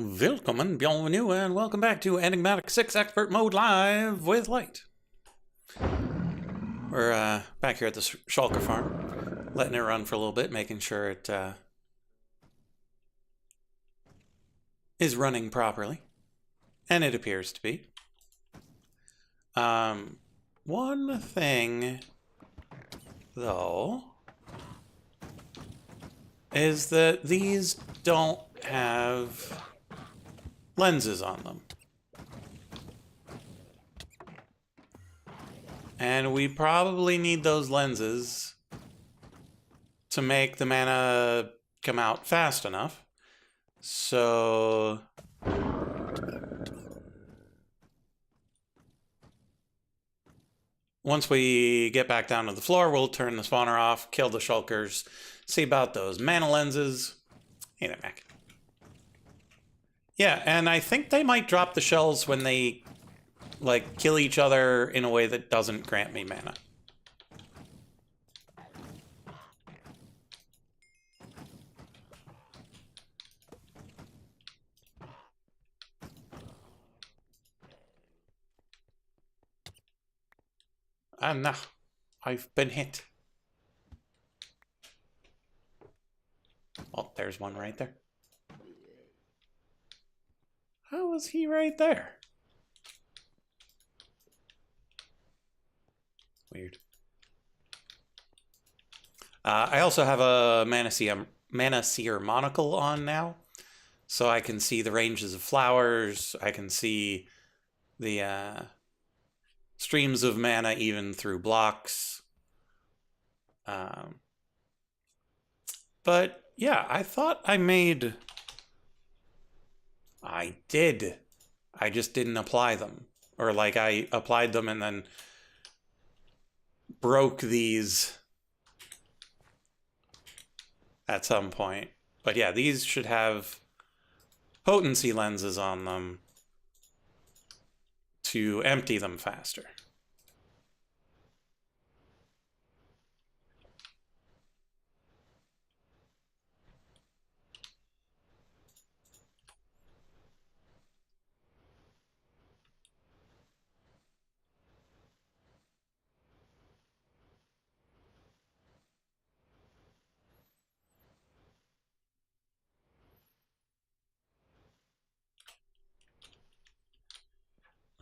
Willkommen, bienvenue, and welcome back to Enigmatic 6 Expert Mode Live with Light. We're back here at the Shulker farm, letting it run for a little bit, making sure it is running properly. And it appears to be. One thing, though, is that these don't have lenses on them. And we probably need those lenses to make the mana come out fast enough. So once we get back down to the floor, we'll turn the spawner off, kill the shulkers, see about those mana lenses. Hey there, Mac. Yeah, and I think they might drop the shells when they, like, kill each other in a way that doesn't grant me mana. Nah, I've been hit. Oh, there's one right there. How was he right there? Weird. I also have a Mana Seer monocle on now, so I can see the ranges of flowers. I can see the streams of mana even through blocks. But yeah, I thought I made... I did. I just didn't apply them. Or like I applied them and then broke these at some point. But yeah, these should have potency lenses on them to empty them faster.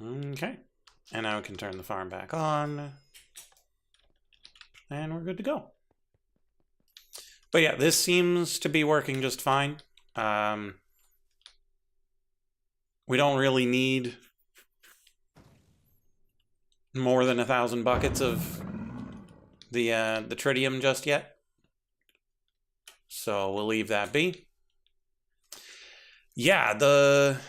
Okay, and now we can turn the farm back on, and we're good to go. But yeah, this seems to be working just fine. We don't really need more than 1,000 buckets of the tritium just yet, so we'll leave that be. Yeah, the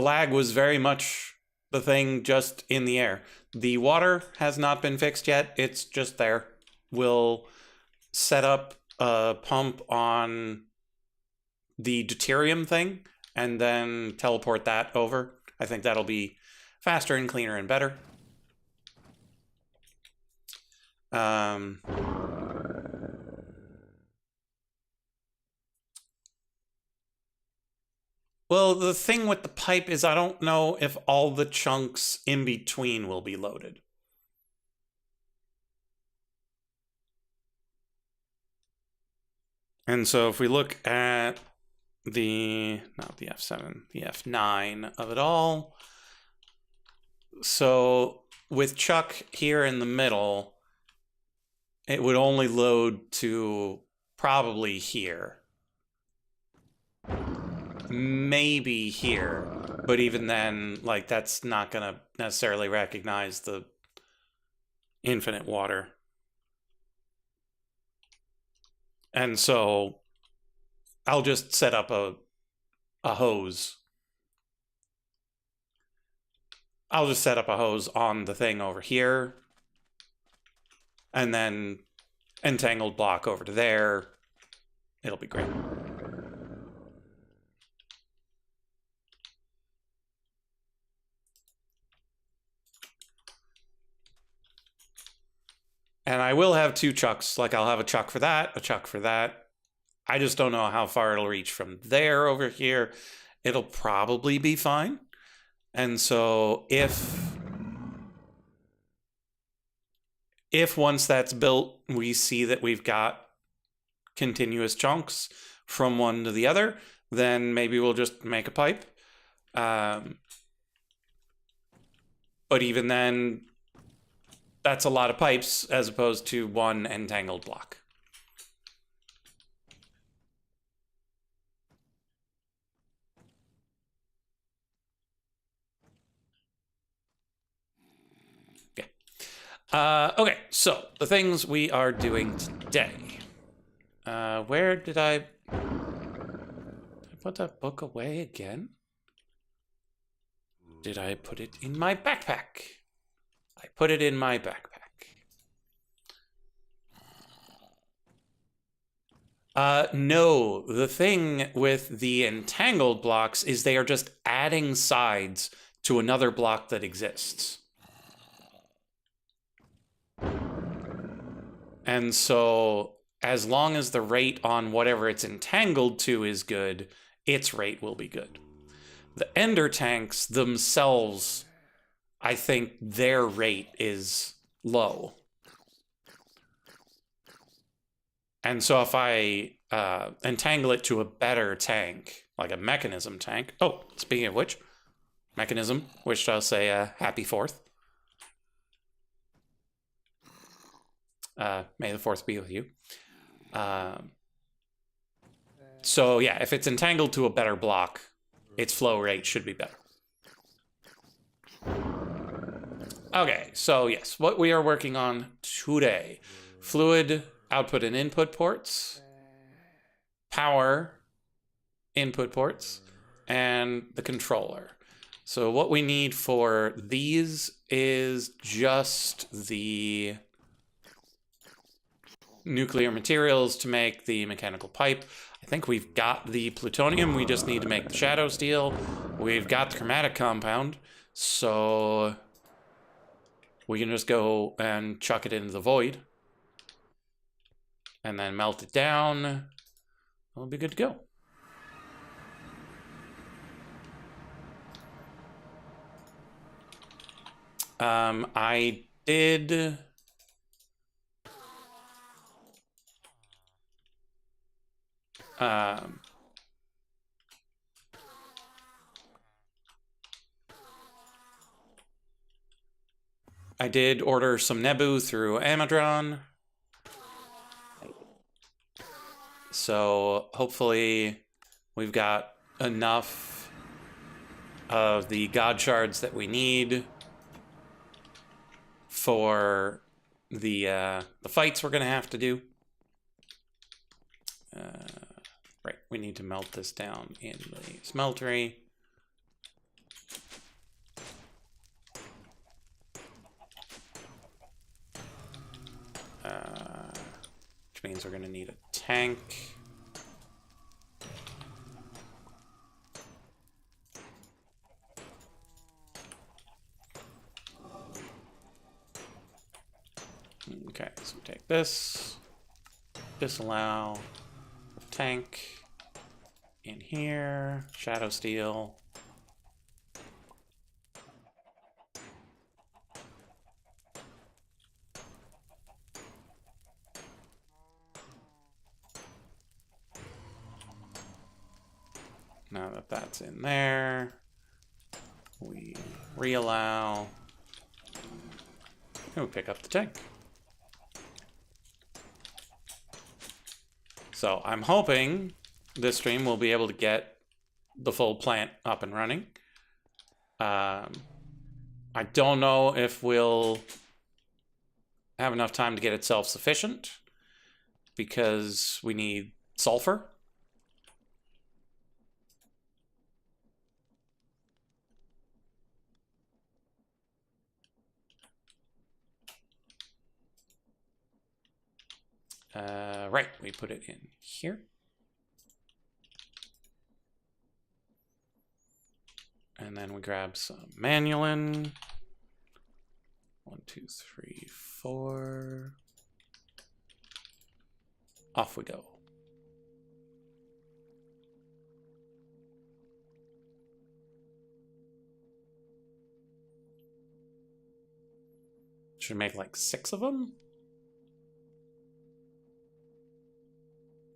lag was very much the thing just in the air. The water has not been fixed yet. It's just there. We'll set up a pump on the deuterium thing and then teleport that over. I think that'll be faster and cleaner and better. Well, the thing with the pipe is I don't know if all the chunks in between will be loaded. And so if we look at not the F7, the F9 of it all. So with Chuck here in the middle, it would only load to probably here. Maybe here, but even then, like, that's not gonna necessarily recognize the infinite water. And so I'll just set up a hose. I'll just set up a hose on the thing over here, and then entangled block over to there. It'll be great. And I will have 2 chucks. Like, I'll have a chuck for that, a chuck for that. I just don't know how far it'll reach from there over here. It'll probably be fine. And so if once that's built, we see that we've got continuous chunks from one to the other, then maybe we'll just make a pipe. But even then, that's a lot of pipes as opposed to one entangled block. Okay, so the things we are doing today. Where did I put that book away again? Did I put it in my backpack? I put it in my backpack. No, the thing with the entangled blocks is they are just adding sides to another block that exists. And so as long as the rate on whatever it's entangled to is good, its rate will be good. The ender tanks themselves, I think their rate is low. And so if I entangle it to a better tank, like a mechanism tank. Oh, speaking of which, mechanism, which I'll say happy 4th. May the 4th be with you. So yeah, if it's entangled to a better block, its flow rate should be better. Okay, so yes, what we are working on today. Fluid output and input ports, power input ports, and the controller. So what we need for these is just the nuclear materials to make the mechanical pipe. I think we've got the plutonium. We just need to make the shadow steel. We've got the chromatic compound. So we can just go and chuck it into the void. And then melt it down. We'll be good to go. I did... I did order some Nebu through Amazon. So hopefully we've got enough of the God shards that we need for the fights we're gonna have to do. Right, we need to melt this down in the smeltery. Which means we're gonna need a tank. Okay, so take this, disallow, tank in here, shadow steel. Now that that's in there, we reallow, and we pick up the tank. So I'm hoping this stream will be able to get the full plant up and running. I don't know if we'll have enough time to get it self-sufficient because we need sulfur. Right, we put it in here. And then we grab some manulin. 1, 2, 3, 4. Off we go. Should make like 6 of them?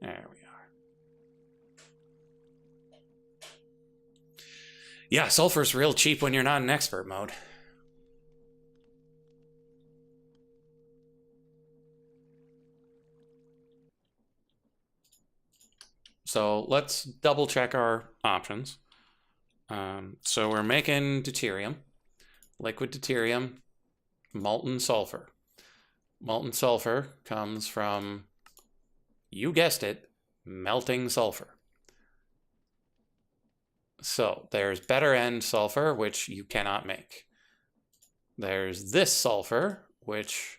There we are. Yeah, sulfur's real cheap when you're not in expert mode. So let's double check our options. So we're making deuterium, liquid deuterium, molten sulfur. Molten sulfur comes from, you guessed it, melting sulfur. So there's better end sulfur, which you cannot make. There's this sulfur, which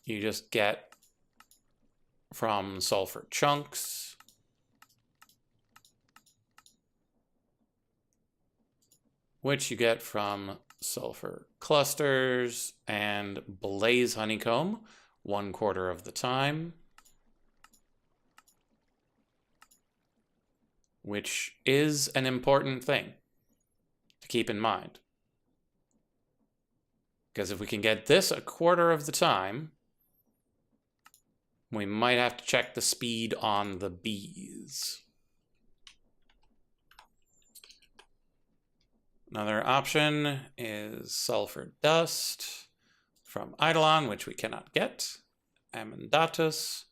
you just get from sulfur chunks. Which you get from sulfur clusters and blaze honeycomb 1/4 of the time. Which is an important thing to keep in mind. Because if we can get this 1/4 of the time, we might have to check the speed on the bees. Another option is sulfur dust from Eidolon, which we cannot get. Amendatus.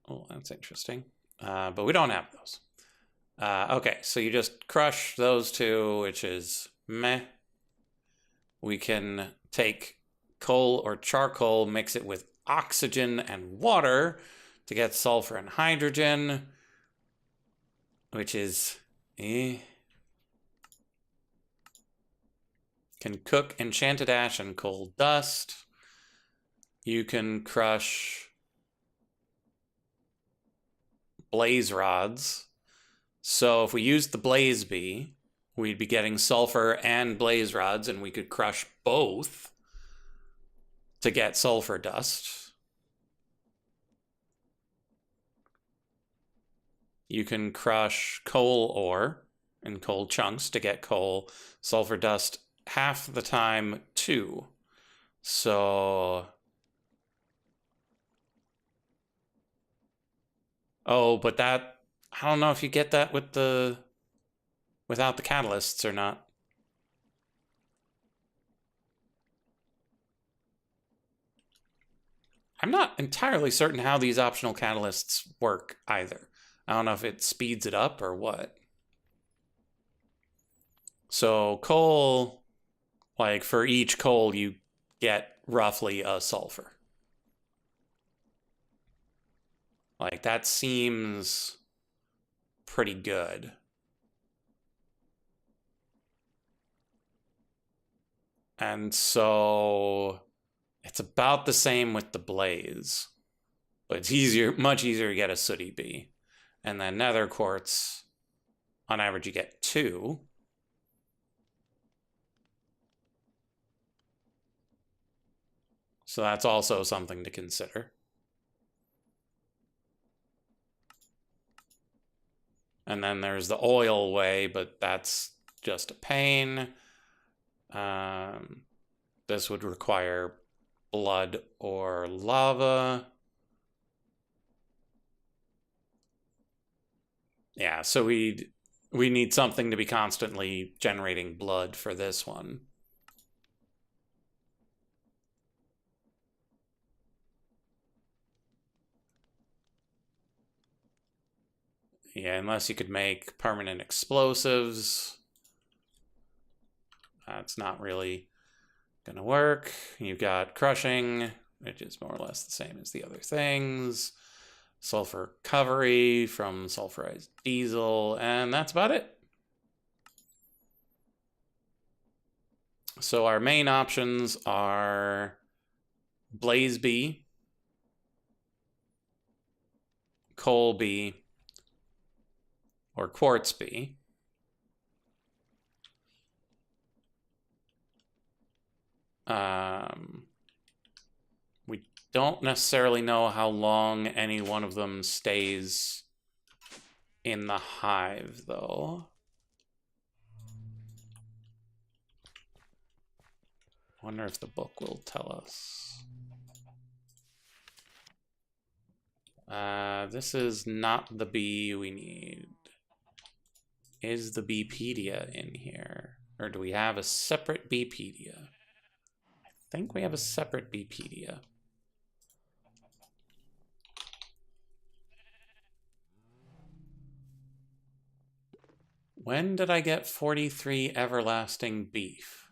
Oh, that's interesting. But we don't have those. Okay, so you just crush those two, which is meh. We can take coal or charcoal, mix it with oxygen and water to get sulfur and hydrogen, which is eh. Can cook enchanted ash and coal dust. You can crush blaze rods. So if we used the blaze bee, we'd be getting sulfur and blaze rods, and we could crush both to get sulfur dust. You can crush coal ore in coal chunks to get coal, sulfur dust half the time too. So, oh, but that, I don't know if you get that with the, without the catalysts or not. I'm not entirely certain how these optional catalysts work either. I don't know if it speeds it up or what. So coal, like for each coal, you get roughly a sulfur. Like that seems pretty good. And so it's about the same with the blaze. But it's easier, much easier to get a sooty bee. And then nether quartz, on average, you get 2. So that's also something to consider. And then there's the oil way, but that's just a pain. This would require blood or lava. Yeah, so we need something to be constantly generating blood for this one. Yeah, unless you could make permanent explosives. That's not really gonna work. You've got crushing, which is more or less the same as the other things. Sulfur recovery from sulfurized diesel, and that's about it. So our main options are blaze bee, coal bee, or quartz bee. We don't necessarily know how long any one of them stays in the hive, though. wonder if the book will tell us. This is not the bee we need. Is the Beepedia in here? Or do we have a separate Beepedia? I think we have a separate Beepedia. When did I get 43 everlasting beef?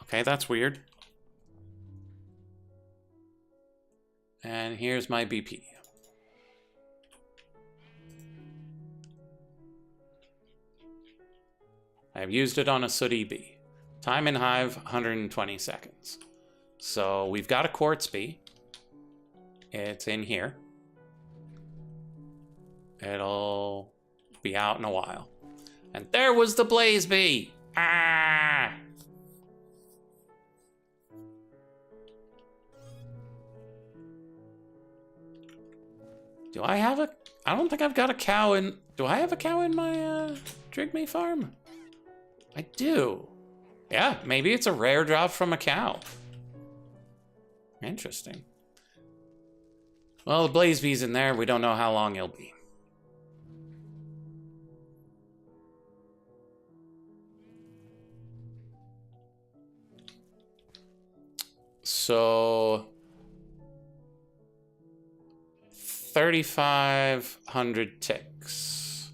Okay, that's weird. And here's my Beepedia. I've used it on a sooty bee. Time in hive, 120 seconds. So we've got a quartz bee. It's in here. It'll be out in a while. And there was the blaze bee! Ah! Do I have a... I don't think I've got a cow in... Do I have a cow in my Drink Me farm? I do. Yeah, maybe it's a rare drop from a cow. Interesting. Well, the blaze bee's in there. We don't know how long he'll be. So... 3,500 ticks.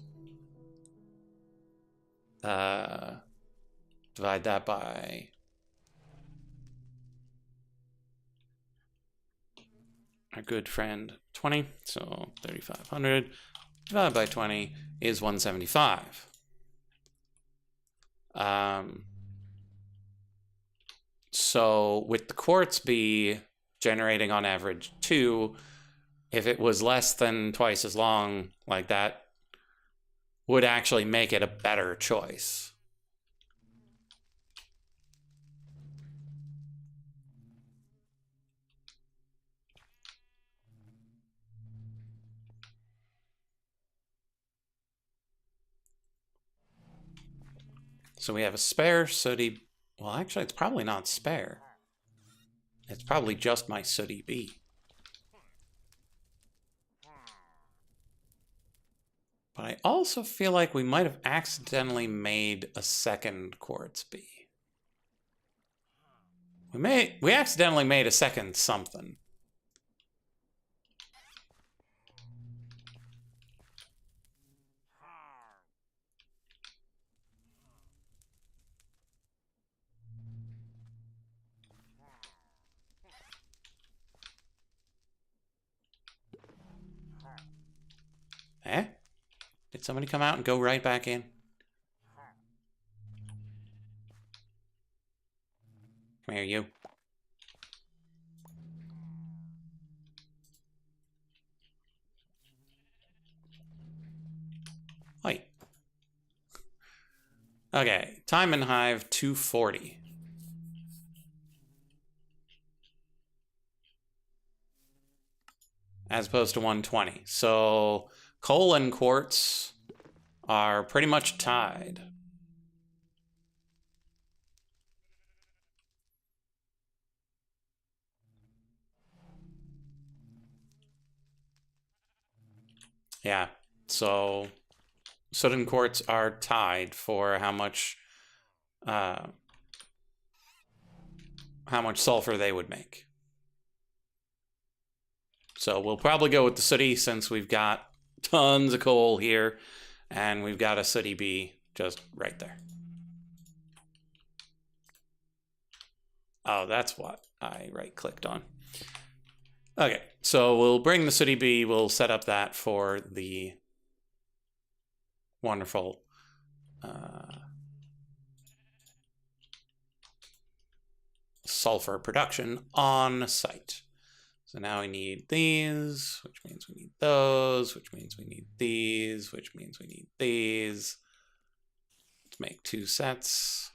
Divide that by... our good friend 20. So 3,500 divided by 20 is 175. So with the quartz bee generating on average 2, if it was less than twice as long, like that would actually make it a better choice. So we have a spare sooty. Well, actually, it's probably not spare. It's probably just my sooty bee. But I also feel like we might have accidentally made a second quartz bee. We accidentally made a second something. Eh? Did somebody come out and go right back in? Come here, you. Wait. Okay, time in hive 240. As opposed to 120. So coal and quartz are pretty much tied. Yeah, so soot and quartz are tied for how much sulfur they would make. So we'll probably go with the sooty since we've got tons of coal here and we've got a sooty bee just right there. Oh, that's what I right-clicked on. Okay, so we'll bring the sooty bee, we'll set up that for the wonderful sulfur production on site. So now we need these, which means we need those, which means we need these, which means we need these. Let's make 2 sets.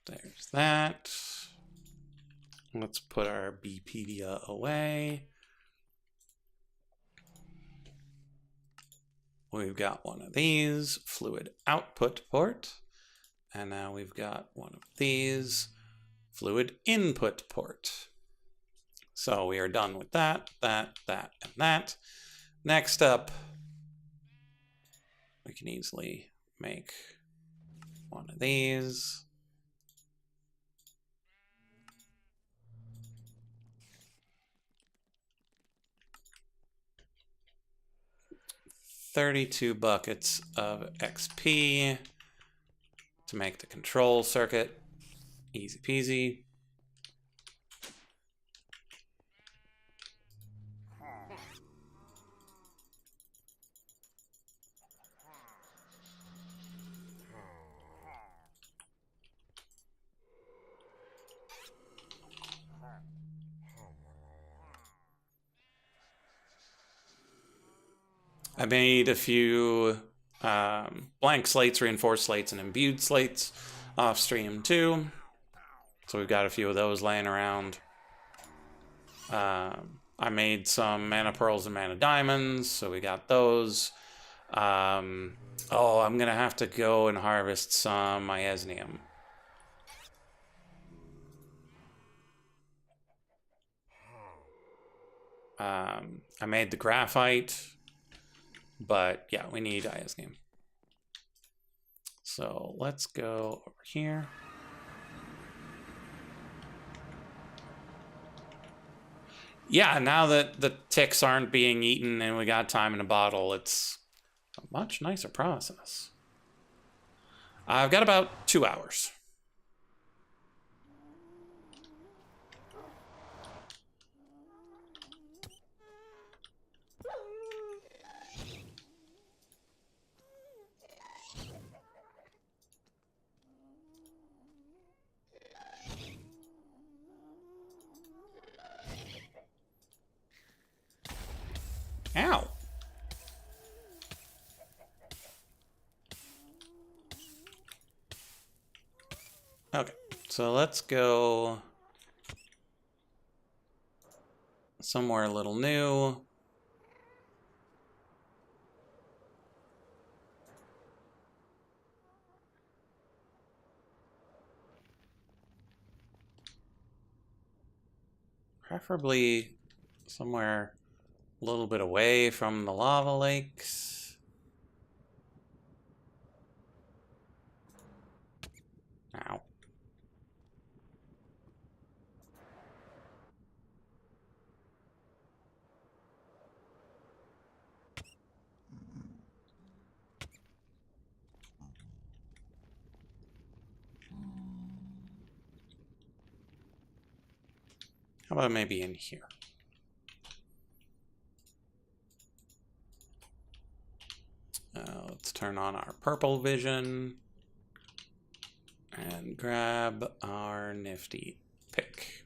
There's that. Let's put our BPDA away. We've got one of these, fluid output port. And now we've got one of these, fluid input port. So we are done with that, and that. Next up, we can easily make one of these. $32 buckets of XP to make the control circuit. Easy peasy. I made a few blank slates, reinforced slates, and imbued slates off stream too. So we've got a few of those laying around. I made some mana pearls and mana diamonds, so we got those. Oh, I'm gonna have to go and harvest some iasnium. I made the graphite. But yeah, we need iasnium. So let's go over here. Yeah, now that the ticks aren't being eaten and we got time in a bottle, it's a much nicer process. I've got about 2 hours. Ow. Okay, so let's go somewhere a little new. Preferably somewhere a little bit away from the lava lakes. Ow. How about maybe in here? Let's turn on our purple vision and grab our nifty pick.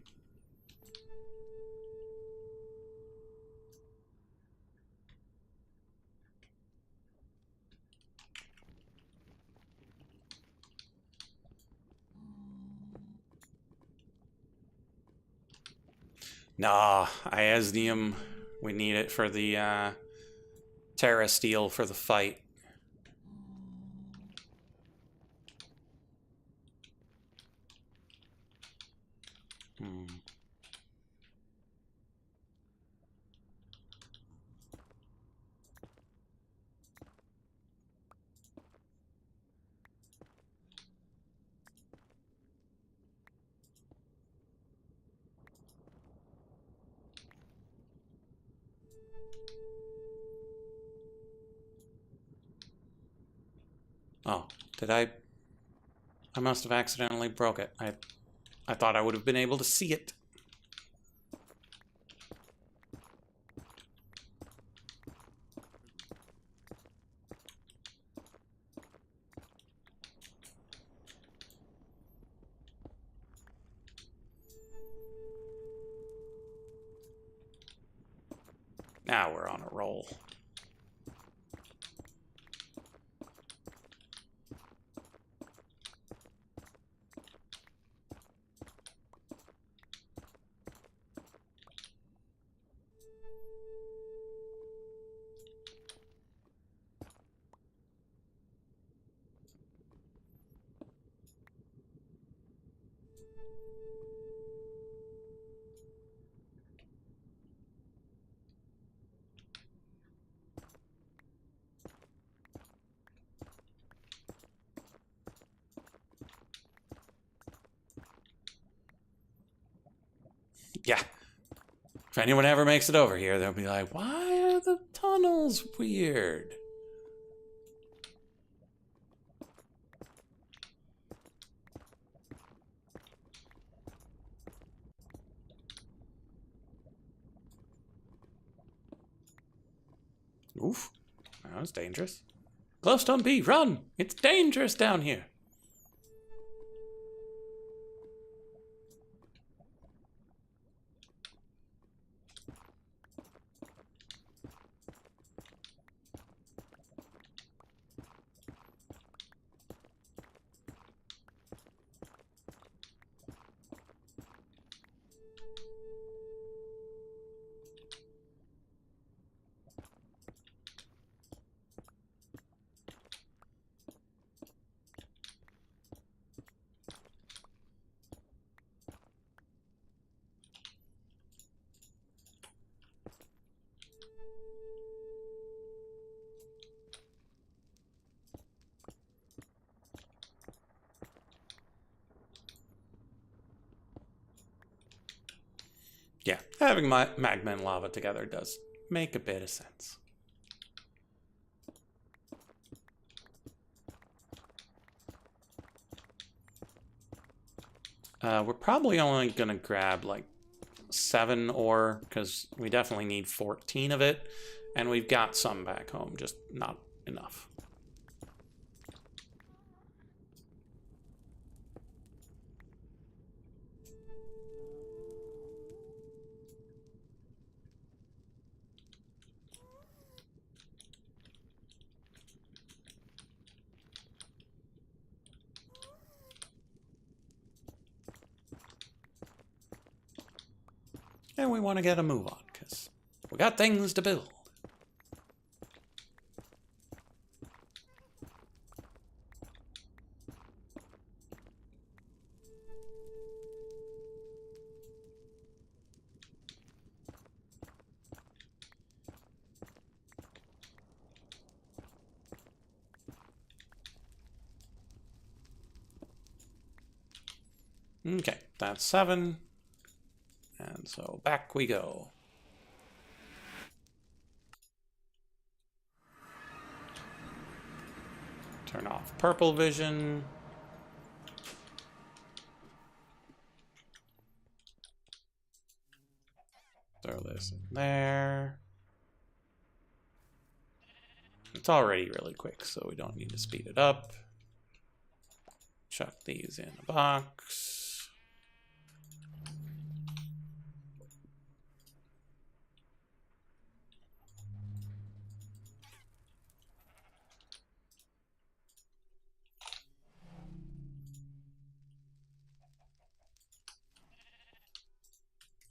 Nah, iasnium. We need it for the Terra Steel for the fight. Oh, did I must have accidentally broke it. I thought I would have been able to see it. Now we're on a roll. Yeah. If anyone ever makes it over here, they'll be like, why are the tunnels weird? Oof. That was dangerous. Glowstone B, run! It's dangerous down here. Yeah, having magma and lava together does make a bit of sense. We're probably only gonna grab like 7 ore, because we definitely need 14 of it, and we've got some back home, just not enough. And we want to get a move on, because we got things to build. Okay, that's 7. And so back we go. Turn off purple vision. Throw this in there. It's already really quick, so we don't need to speed it up. Chuck these in a box.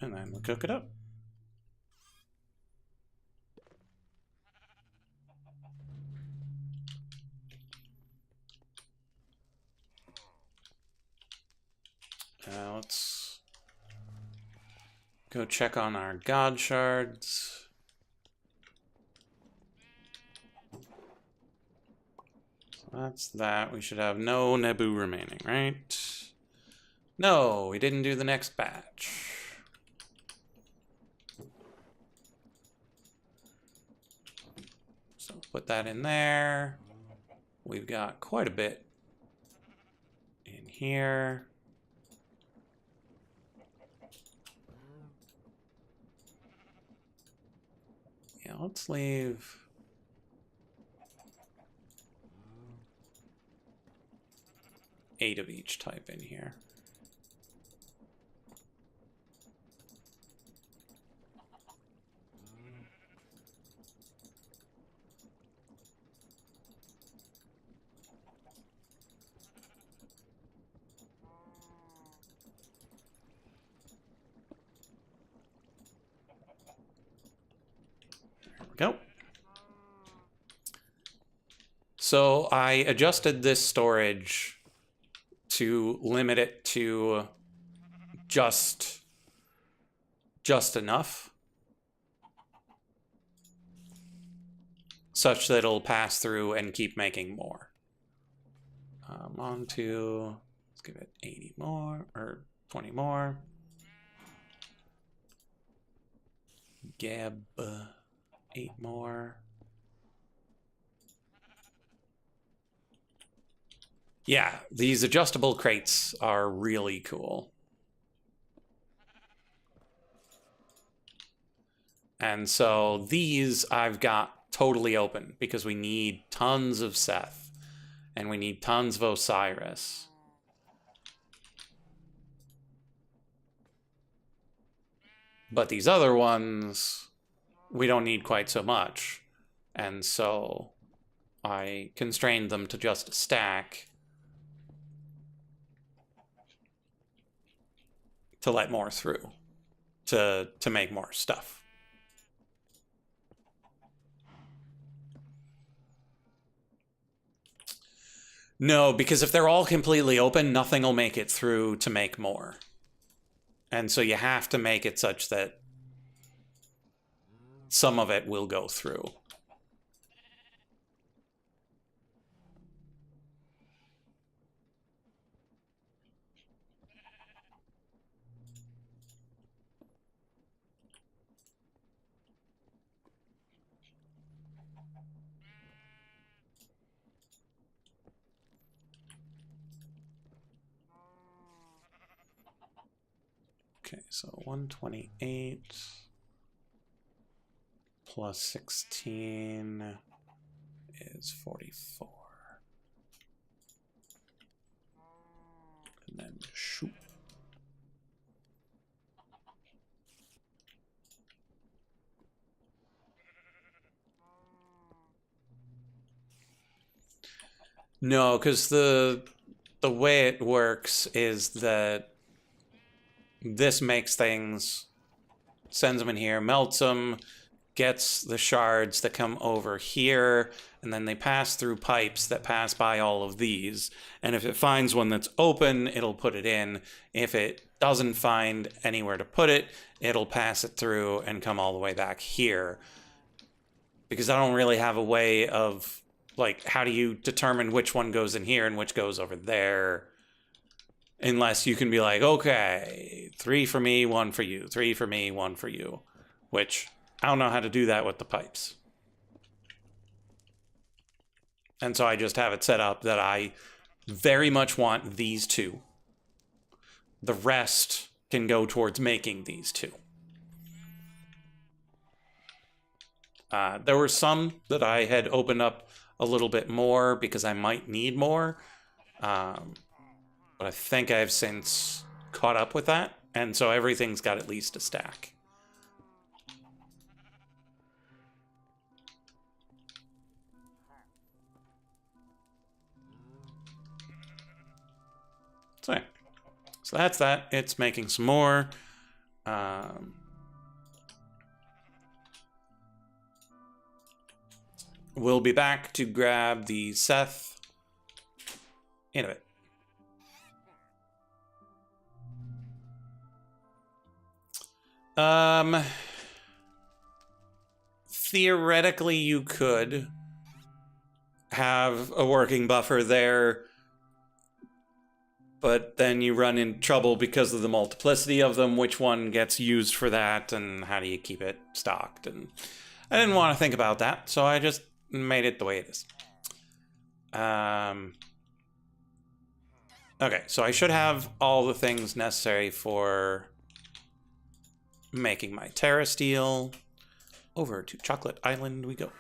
And then we'll cook it up. Let's go check on our god shards. So that's that. We should have no Nebu remaining, right? No, we didn't do the next batch. So put that in there. We've got quite a bit in here. Yeah, let's leave 8 of each type in here. Go. So I adjusted this storage to limit it to just enough, such that it'll pass through and keep making more. On to, let's give it 80 more, or 20 more. Gab, 8 more. Yeah, these adjustable crates are really cool. And so these I've got totally open because we need tons of Seth and we need tons of Osiris. But these other ones, we don't need quite so much. And so I constrained them to just a stack to let more through, to make more stuff. No, because if they're all completely open, nothing will make it through to make more. And so you have to make it such that some of it will go through. Okay, so 128 plus 16 is 44. And then shoot. No, because the way it works is that this makes things, sends them in here, melts them, gets the shards that come over here, and then they pass through pipes that pass by all of these. And if it finds one that's open, it'll put it in. If it doesn't find anywhere to put it, it'll pass it through and come all the way back here. Because I don't really have a way of, like, how do you determine which one goes in here and which goes over there? Unless you can be like, okay, 3 for me, 1 for you. 3 for me, 1 for you. Which, I don't know how to do that with the pipes. And so I just have it set up that I very much want these 2. The rest can go towards making these 2. There were some that I had opened up a little bit more because I might need more. But I think I've since caught up with that. And so everything's got at least a stack. So, yeah. So that's that. It's making some more. We'll be back to grab the Seth in a bit. Theoretically, you could have a working buffer there, but then you run in trouble because of the multiplicity of them. Which one gets used for that, and how do you keep it stocked? And I didn't want to think about that, so I just made it the way it is. Okay, so I should have all the things necessary for making my Terra Steel. Over to Chocolate Island we go.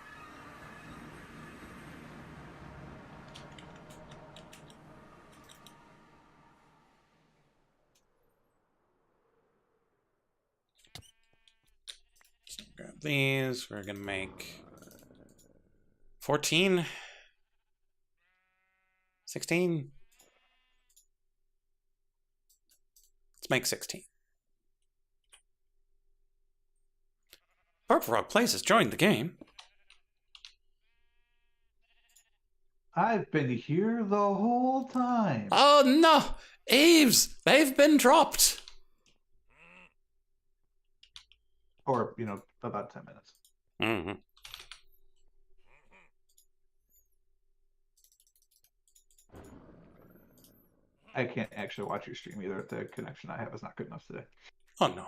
So grab these. We're gonna make 14, 16. Let's make 16. Purple Rock Place has joined the game. I've been here the whole time. Oh no! Eves! They've been dropped! Or, about 10 minutes. Mm-hmm. I can't actually watch your stream either. The connection I have is not good enough today. Oh no.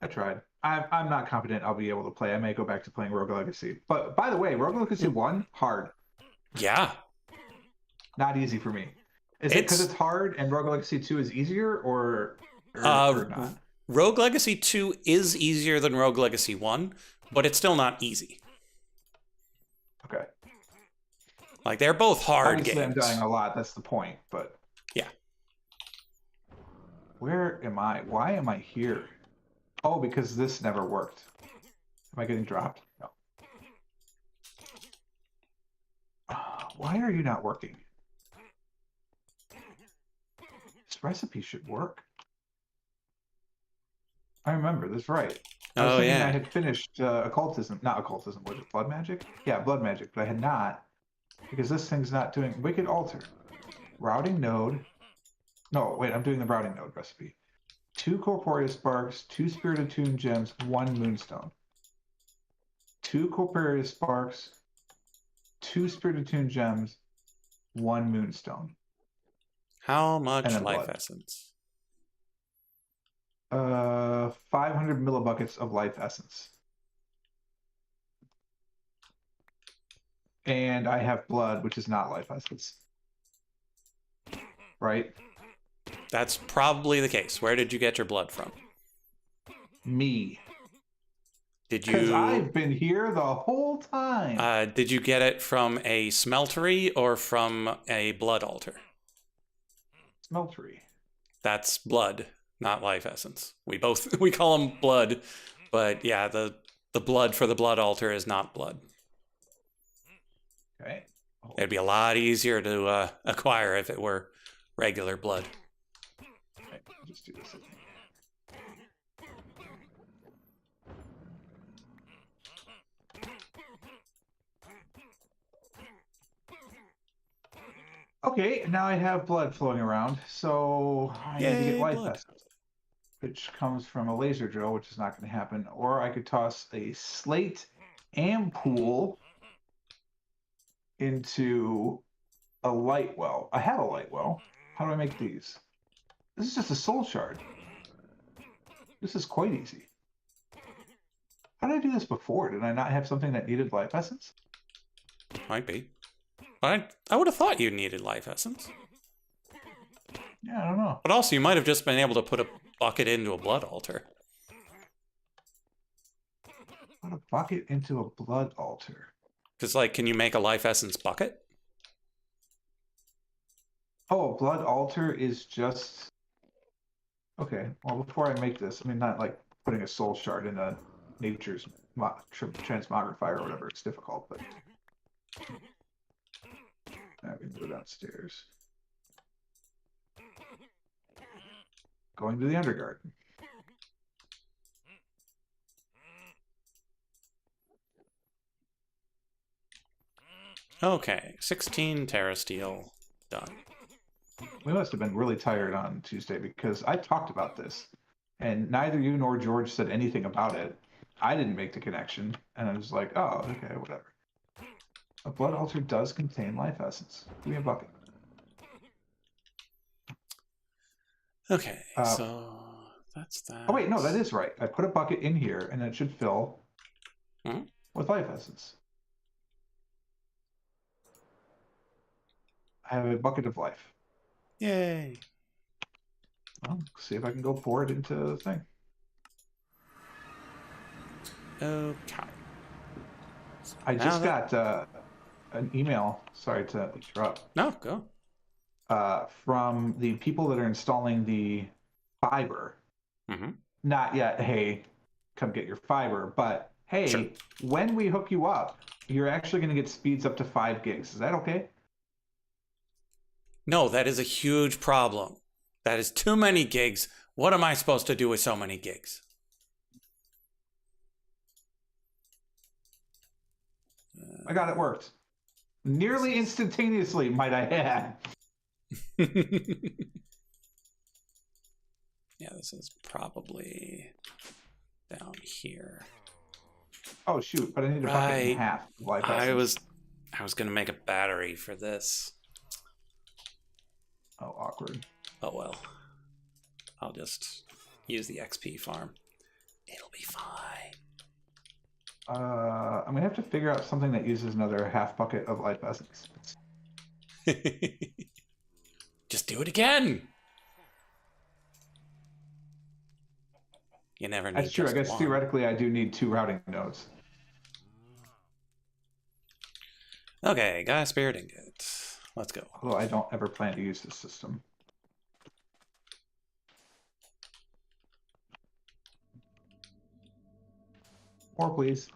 I tried. I'm not confident I'll be able to play. I may go back to playing Rogue Legacy. But by the way, Rogue Legacy 1, hard. Yeah. Not easy for me. Is it because It's it's hard and Rogue Legacy 2 is easier uh or not? Rogue Legacy 2 is easier than Rogue Legacy 1, but it's still not easy. Okay. Like they're both hard Obviously, I'm games. dying a lot. That's the point. But Yeah. where am I? Why am I here? Oh, because this never worked. Am I getting dropped? No. Why are you not working? This recipe should work. I remember that's right. I was Oh thinking yeah. I had finished occultism, not occultism. Was it blood magic? Yeah, blood magic, but I had not because this thing's not doing wicked altar. Routing node. No, wait, I'm doing the routing node recipe. 2 corporeal sparks, 2 spirit attuned gems, 1 moonstone. 2 corporeal sparks, 2 spirit attuned gems, 1 moonstone. How And much then life blood. essence? 500 millibuckets of life essence. And I have blood, which is not life essence. Right? That's probably the case. Where did you get your blood from? Me. Did Because you I've been here the whole time. did you get it from a smeltery or from a blood altar? Smeltery. That's blood, not life essence. We call them blood, but yeah, the blood for the blood altar is not blood. Okay. It'd be a lot easier to acquire if it were regular blood. Okay, I'll just do this. Okay, now I have blood flowing around, so I need to get Yay, life blood. essence, which comes from a laser drill, which is not going to happen. Or I could toss a slate ampoule into a light well. I have a light well. How do I make these? This is just a soul shard. This is quite easy. How did I do this before? Did I not have something that needed life essence? Might be. I would have thought you needed life essence. Yeah, I don't know. But also, you might have just been able to put a bucket into a blood altar. Put a bucket into a blood altar. Because, like, can you make a life essence bucket? Oh, a blood altar is just... Okay, well, before I make this, I mean, not like putting a soul shard in a nature's transmogrifier or whatever. It's difficult, but... Now we can go downstairs. Going to the Undergarden. Okay, 16 terrasteel done. We must have been really tired on Tuesday because I talked about this, and neither you nor George said anything about it. I didn't make the connection, and I was like, oh, okay, whatever. A blood altar does contain life essence. Give me a bucket. Okay, so that's that. Oh, wait, no, that is right. I put a bucket in here, and it should fill with life essence. I have a bucket of life. Yay. Well, see if I can go pour it into the thing. Okay. So I just got an email. Sorry to interrupt. No, go. From the people that are installing the fiber. Mm-hmm. Not yet, hey, come get your fiber, but hey, Sure. when we hook you up, you're actually going to get speeds up to 5 gigs. Is that okay? No, that is a huge problem. That is too many gigs. What am I supposed to do with so many gigs? I got it worked. Nearly instantaneously, might I add. Yeah, this is probably down here. Oh shoot, but I need a bucket and a half of life essence. I was gonna make a battery for this. Oh, awkward. Oh well. I'll just use the XP farm. It'll be fine. I'm gonna have to figure out something that uses another half bucket of life essence. Just do it again. You never need That's true. I just guess one. theoretically I do need 2 routing nodes. Okay, Gaia Spirit Ingot. Let's go. Although I don't ever plan to use this system. More, please.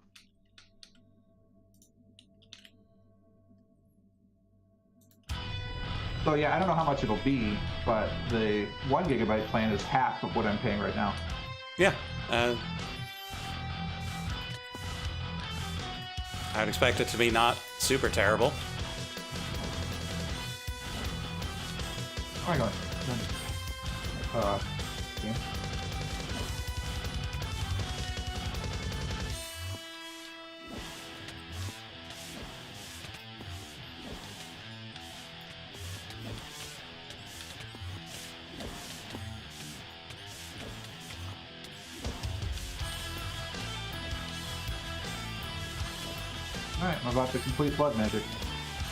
So yeah, I don't know how much it'll be, but the 1 gigabyte plan is half of what I'm paying right now. Yeah. I would expect it to be not super terrible. Oh my god. Game. Alright, I'm about to complete blood magic.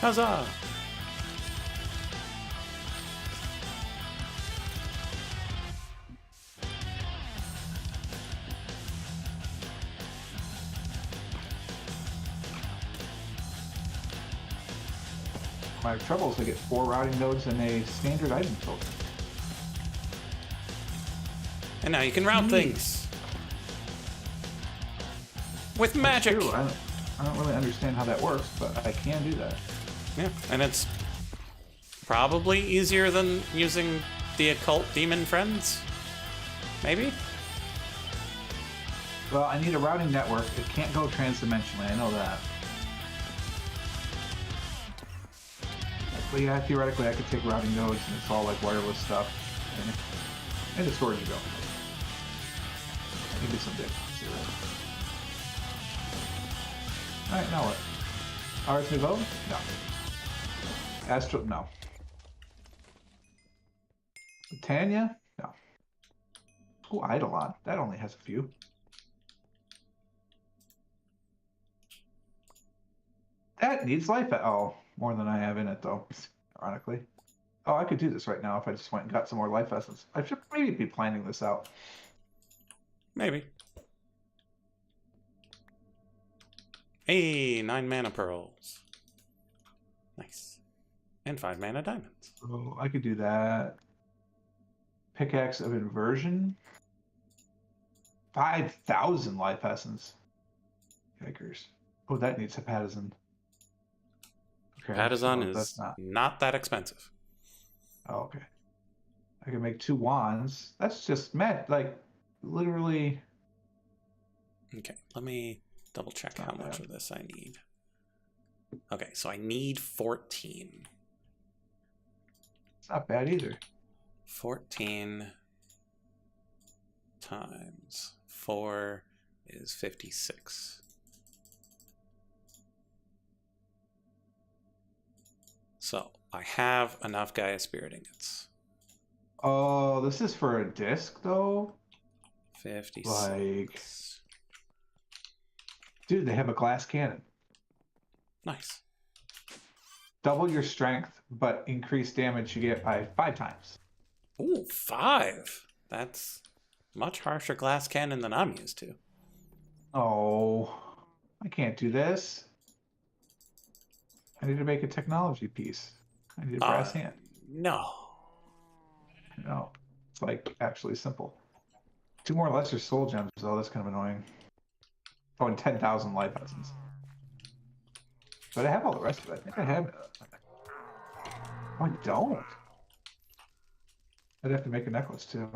Huzzah! My trouble is I get 4 routing nodes and a standard item token. And now you can route things. With magic! True. I don't really understand how that works, but I can do that. Yeah, and it's probably easier than using the occult demon friends. Maybe? Well, I need a routing network. It can't go transdimensionally, I know that. But yeah, theoretically I could take routing nodes and it's all like wireless stuff. And the storage to go. Maybe someday. Alright, now what? Ars Nouveau? No. Astro? No. Tanya? No. Oh, Eidolon. That only has a few. That needs life. Oh, more than I have in it, though. Ironically. Oh, I could do this right now if I just went and got some more life essence. I should maybe be planning this out. Maybe. Hey, 9 mana pearls. Nice. And 5 mana diamonds. Oh, I could do that. Pickaxe of Inversion. 5,000 life essence. Yikers. Oh, that needs Hepatizon. Okay, Patazon so is not that expensive. Oh, okay. I can make 2 wands. That's just mad. Like, literally. Okay, let me double check how much bad. of this I need. Okay, so I need 14. It's not bad either. 14 times 4 is 56. So I have enough Gaia Spirit Ingots. Oh, this is for a disc, though? 56. Like, dude, they have a glass cannon. Nice. Double your strength, but increase damage you get by 5 times. Ooh, 5. That's much harsher glass cannon than I'm used to. Oh, I can't do this. I need to make a technology piece. I need a brass hand. No. No, it's like actually simple. 2 more lesser soul gems, though. That's kind of annoying. Oh, and 10,000 life essence. But I have all the rest of it. I think I have. Oh, I don't. I'd have to make a necklace too.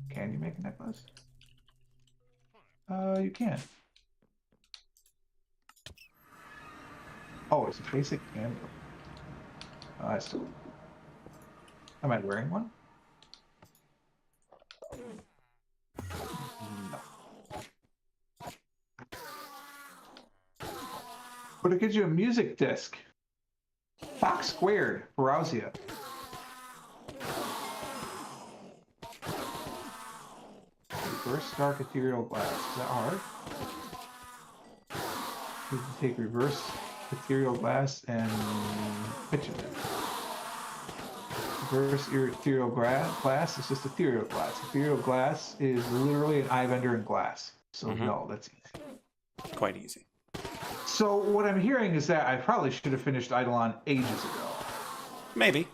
Can you make a necklace? You can. Oh, it's a basic amulet. I still. Am I wearing one? No. But it gives you a music disc. Fox squared, Borausia. reverse dark ethereal glass. Is that hard? We can take reverse ethereal glass and pitch it in. Reverse ethereal glass is just ethereal glass. Ethereal glass is literally an eye vendor in glass. So no, that's easy. Quite easy. So what I'm hearing is that I probably should have finished Eidolon ages ago. Maybe.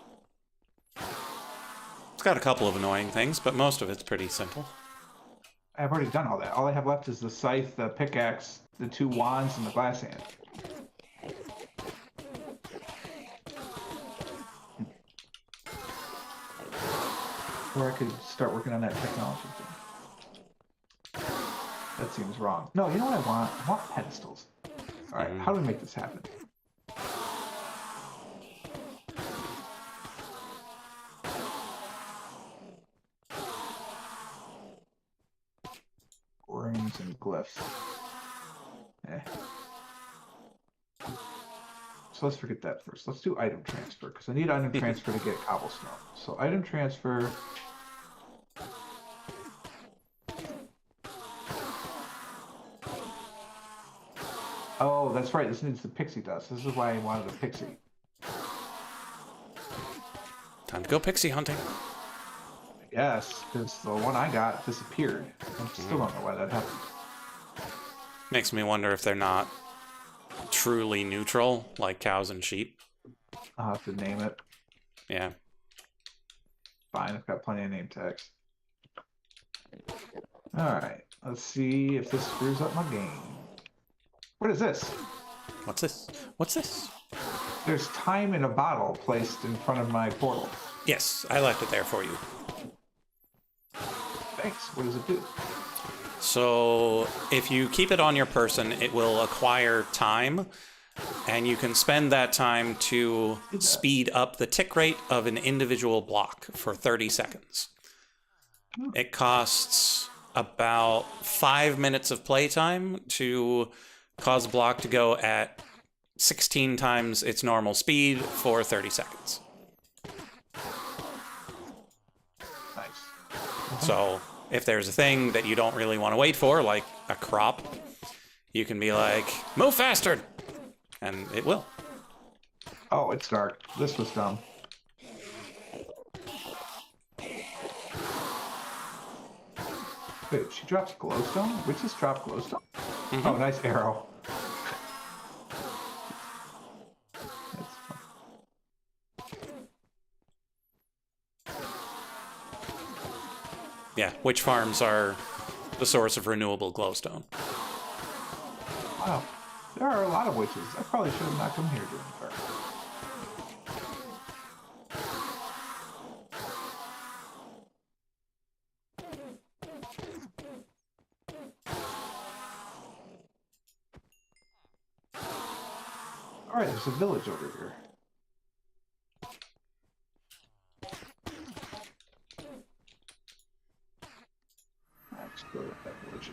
It's got a couple of annoying things, but most of it's pretty simple. I've already done all that. All I have left is the scythe, the pickaxe, the 2 wands, and the glass hand. Or I could start working on that technology thing. That seems wrong. No, you know what I want? I want pedestals. All right, how do we make this happen? Runes and glyphs. So let's forget that first. Let's do item transfer, because I need item transfer to get cobblestone. So item transfer. Oh, that's right. This needs the pixie dust. This is why I wanted a pixie. Time to go pixie hunting. Yes, because the one I got disappeared. I still don't know why that happened. Makes me wonder if they're not truly neutral, like cows and sheep. I'll have to name it. Yeah. Fine, I've got plenty of name tags. Alright, let's see if this screws up my game. What is this? What's this? What's this? There's time in a bottle placed in front of my portal. Yes, I left it there for you. Thanks. What does it do? So, if you keep it on your person, it will acquire time, and you can spend that time to speed up the tick rate of an individual block for 30 seconds. It costs about 5 minutes of playtime to cause a block to go at 16 times its normal speed for 30 seconds. Nice. So, if there's a thing that you don't really want to wait for, like a crop, you can be like, move faster! And it will. Oh, it's dark. This was dumb. Wait, she drops glowstone? Witches drop glowstone? Mm-hmm. Oh, nice arrow. Yeah, witch farms are the source of renewable glowstone. Wow, there are a lot of witches. I probably should have not come here during the dark. Alright, there's a village over here. Let's go to that village.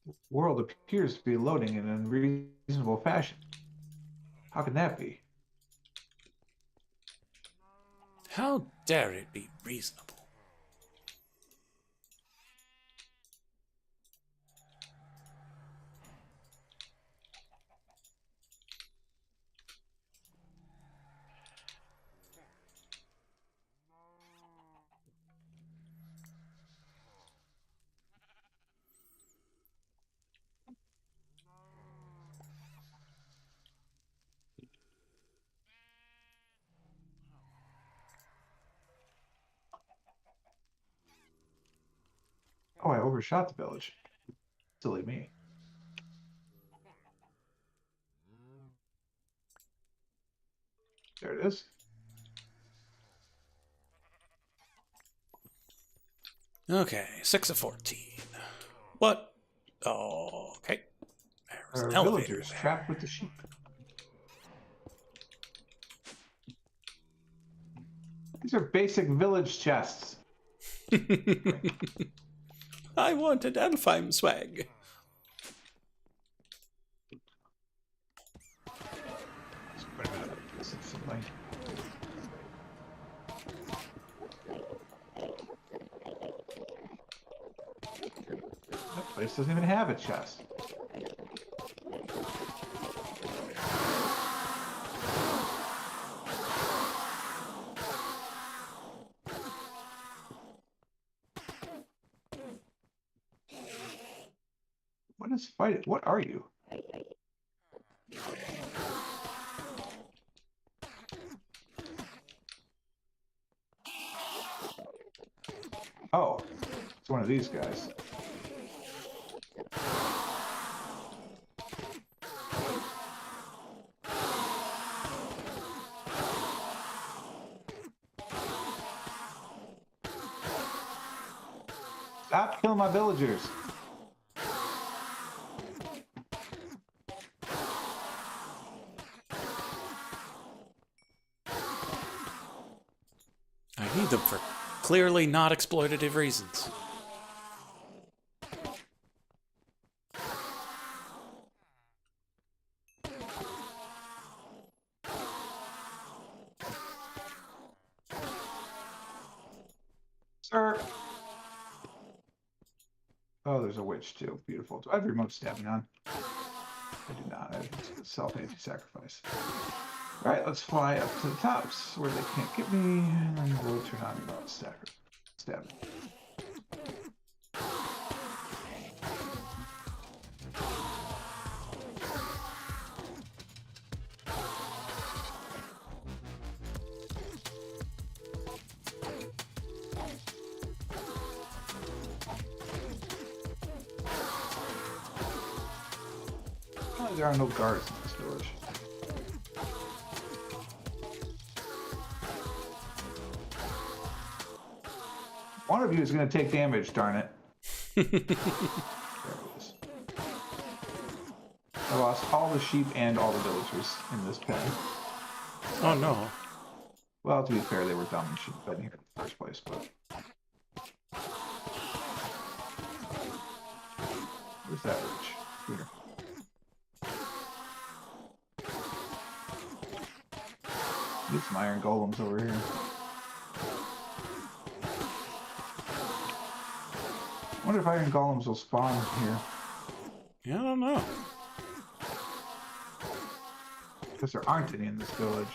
The world appears to be loading in an unreasonable fashion. How can that be? How dare it be reasonable? Oh, I overshot the village. Silly me. There it is. Okay, 6 of 14. What? Oh, okay. There's an elevator Villagers there. trapped with the sheep. These are basic village chests. I wanted Alfheim swag. That place doesn't even have a chest. What is fighting? What are you? Oh, it's one of these guys. Stop killing my villagers. I need them for clearly not exploitative reasons. Sir. Oh, there's a witch too. Beautiful. Do I have remote stabbing on? I do not. I have self anti-sacrifice. All right, let's fly up to the tops where they can't get me, and then we'll turn on remote stabbing. Oh, there are no guards in this village. One of you is going to take damage, darn it. There it is. I lost all the sheep and all the villagers in this pen. Oh no. Well, to be fair, they were dumb and shouldn't have been here in the first place, but... Where's that witch? Here. Get some iron golems over here. I wonder if iron golems will spawn here. Yeah, I don't know. Because there aren't any in this village.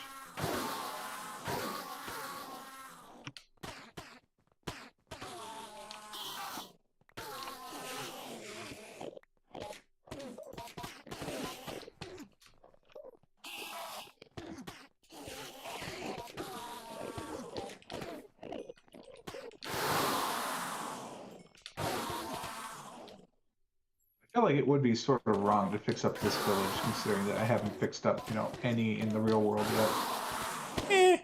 I feel like it would be sort of wrong to fix up this village, considering that I haven't fixed up, any in the real world yet.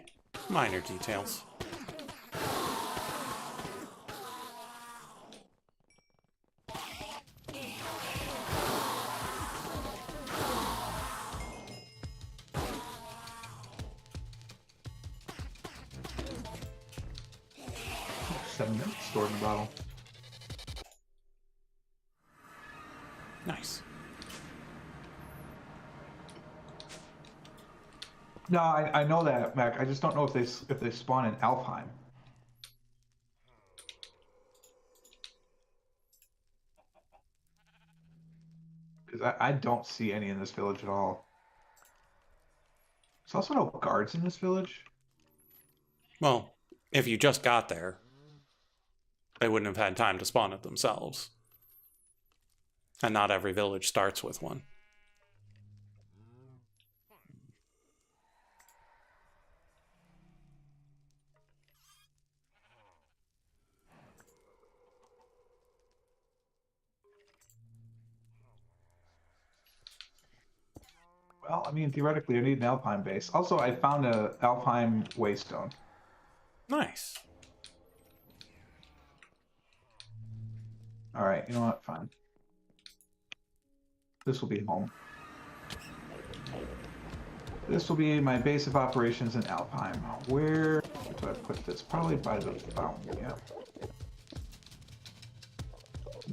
Minor details. Seven minutes stored in the bottle. Nice. No, I know that, Mac. I just don't know if they spawn in Alfheim. Because I don't see any in this village at all. There's also no guards in this village. Well, if you just got there, they wouldn't have had time to spawn it themselves. And not every village starts with one. Well, I mean, theoretically, I need an Alpine base. Also, I found a Alpine waystone. Nice. All right, you know what? Fine. This will be home. This will be my base of operations in Alpine. Where do I I put this? Probably by the fountain, yeah.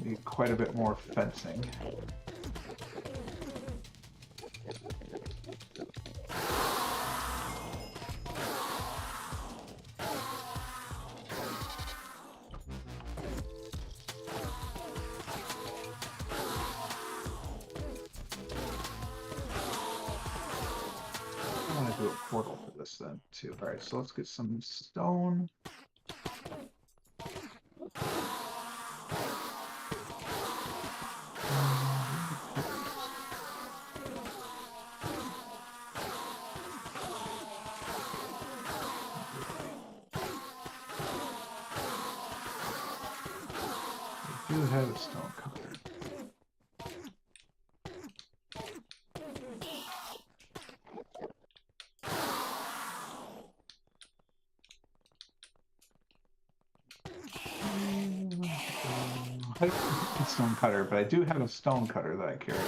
Need quite a bit more fencing. I want to do a portal for this then too. All right, so let's get some stone. I do have a stone cutter. I don't have a stone cutter, but I do have a stone cutter that I carry.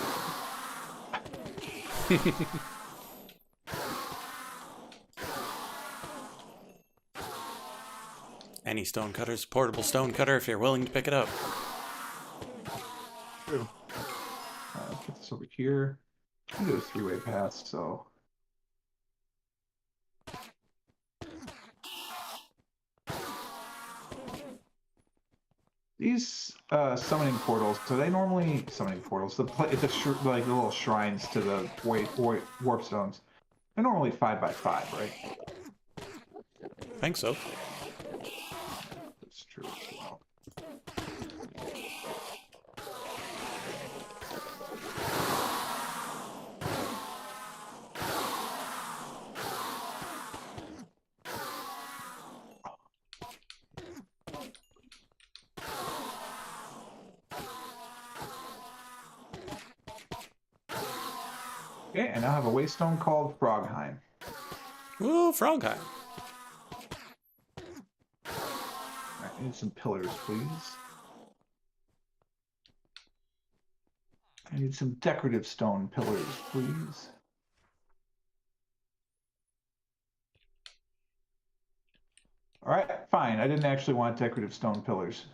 Any stone cutter's a portable stone cutter if you're willing to pick it up. True. Put this over here. I do a three-way path, so. These summoning portals, so they normally summoning portals. Like the little shrines to the warp stones. They're normally 5x5, right? I think so. That's true as well. Okay, and now I have a waystone called Frogheim. Ooh, Frogheim. Alright, I need some pillars, please. I need some decorative stone pillars, please. Alright, fine. I didn't actually want decorative stone pillars.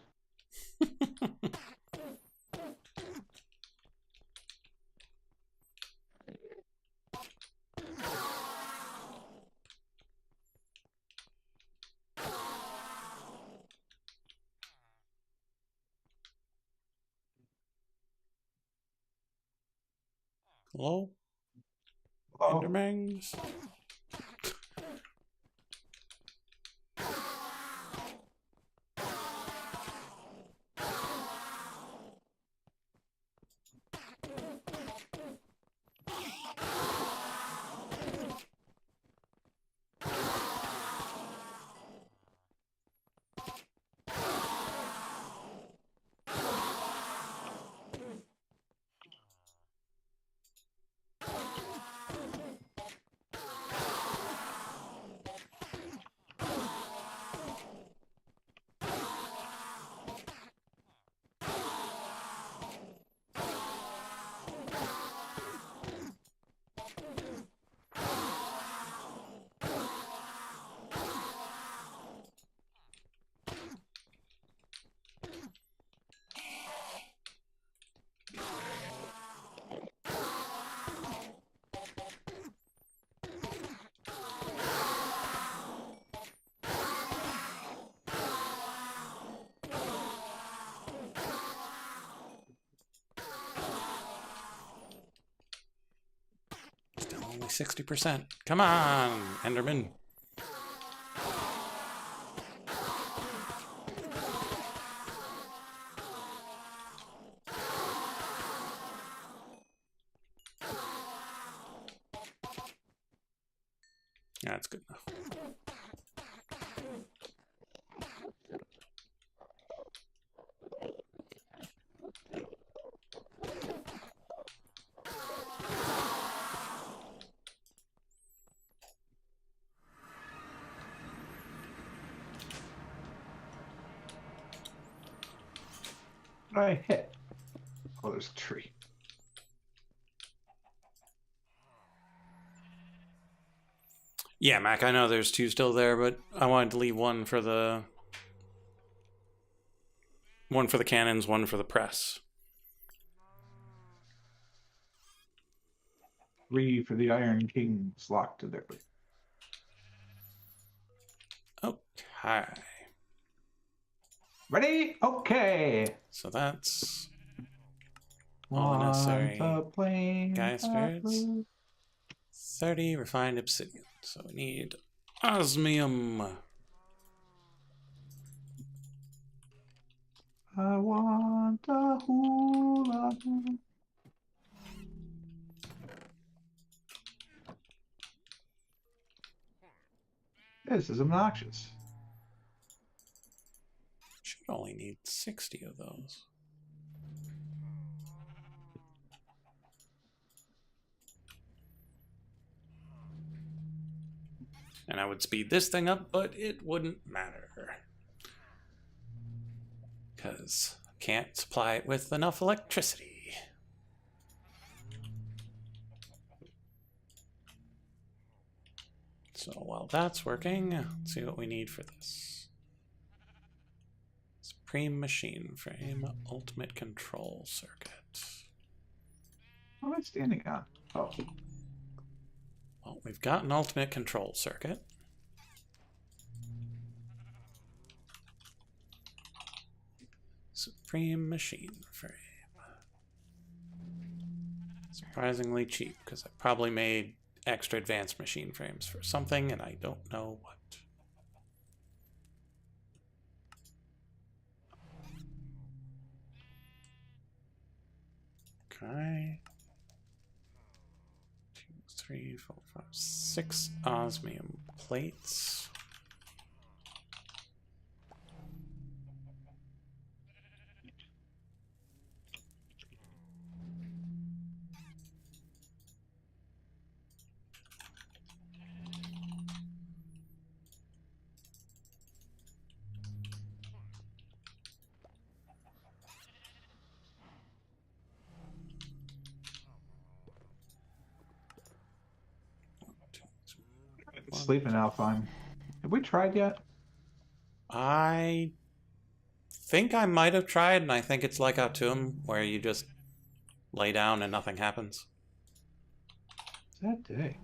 Hello? Hello? Endermans? Still only 60%. Come on, Enderman. Yeah, that's good enough. What did I hit? Oh, there's a tree. Yeah, Mac, I know there's two still there, but I wanted to leave one for the cannons, one for the press. 3 for the Iron Kings locked to their place. Okay. Ready? Okay. So that's all the Once necessary a plane Gaia that spirits. flew. 30 refined obsidian. So we need osmium. I want a hula hoop. This is obnoxious. Should only need 60 of those. And I would speed this thing up, but it wouldn't matter. Because I can't supply it with enough electricity. So while that's working, let's see what we need for this. Supreme Machine Frame Ultimate Control Circuit. What am I standing on? Oh. Well, we've got an Ultimate Control Circuit. Supreme Machine Frame. Surprisingly cheap, because I probably made extra advanced machine frames for something, and I don't know what. Okay. 2, 3, 4, 5, 6 osmium plates. Sleeping now, fine. Have we tried yet? I think I might have tried, and I think it's like Atum, where you just lay down and nothing happens. It's that day.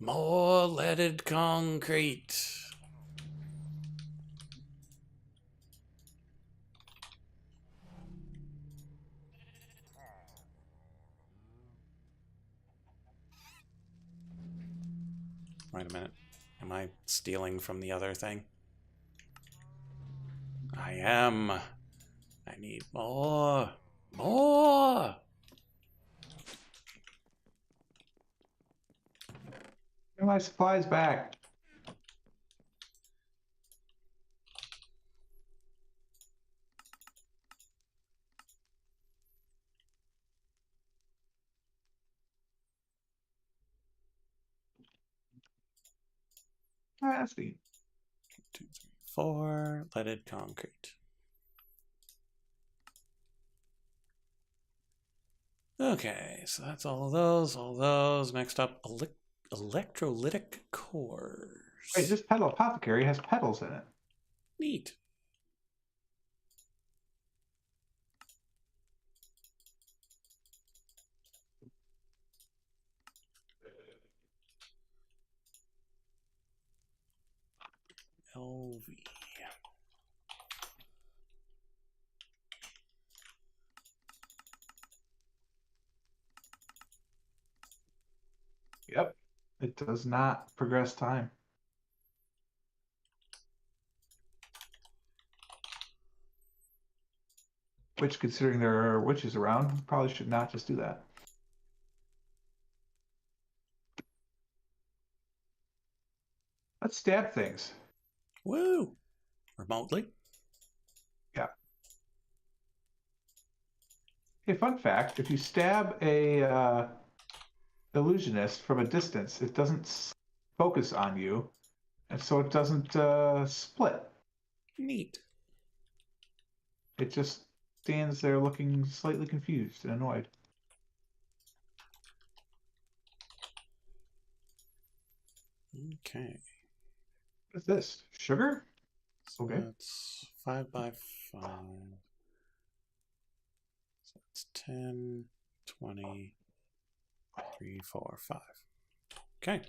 More leaded concrete. Wait a minute. Am I stealing from the other thing? I am. I need more. More! Get my supplies back. Nasty. 2, 3, 4. Leaded concrete. Okay, so that's all of those, all those. Next up, electrolytic cores. Wait, this petal apothecary has petals in it. Neat. LV. Yep. It does not progress time. Which, considering there are witches around, probably should not just do that. Let's stab things. Woo! Remotely. Yeah. Hey, fun fact, if you stab a illusionist from a distance, it doesn't focus on you. And so it doesn't split. Neat. It just stands there looking slightly confused and annoyed. Okay. What is this? Sugar? So Okay. that's 5 by 5. So that's 10, 20, 3, 4, 5. Okay.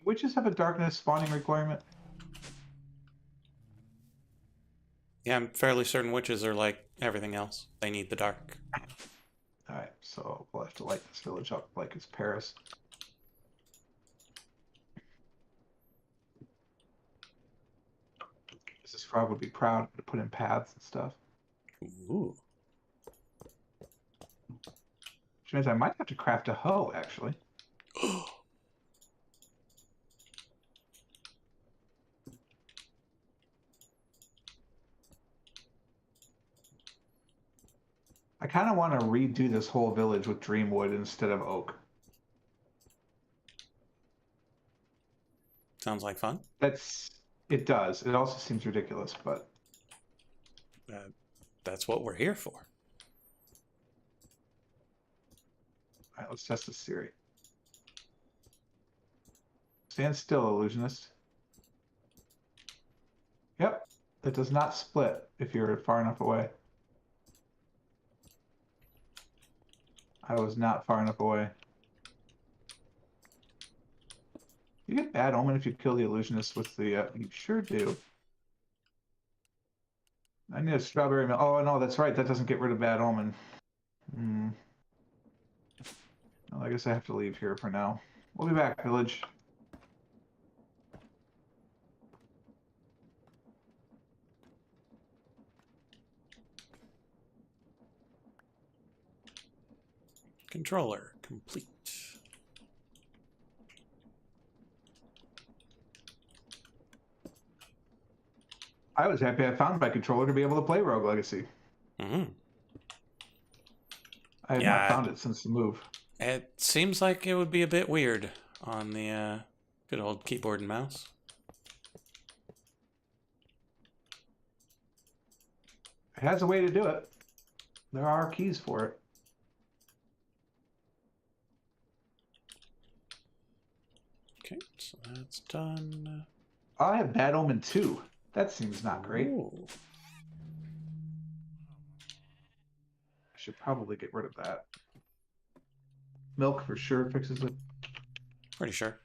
Witches have a darkness spawning requirement. Yeah, I'm fairly certain witches are like everything else. They need the dark. Alright, so we'll have to light this village up like it's Paris. Mrs. Frog would be proud to put in paths and stuff. Ooh. Which means I might have to craft a hoe, actually. I kind of want to redo this whole village with dreamwood instead of oak. Sounds like fun. It does. It also seems ridiculous, but That's what we're here for. all right, let's test this theory. Stand still, illusionist. Yep, it does not split if you're far enough away. I was not far enough away. You get bad omen if you kill the illusionist with the. You sure do. I need a strawberry milk. Oh no, that's right. That doesn't get rid of bad omen. Hmm. Well, I guess I have to leave here for now. We'll be back, village. Controller complete. I was happy I found my controller to be able to play Rogue Legacy. Mm-hmm. I have not found it since the move. It seems like it would be a bit weird on the good old keyboard and mouse. It has a way to do it. There are keys for it. Okay, so that's done. I have Bad Omen 2. That seems not great. Ooh. I should probably get rid of that. Milk for sure fixes it. Pretty sure.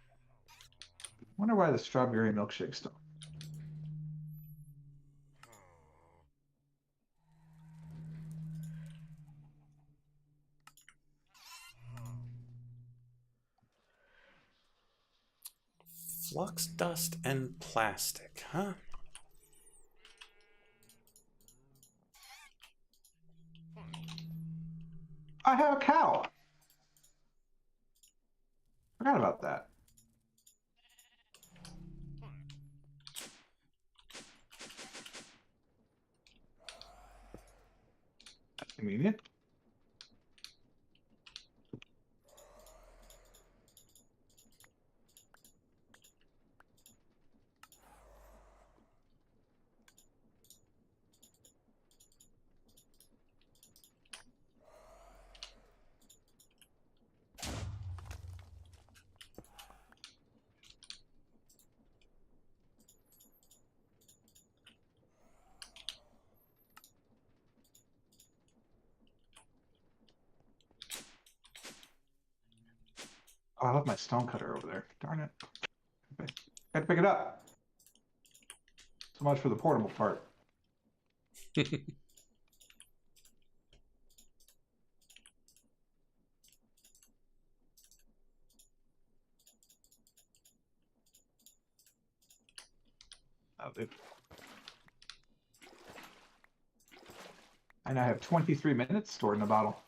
Wonder why the strawberry milkshake's don't. Flux dust and plastic, huh? I have a cow. Forgot about that. That's convenient. Oh, I left my stone cutter over there. Darn it. Okay. Gotta pick it up. So much for the portable part. Oh, dude. And I have 23 minutes stored in a bottle.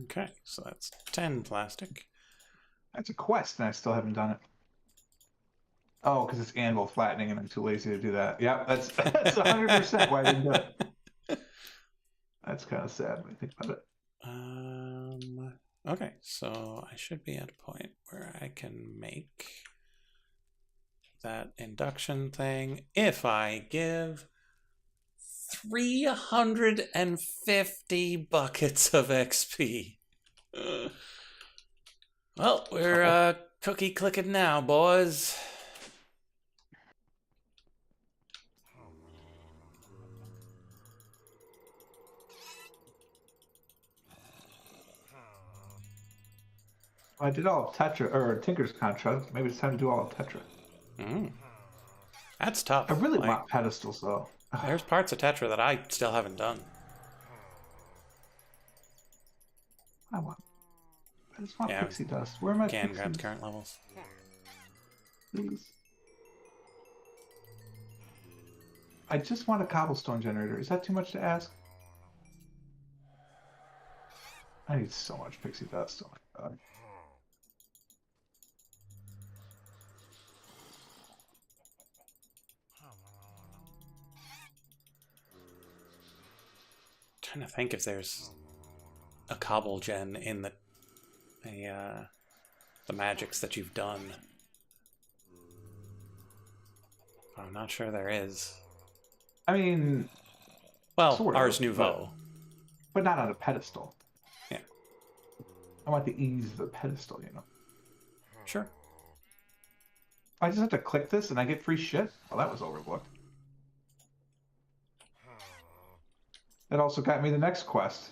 Okay, so that's 10 plastic. That's a quest, and I still haven't done it. Oh, because it's anvil flattening, and I'm too lazy to do that. Yep, that's 100% why I didn't do it. That's kind of sad when you think about it. Okay, so I should be at a point where I can make that induction thing if I give 350 buckets of XP. Well, we're cookie clicking now, boys. I did all of Tetra or Tinker's Contra. Maybe it's time to do all of Tetra. That's I tough. really Like, want pedestals though. there's parts of Tetra that I still haven't done. I just want Yeah, pixie dust. Where are my can grab the pixies? current levels. Please. I just want a cobblestone generator. Is that too much to ask? I need so much pixie dust. Oh my god. Trying to think if there's a cobble gen in the magics that you've done. I'm not sure there is. I mean, Well, sort Ars of, Nouveau. but not on a pedestal. Yeah. I want the ease of the pedestal, you know. Sure. I just have to click this and I get free shit. Well, that was overlooked. That also got me the next quest.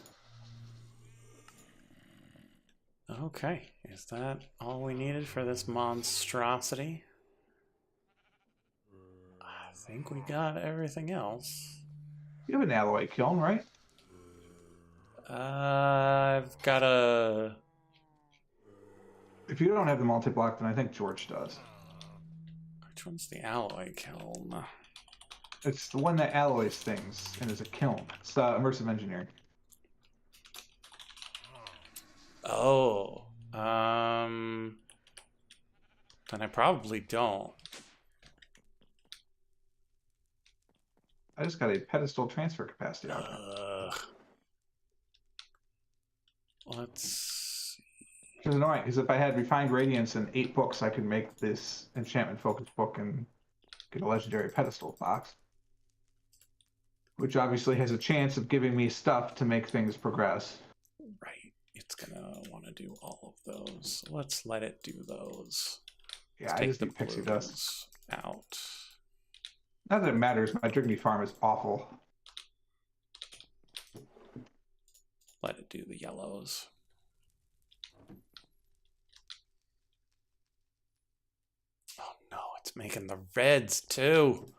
Okay, is that all we needed for this monstrosity? I think we got everything else. You have an alloy kiln, right? I've got a... If you don't have the multi-block, then I think George does. Which one's the alloy kiln? It's the one that alloys things and is a kiln. It's immersive engineering. Oh, then I probably don't. I just got a pedestal transfer capacity out there. Let's... Which is annoying, because if I had refined radiance and 8 books, I could make this enchantment focus book and get a legendary pedestal box. Which obviously has a chance of giving me stuff to make things progress. Right. It's gonna want to do all of those. Let's let it do those. Yeah, I just need pixie dust out. Not that it matters, my Dignity farm is awful. Let it do the yellows. Oh no, it's making the reds too.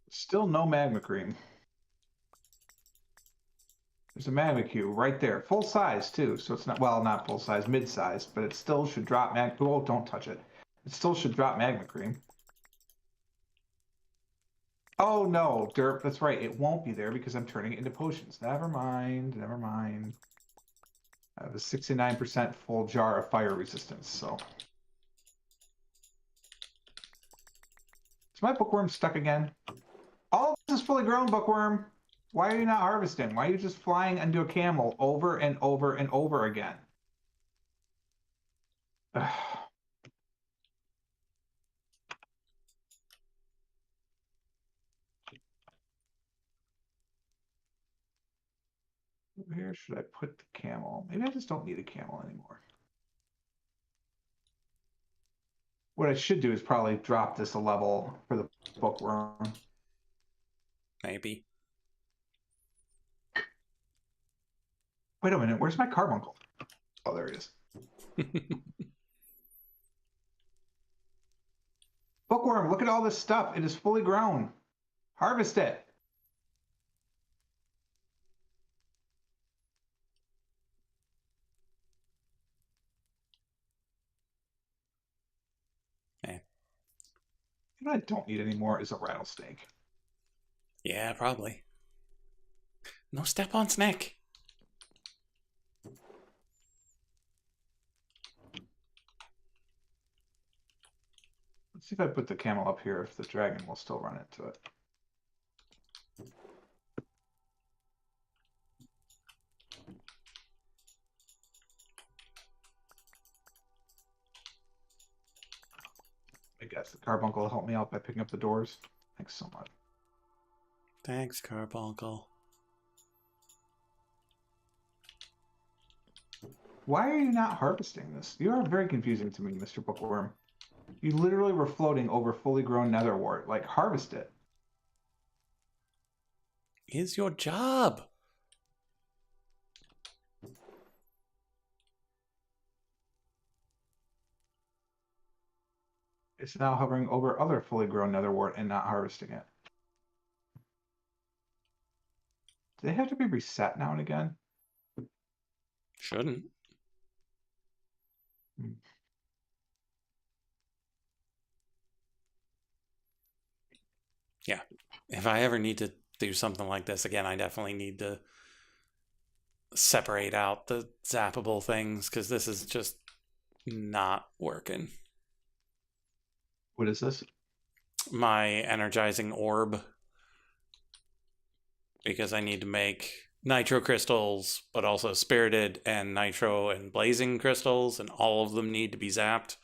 Still no magma cream. There's a magma cube right there. Full size, too. So it's not, well, not full size, mid size, but it still should drop magma. Oh, don't touch it. It still should drop magma cream. Oh, no, derp. That's right. It won't be there because I'm turning it into potions. Never mind. Never mind. I have a 69% full jar of fire resistance, so. Is my bookworm stuck again? All of this is fully grown, bookworm. Why are you not harvesting? Why are you just flying into a camel over and over and over again? Ugh. Where should I put the camel? Maybe I just don't need a camel anymore. What I should do is probably drop this a level for the bookworm. Maybe. Wait a minute, where's my carbuncle? Oh, there it is. Bookworm, look at all this stuff. It is fully grown. Harvest it. You know what I don't need anymore is a rattlesnake. Yeah, probably. No step on snake. Let's see if I put the camel up here, if the dragon will still run into it. I guess the carbuncle will help me out by picking up the doors. Thanks so much. Thanks, Carbuncle. Why are you not harvesting this? You are very confusing to me, Mr. Bookworm. You literally were floating over fully grown netherwort. Like, harvest it. Is your job. It's now hovering over other fully grown netherwort and not harvesting it. Do they have to be reset now and again? Shouldn't. Yeah. If I ever need to do something like this again, I definitely need to separate out the zappable things, because this is just not working. What is this? My energizing orb. Because I need to make nitro crystals, but also spirited and nitro and blazing crystals, and all of them need to be zapped.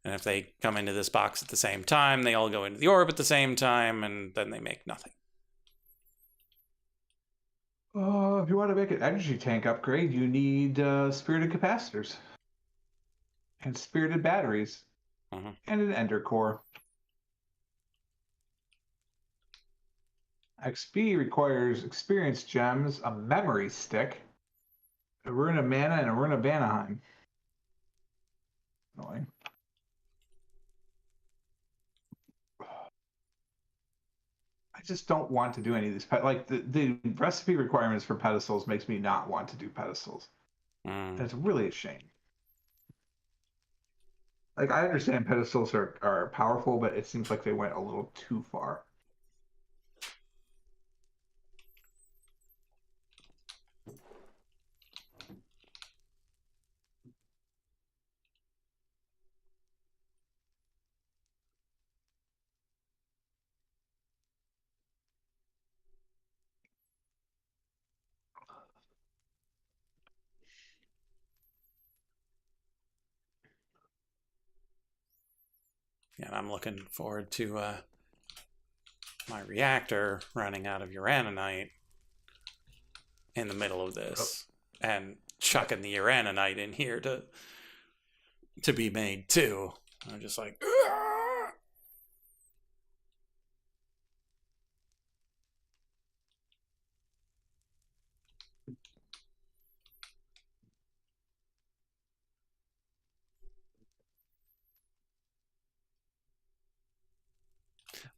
And if they come into this box at the same time, they all go into the orb at the same time, and then they make nothing. If you want to make an energy tank upgrade, you need spirited capacitors and spirited batteries and an ender core. XP requires experience gems, a memory stick, a rune of mana, and a rune of Vanaheim. Annoying. I just don't want to do any of these. Like the recipe requirements for pedestals makes me not want to do pedestals. That's really a shame. Like, I understand pedestals are powerful, but it seems like they went a little too far. And I'm looking forward to my reactor running out of uraninite in the middle of this, and chucking the uraninite in here to be made too. I'm just like, Aah!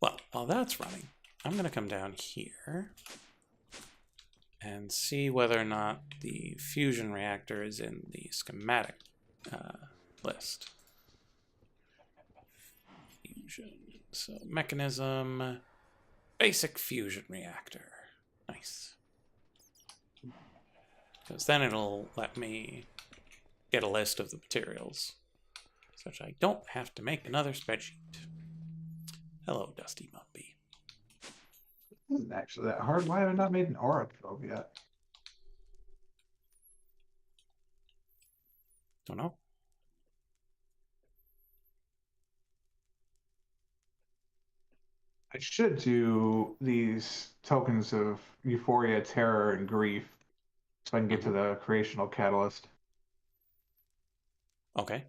Well, while that's running, I'm going to come down here and see whether or not the fusion reactor is in the schematic list. Fusion. So, mechanism, basic fusion reactor. Nice. Because then it'll let me get a list of the materials, such I don't have to make another spreadsheet. Hello, Dusty Mumby. This isn't actually that hard. Why have I not made an aura trove yet? Don't know. I should do these tokens of euphoria, terror, and grief so I can get to the creational catalyst. Okay.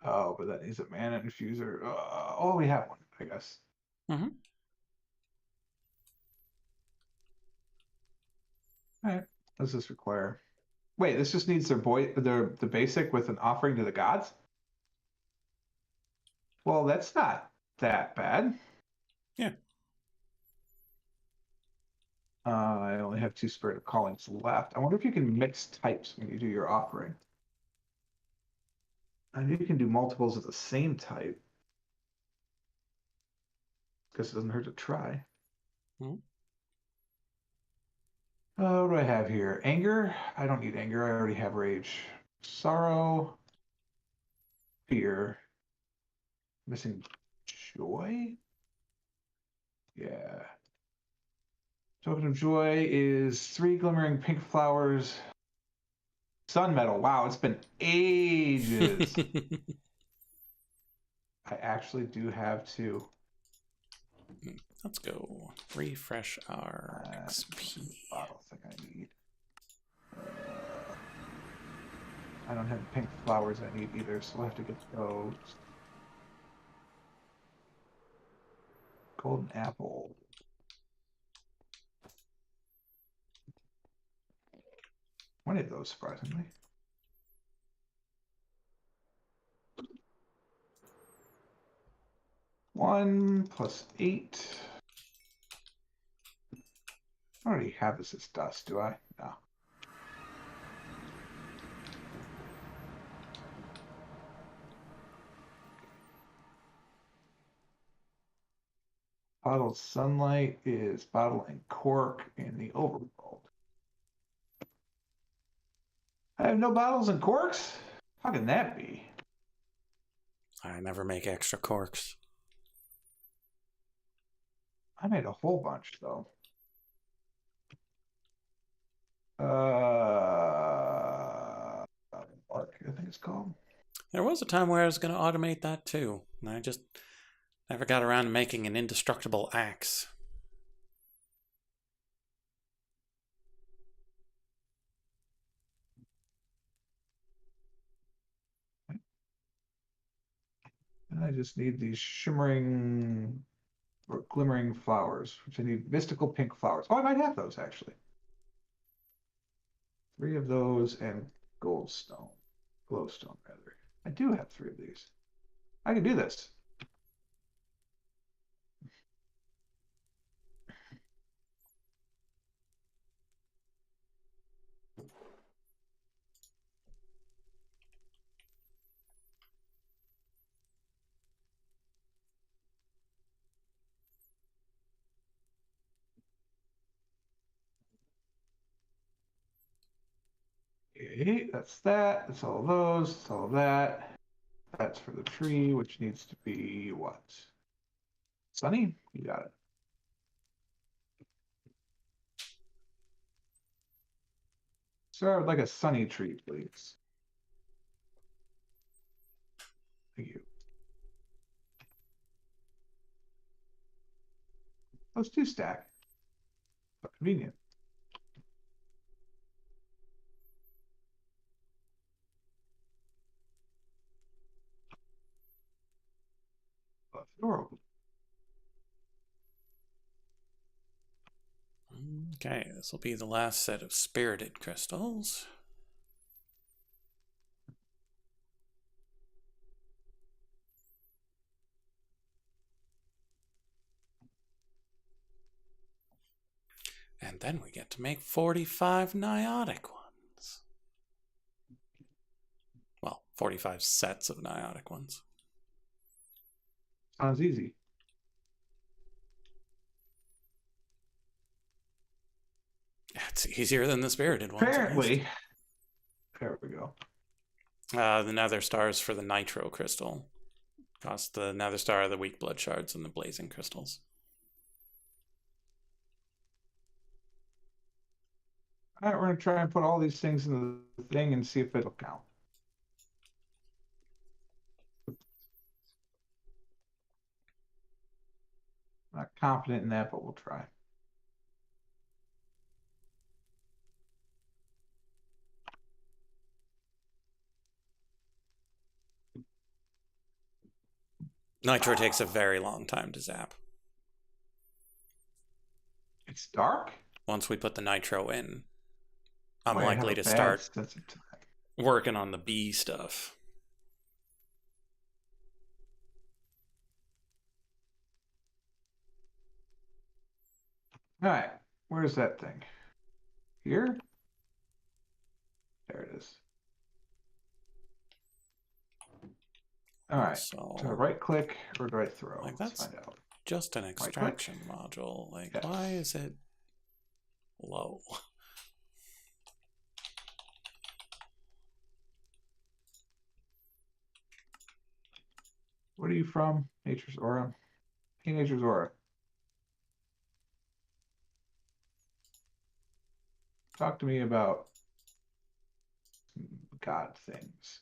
Oh, but that needs a mana infuser. Oh, we have one, I guess. Mm-hmm. All right. What does this require? Wait, this just needs the basic with an offering to the gods? Well, that's not that bad. Yeah. I only have 2 Spirit of Callings left. I wonder if you can mix types when you do your offering. I know you can do multiples of the same type. Guess it doesn't hurt to try. Mm-hmm. What do I have here? Anger? I don't need anger. I already have rage. Sorrow. fear. Missing joy? Yeah. Token of joy is 3 glimmering pink flowers. Sun metal. Wow, it's been ages. I actually do have 2. Let's go refresh our XP. Bottle thing I need. I don't have the pink flowers I need either, so we'll have to get those. Golden apple. One of those, surprisingly. One plus 8. I already have this as dust, do I? No. Bottled sunlight is bottle and cork in the overworld. I have no bottles and corks? How can that be? I never make extra corks. I made a whole bunch, though. Arc, I think it's called. There was a time where I was going to automate that too, and I just never got around to making an indestructible axe. And I just need these shimmering or glimmering flowers, which I need mystical pink flowers. Oh, I might have those actually. 3 of those and goldstone. Glowstone, rather. I do have 3 of these. I can do this. Okay, that's that. That's all those. That's all that. That's for the tree, which needs to be what? Sunny? You got it. Sir, I would like a sunny tree, please. Thank you. Those 2 stack. So convenient. Left the door open. Okay, this will be the last set of spirited crystals. And then we get to make 45 niotic ones. Well, 45 sets of niotic ones. Sounds easy. It's easier than the spirited ones. Apparently. There we go. The nether stars for the nitro crystal. Cost the nether star, the weak blood shards, and the blazing crystals. All right, we're going to try and put all these things in the thing and see if it'll count. Not confident in that, but we'll try. Nitro takes a very long time to zap. It's dark? Once we put the nitro in, I'm Boy, likely to start sense of time. working on the bee stuff. All right, where's that thing? Here? There it is. All right, So, do I right click or do I throw? Like, Let's that's find out. just an extraction module. Like, Yes. why is it low? What are you from? Nature's Aura. Hey, Nature's Aura. Talk to me about God things.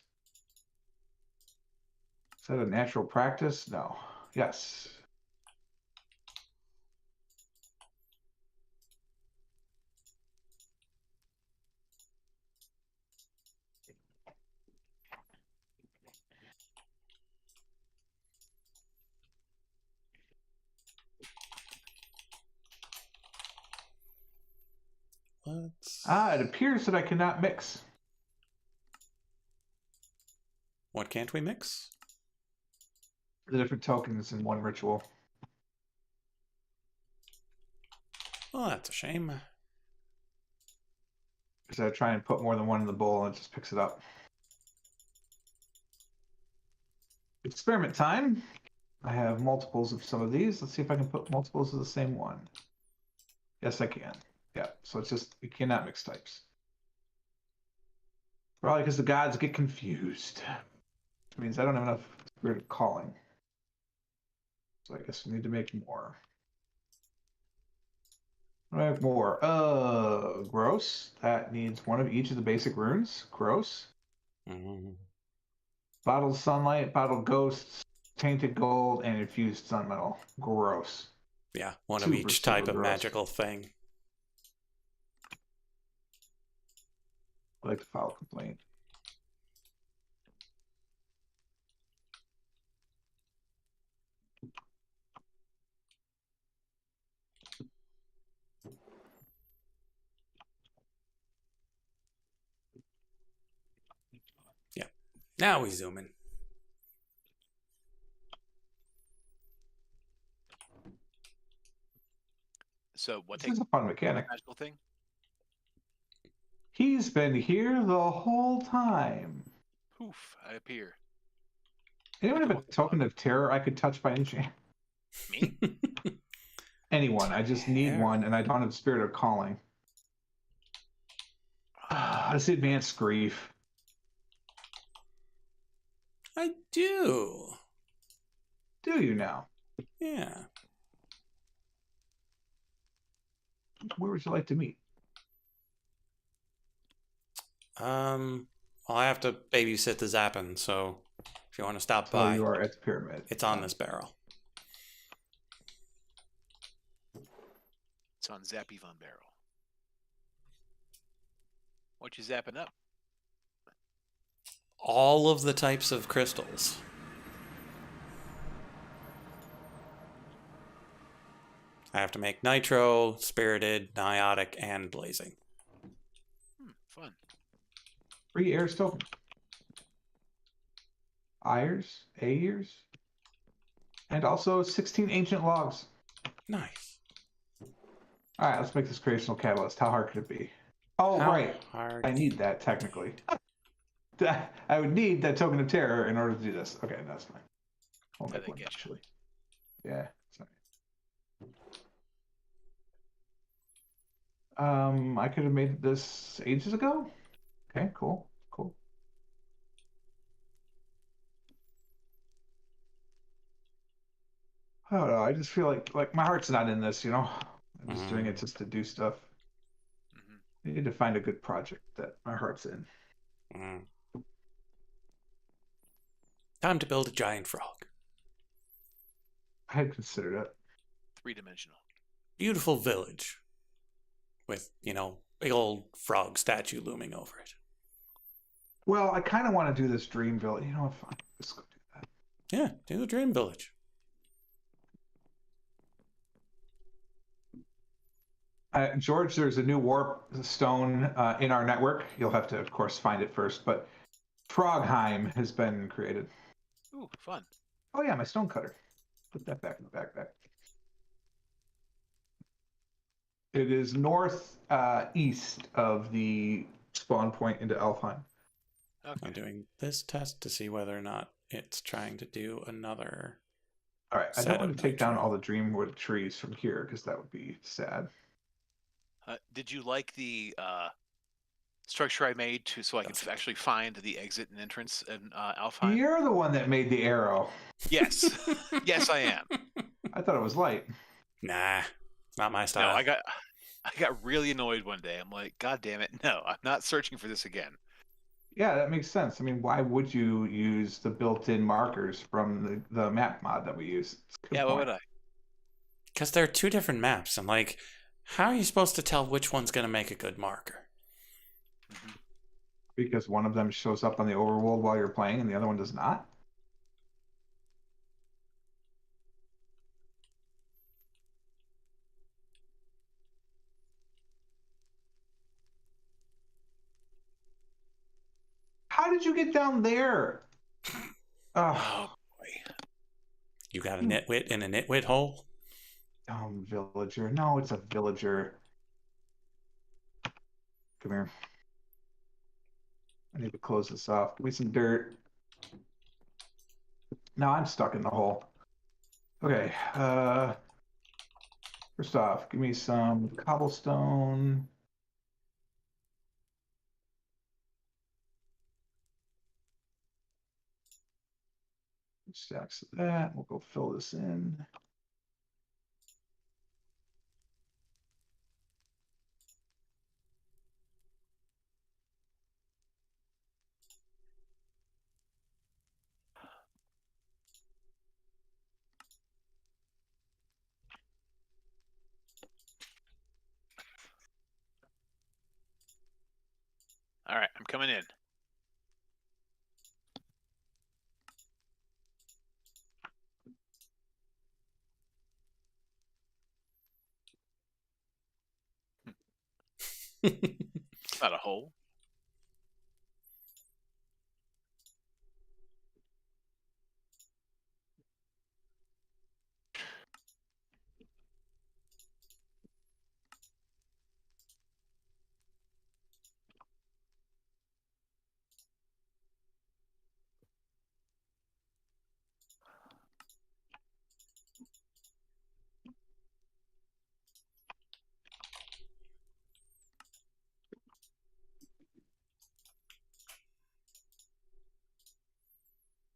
Is that a natural practice? No. Yes. Let's... It appears that I cannot mix. What can't we mix? The different tokens in one ritual. Oh, that's a shame. Because I try and put more than one in the bowl and it just picks it up. Experiment time. I have multiples of some of these. Let's see if I can put multiples of the same one. Yes, I can. Yeah, so it's just, you cannot mix types. Probably because the gods get confused. Which means I don't have enough spirit of calling. So I guess we need to make more. Make more. Gross. That needs one of each of the basic runes. Gross. Mm. Bottled sunlight, bottled ghosts, tainted gold, and infused sun metal. Gross. Yeah, one of Super, each super type of gross. magical thing. I'd like to file a complaint. Yeah. Now we zoom in. So what This takes is a fun mechanic. magical thing? He's been here the whole time. Poof, I appear. Anyone Like have a a token of terror I could touch by any chance? Me? Anyone. I just need Terror. one, and I don't have spirit of calling. This advanced grief. I do. Do you now? Yeah. Where would you like to meet? Well, I have to babysit the Zappin, so if you want to stop So by, you are at the pyramid. it's on this barrel. It's on Zappy Von Barrel. What you zapping up? All of the types of crystals. I have to make nitro, spirited, niotic, and blazing. Fun. 3 Airs token. Ayers, Ayers, and also 16 ancient logs. Nice. All right, let's make this creational catalyst. How hard could it be? Oh, How right. hard? I need that technically. I would need that token of terror in order to do this. Okay, that's fine. I'll Yeah, make they one get you. actually. Yeah. Sorry. I could have made this ages ago. Okay, cool, cool. I don't know. I just feel like my heart's not in this. I'm just doing it just to do stuff. I need to find a good project that my heart's in. Time to build a giant frog. I had considered it. 3-dimensional. Beautiful village with, big old frog statue looming over it. Well, I kind of want to do this dream village. You know what? Fine. Let's go do that. Yeah, do the dream village. George, there's a new warp stone in our network. You'll have to, of course, find it first. But Frogheim has been created. Ooh, fun. Oh yeah, my stone cutter. Put that back in the backpack. It is north east of the spawn point into Elfheim. Okay. I'm doing this test to see whether or not it's trying to do another. All right, I set don't want of to take down nitro. all the Dreamwood trees from here because that would be sad. Did you like the structure I made so I could Doesn't. actually find the exit and entrance in Alfheim? You're the one that made the arrow. Yes. Yes, I am. I thought it was light. Nah, it's not my No, style. I got really annoyed one day. I'm like, God damn it, no, I'm not searching for this again. Yeah, that makes sense. I mean, why would you use the built-in markers from the map mod that we use? It's a good Yeah, what point. would I? Because there are two different maps. And like, how are you supposed to tell which one's going to make a good marker? Mhm. Because one of them shows up on the overworld while you're playing and the other one does not? How did you get down there? Oh Oh, boy. You got a nitwit in a nitwit hole? dumb villager. No, it's a villager. Come here. I need to close this off. Give me some dirt. No, I'm stuck in the hole. Okay. First off, give me some cobblestone. Stacks of that. We'll go fill this in. All right, I'm coming in. Not a hole.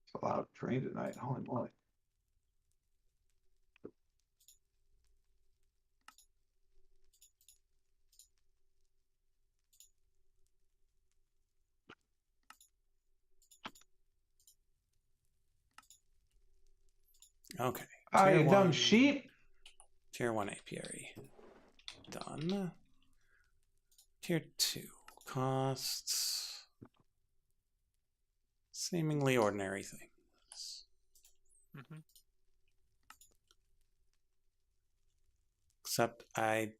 It's a lot of terrain tonight. Holy moly. Okay. Ah, Tier you dumb 1. sheep. Tier 1 apiary. Done. Tier 2. Costs. Seemingly ordinary things. Hmm. Except I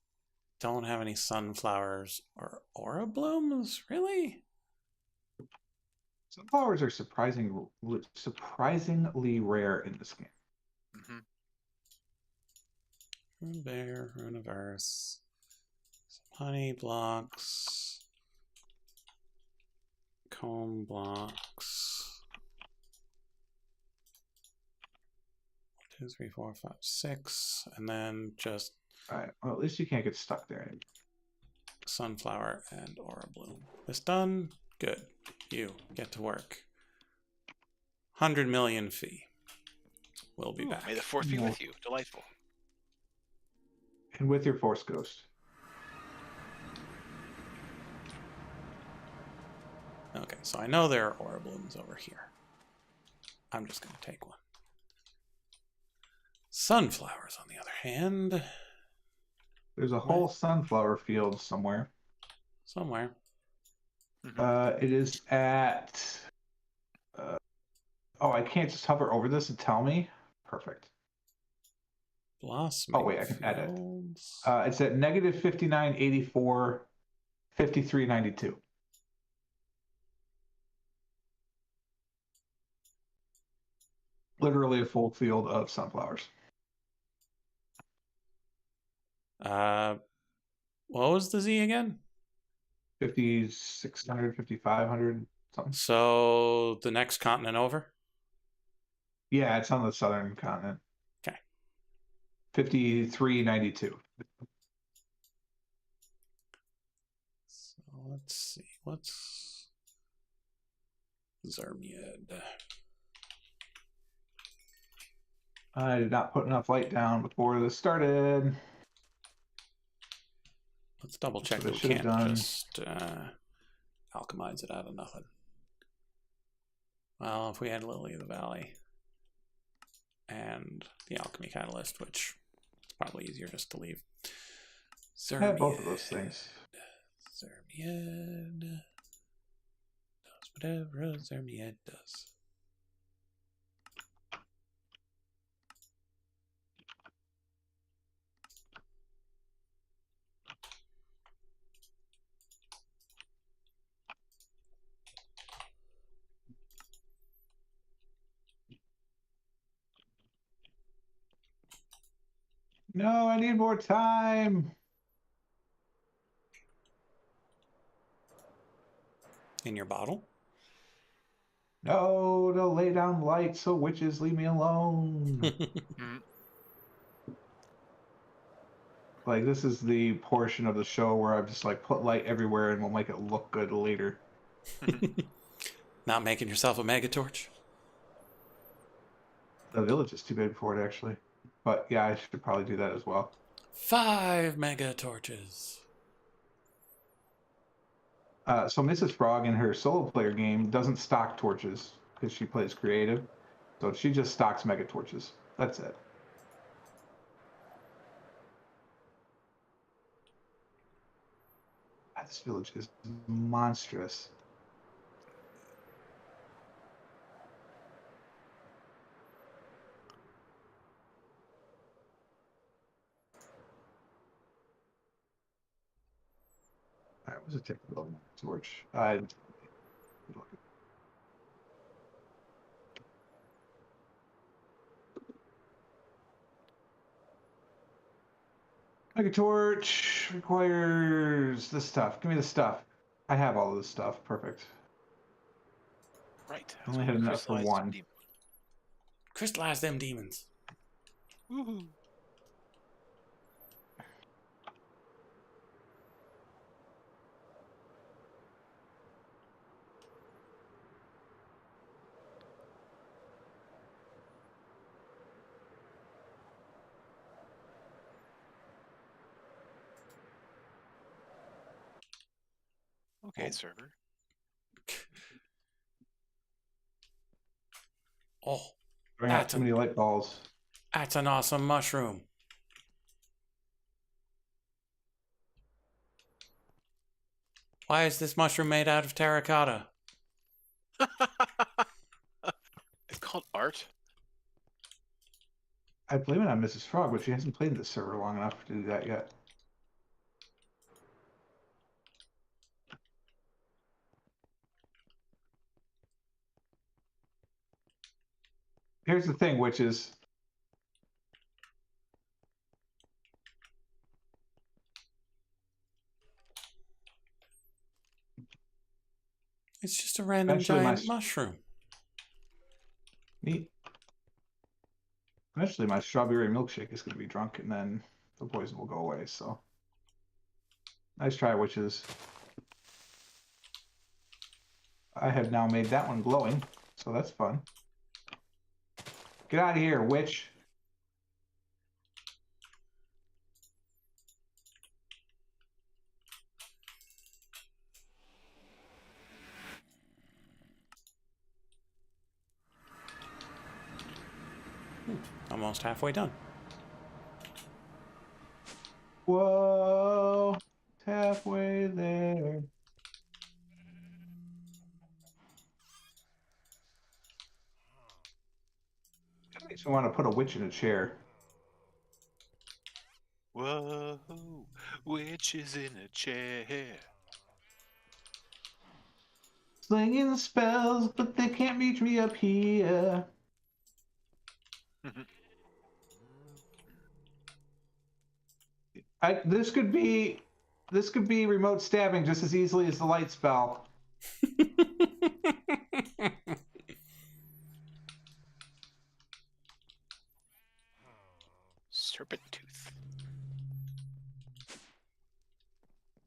don't have any sunflowers or aura blooms? Really? Sunflowers are surprisingly rare in this game. Hmm. Rune Bear, Runeverse. Some honey blocks. Comb blocks. 2, 3, 4, 5, 6. And then just All right. Well, at least you can't get stuck there anymore. sunflower and aura bloom. This done? Good. You get to work. 100 million fee. We'll be back. May the fourth be with you. Delightful. And with your Force Ghost. Okay, so I know there are aura blooms over here. I'm just going to take one. Sunflowers, on the other hand, There's a whole sunflower field somewhere. somewhere. It is at. Oh, I can't just hover over this and tell me. Perfect. Blossoming Oh wait, I can edit. fields. It's at negative 59, 84, 53, 92. Literally a full field of sunflowers. What was the Z again? 5,600, 5,500, something. So the next continent over? Yeah, it's on the southern continent. Okay. 5392. So let's see. What's Zermiad? I did not put enough light down before this started. Let's double That's check what that I we should have can't done. just alchemize it out of nothing. Well, if we had Lily of the Valley and the alchemy catalyst, which is probably easier just to leave. I have both of those things. Zermiad does whatever a Zermiad does. No, I need more time. In your bottle? No, to lay down light so witches leave me alone. Like, this is the portion of the show where I've just like put light everywhere and we'll make it look good later. Not making yourself a mega torch? The village is too big for it, actually. But yeah, I should probably do that as well. 5 mega torches. So Mrs. Frog in her solo player game doesn't stock torches because she plays creative. So she just stocks mega torches. That's it. This village is monstrous. All right, what's it take to build a torch? Mega torch requires the stuff. Give me the stuff. I have all of this stuff. Perfect. Right. I only had enough for one. Crystallize them demons. Woohoo. Okay, server. Oh, Bring out too many light balls. that's an awesome mushroom. Why is this mushroom made out of terracotta? It's called art. I blame it on Mrs. Frog, but she hasn't played this server long enough to do that yet. Here's the thing, which is It's just a random eventually giant mushroom. neat. Eventually, my strawberry milkshake is going to be drunk, and then the poison will go away. So, nice try, witches. I have now made that one glowing, so that's fun. Get out of here, witch. Almost halfway done. Whoa, halfway there. That makes me want to put a witch in a chair. Whoa, witches in a chair. Slinging spells, but they can't reach me up here. This could be remote stabbing just as easily as the light spell. Serpent tooth.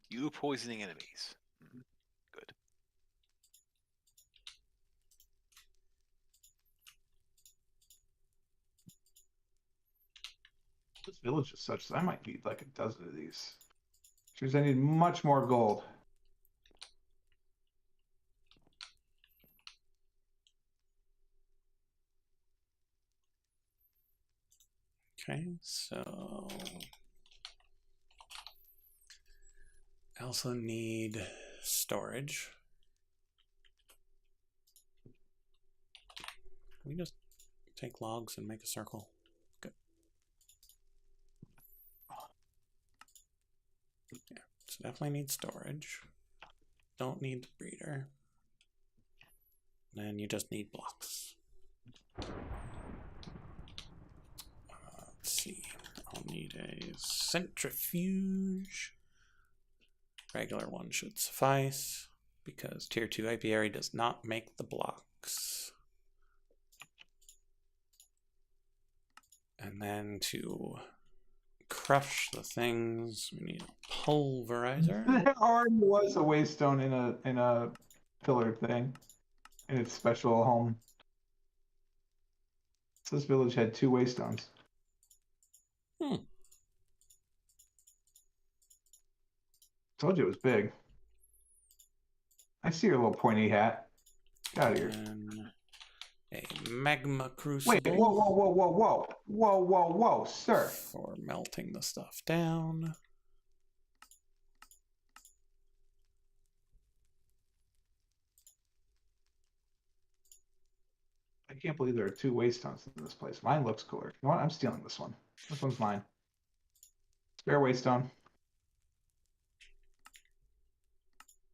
You poisoning enemies. This village is such that I might need like a dozen of these. Because I need much more gold. Okay, so I also need storage. Can we just take logs and make a circle? Good. Yeah, so definitely need storage. Don't need the breeder. Then you just need blocks. Let's see. I'll need a centrifuge. Regular one should suffice because tier 2 apiary does not make the blocks. And then to crush the things, we need a pulverizer. There already was a waystone in a pillar thing in its special home. So this village had 2 waystones. Told you it was big. I see your little pointy hat. Get out of here. And a magma crucible. Wait, whoa, whoa, whoa, whoa, whoa. Whoa, whoa, whoa, sir. For melting the stuff down. I can't believe there are 2 waystones in this place. Mine looks cooler. You know what? I'm stealing this one. This one's mine. Spare waystone.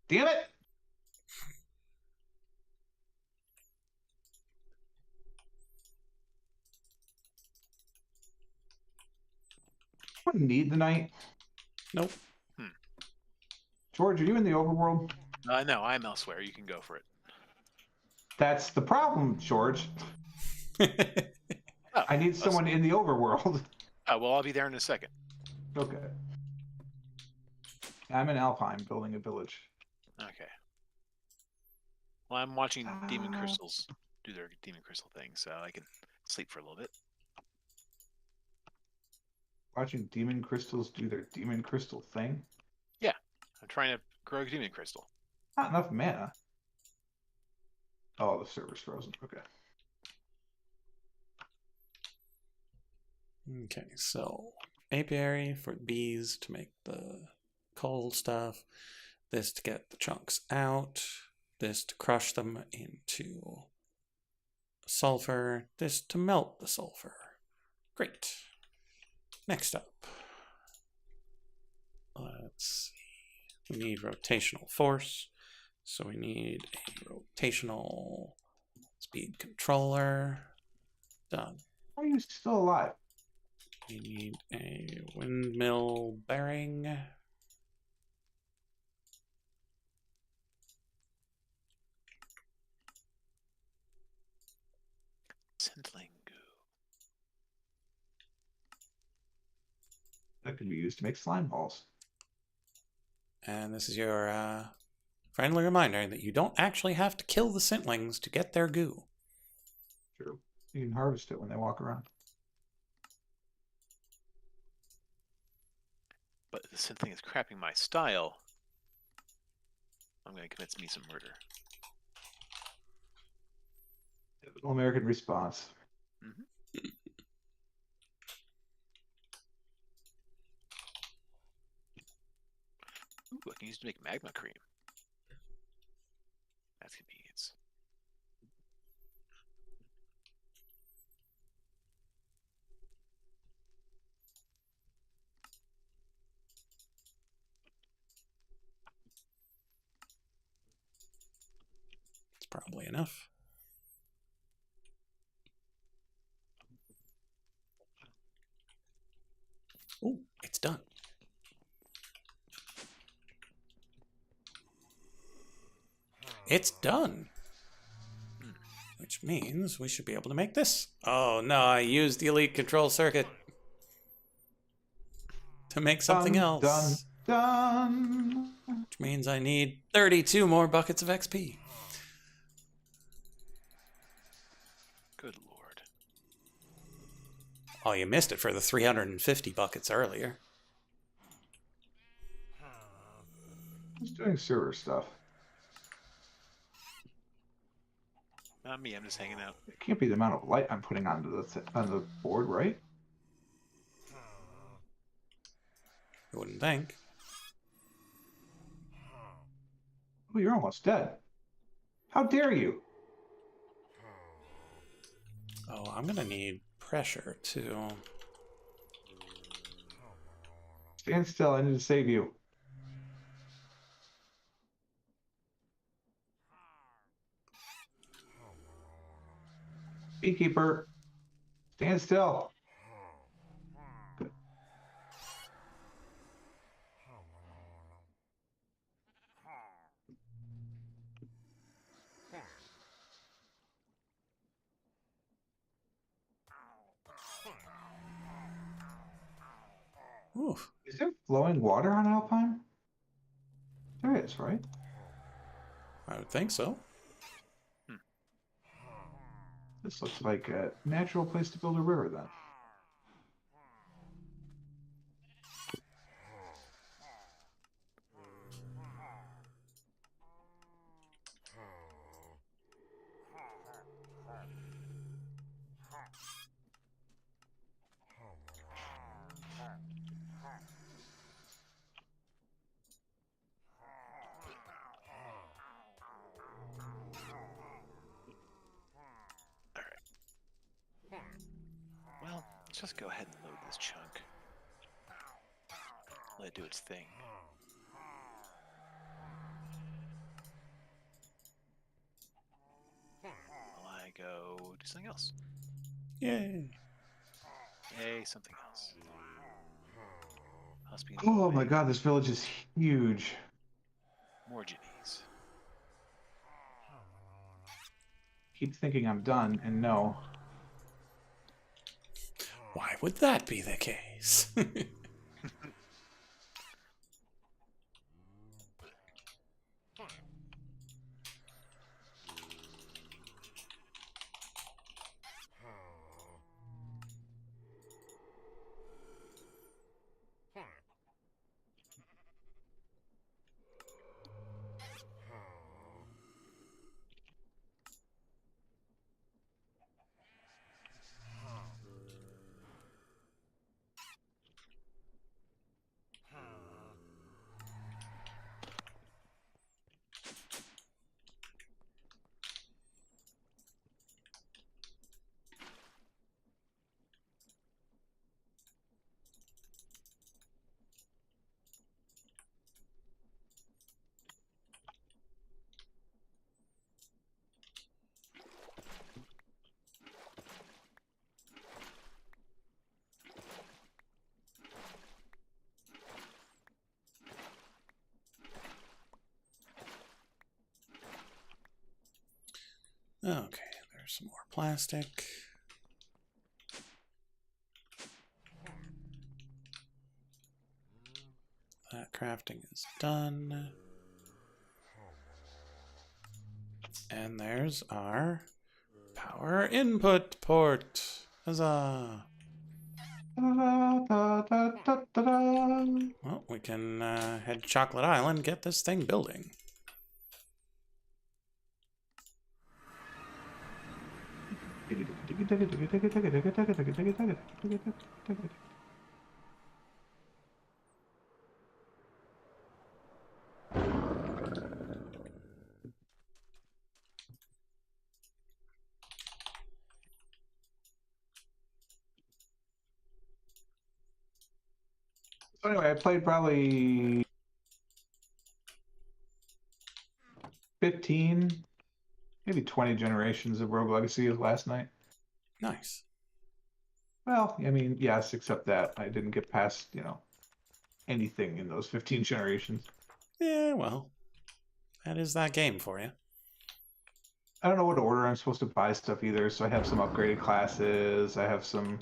Damn it! I wouldn't need the night. Nope. George, are you in the overworld? No, I'm elsewhere. You can go for it. That's the problem, George. Oh, I need someone in the overworld. oh, well, I'll be there in a second. Okay. I'm in Alpine building a village. Okay. Well, I'm watching demon crystals do their demon crystal thing, so I can sleep for a little bit. Watching demon crystals do their demon crystal thing? I'm trying to grow a demon crystal. Not enough mana. Oh, the server's frozen. Okay. Okay, so apiary for bees to make the coal stuff, this to get the chunks out, this to crush them into sulfur, this to melt the sulfur. Great. Next up, let's see. We need rotational force, so we need a rotational speed controller. Done. How are you still alive? We need a windmill bearing. Scintilling goo. That could be used to make slime balls. And this is your friendly reminder that you don't actually have to kill the scintlings to get their goo. True. You can harvest it when they walk around. But if the Scintilling is crapping my style, I'm going to commit me some murder. Typical American response. Ooh, I can use it to make magma cream. That's convenience. It's probably enough. Oh, it's done. It's done. Which means we should be able to make this. Oh no, I used the elite control circuit to make something else. Done. Which means I need 32 more buckets of XP. Good lord. Oh, you missed it for the 350 buckets earlier. Just doing server stuff. Not me. I'm just hanging out. It can't be the amount of light I'm putting onto the board, right? You wouldn't think. Oh, you're almost dead. How dare you? Oh, I'm gonna need pressure too. Stand still. I need to save you. Beekeeper, stand still. Good. Oof. Is there flowing water on Alpine? There is, right? I would think so. This looks like a natural place to build a river then. Well, let's just go ahead and load this chunk. Let it do its thing. While I go do something else. Yay. Yay, something else. Husky Oh my boy, god, this village is huge. more Jennies. Keep thinking I'm done, and no. Why would that be the case? Okay, there's some more plastic. That crafting is done. And there's our power input port. Huzzah! Well, we can head to Chocolate Island, get this thing building. So anyway, I played probably 15, maybe 20 generations of Rogue Legacy last night. Nice. Well, I mean, yes, except that I didn't get past, anything in those 15 generations. Yeah, well, that is that game for you. I don't know what order I'm supposed to buy stuff either, so I have some upgraded classes. I have some.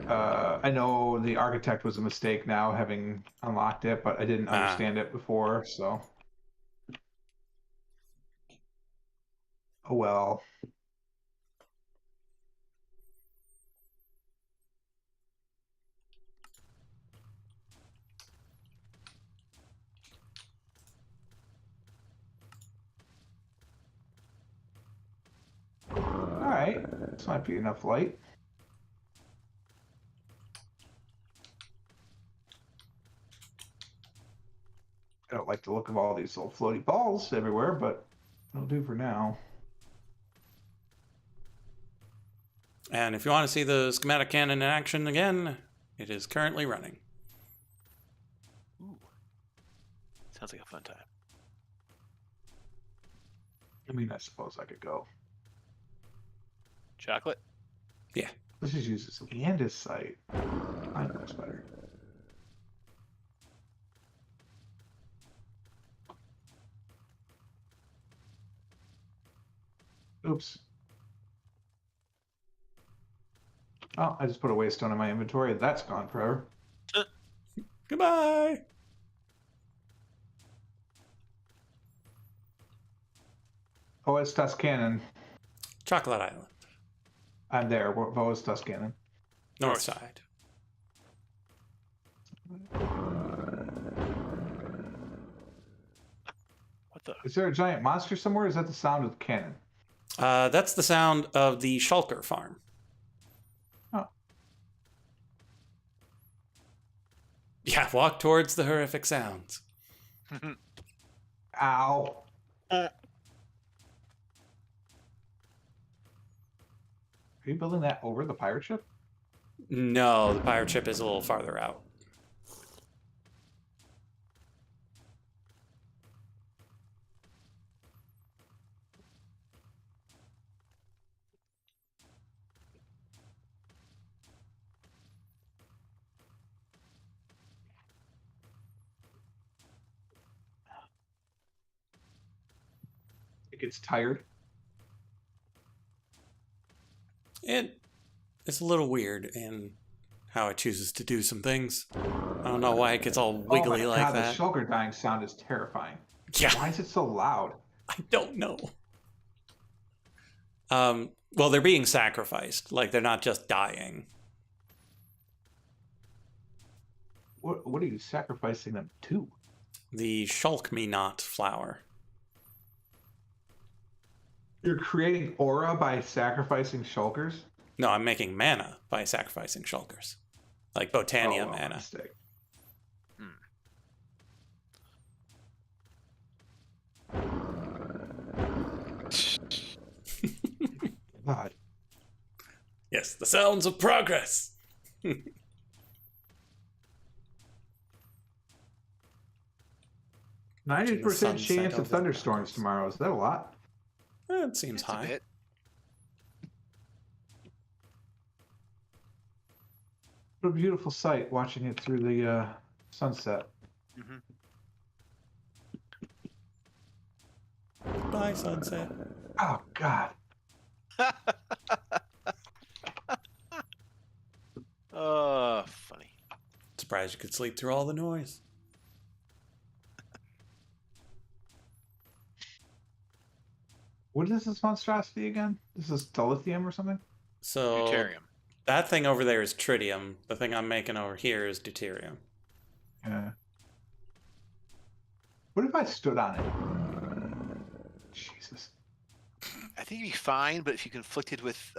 I know the architect was a mistake now, having unlocked it, but I didn't understand it before, so. Oh well. This might be enough light. I don't like the look of all these little floaty balls everywhere, but it'll do for now. And if you want to see the schematic cannon in action again, it is currently running. Ooh. Sounds like a fun time. I mean, I suppose I could go. Chocolate? Yeah. Let's just use this andesite. I know it's better. Oops. Oh, I just put a waystone in my inventory. That's gone forever. Goodbye. Oh, it's Tuscanon. Chocolate Island. I'm there. Voa's Tuscanon. North side. What the? Is there a giant monster somewhere? Or is that the sound of the cannon? That's the sound of the Shulker farm. Oh. Yeah, walk towards the horrific sounds. Ow. Are you building that over the pirate ship? No, the pirate ship is a little farther out. It gets tired. It's a little weird in how it chooses to do some things. I don't know why it gets all wiggly oh my like God, that. The shulker dying sound is terrifying. Yeah, Why is it so loud? I don't know. Well, they're being sacrificed. Like, they're not just dying. What are you sacrificing them to? The Shulk-me-not flower. You're creating aura by sacrificing shulkers? No, I'm making mana by sacrificing Shulkers. Like Botania Oh, mana. mistake. God. Yes, the sounds of progress. 90% chance over of the thunderstorms mountains. tomorrow. Is that a lot? It seems It's a high. bit. What a beautiful sight watching it through the sunset. Mm-hmm. Bye, sunset. Oh, God. Funny. Surprised you could sleep through all the noise. What is this monstrosity again? This is dilithium or something? So Deuterium. that thing over there is tritium. The thing I'm making over here is deuterium. Yeah. What if I stood on it? Jesus. I think you'd be fine, but if you conflicted with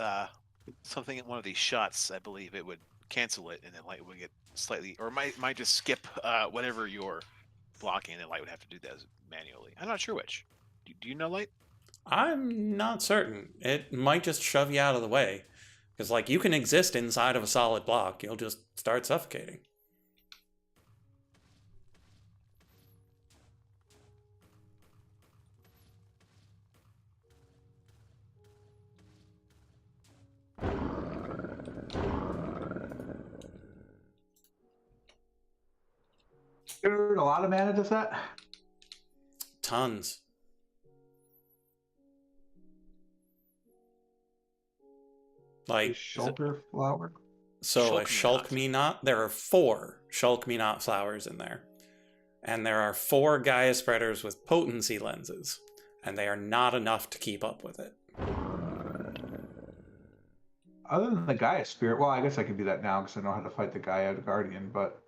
something at one of these shots, I believe it would cancel it, and the light would get slightly, or might just skip whatever you're blocking, and the light would have to do that manually. I'm not sure which. Do you know light? I'm not certain. It might just shove you out of the way. Because, like, you can exist inside of a solid block. You'll just start suffocating. A lot of mana does that? Tons. Like, Shulker flower? so a Shulk-me-not. Shulk-me-not, there are 4 Shulk-me-not flowers in there. And there are 4 Gaia spreaders with potency lenses. And they are not enough to keep up with it. Other than the Gaia spirit, well, I guess I can do that now because I know how to fight the Gaia Guardian, but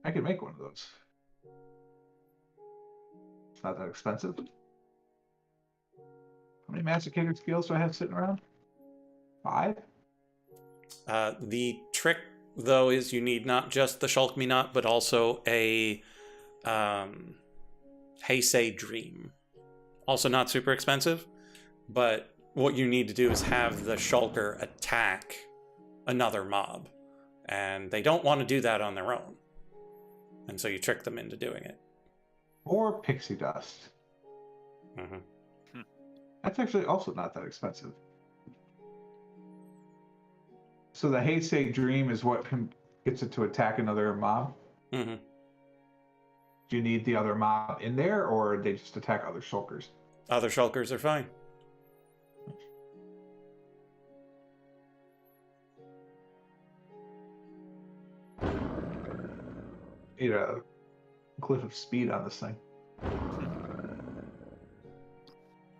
I could make one of those. It's not that expensive. How many Masticator skills do I have sitting around? 5? The trick, though, is you need not just the Shulk Me Not, but also a Heisei Dream. Also not super expensive, but what you need to do is have the Shulker attack another mob. And they don't want to do that on their own. And so you trick them into doing it. Or pixie dust. Mm-hmm. That's actually also not that expensive. So the Heisei Dream is what gets it to attack another mob? Mm-hmm. Do you need the other mob in there, or they just attack other shulkers? Other Shulkers are fine. Need a glyph of speed on this thing.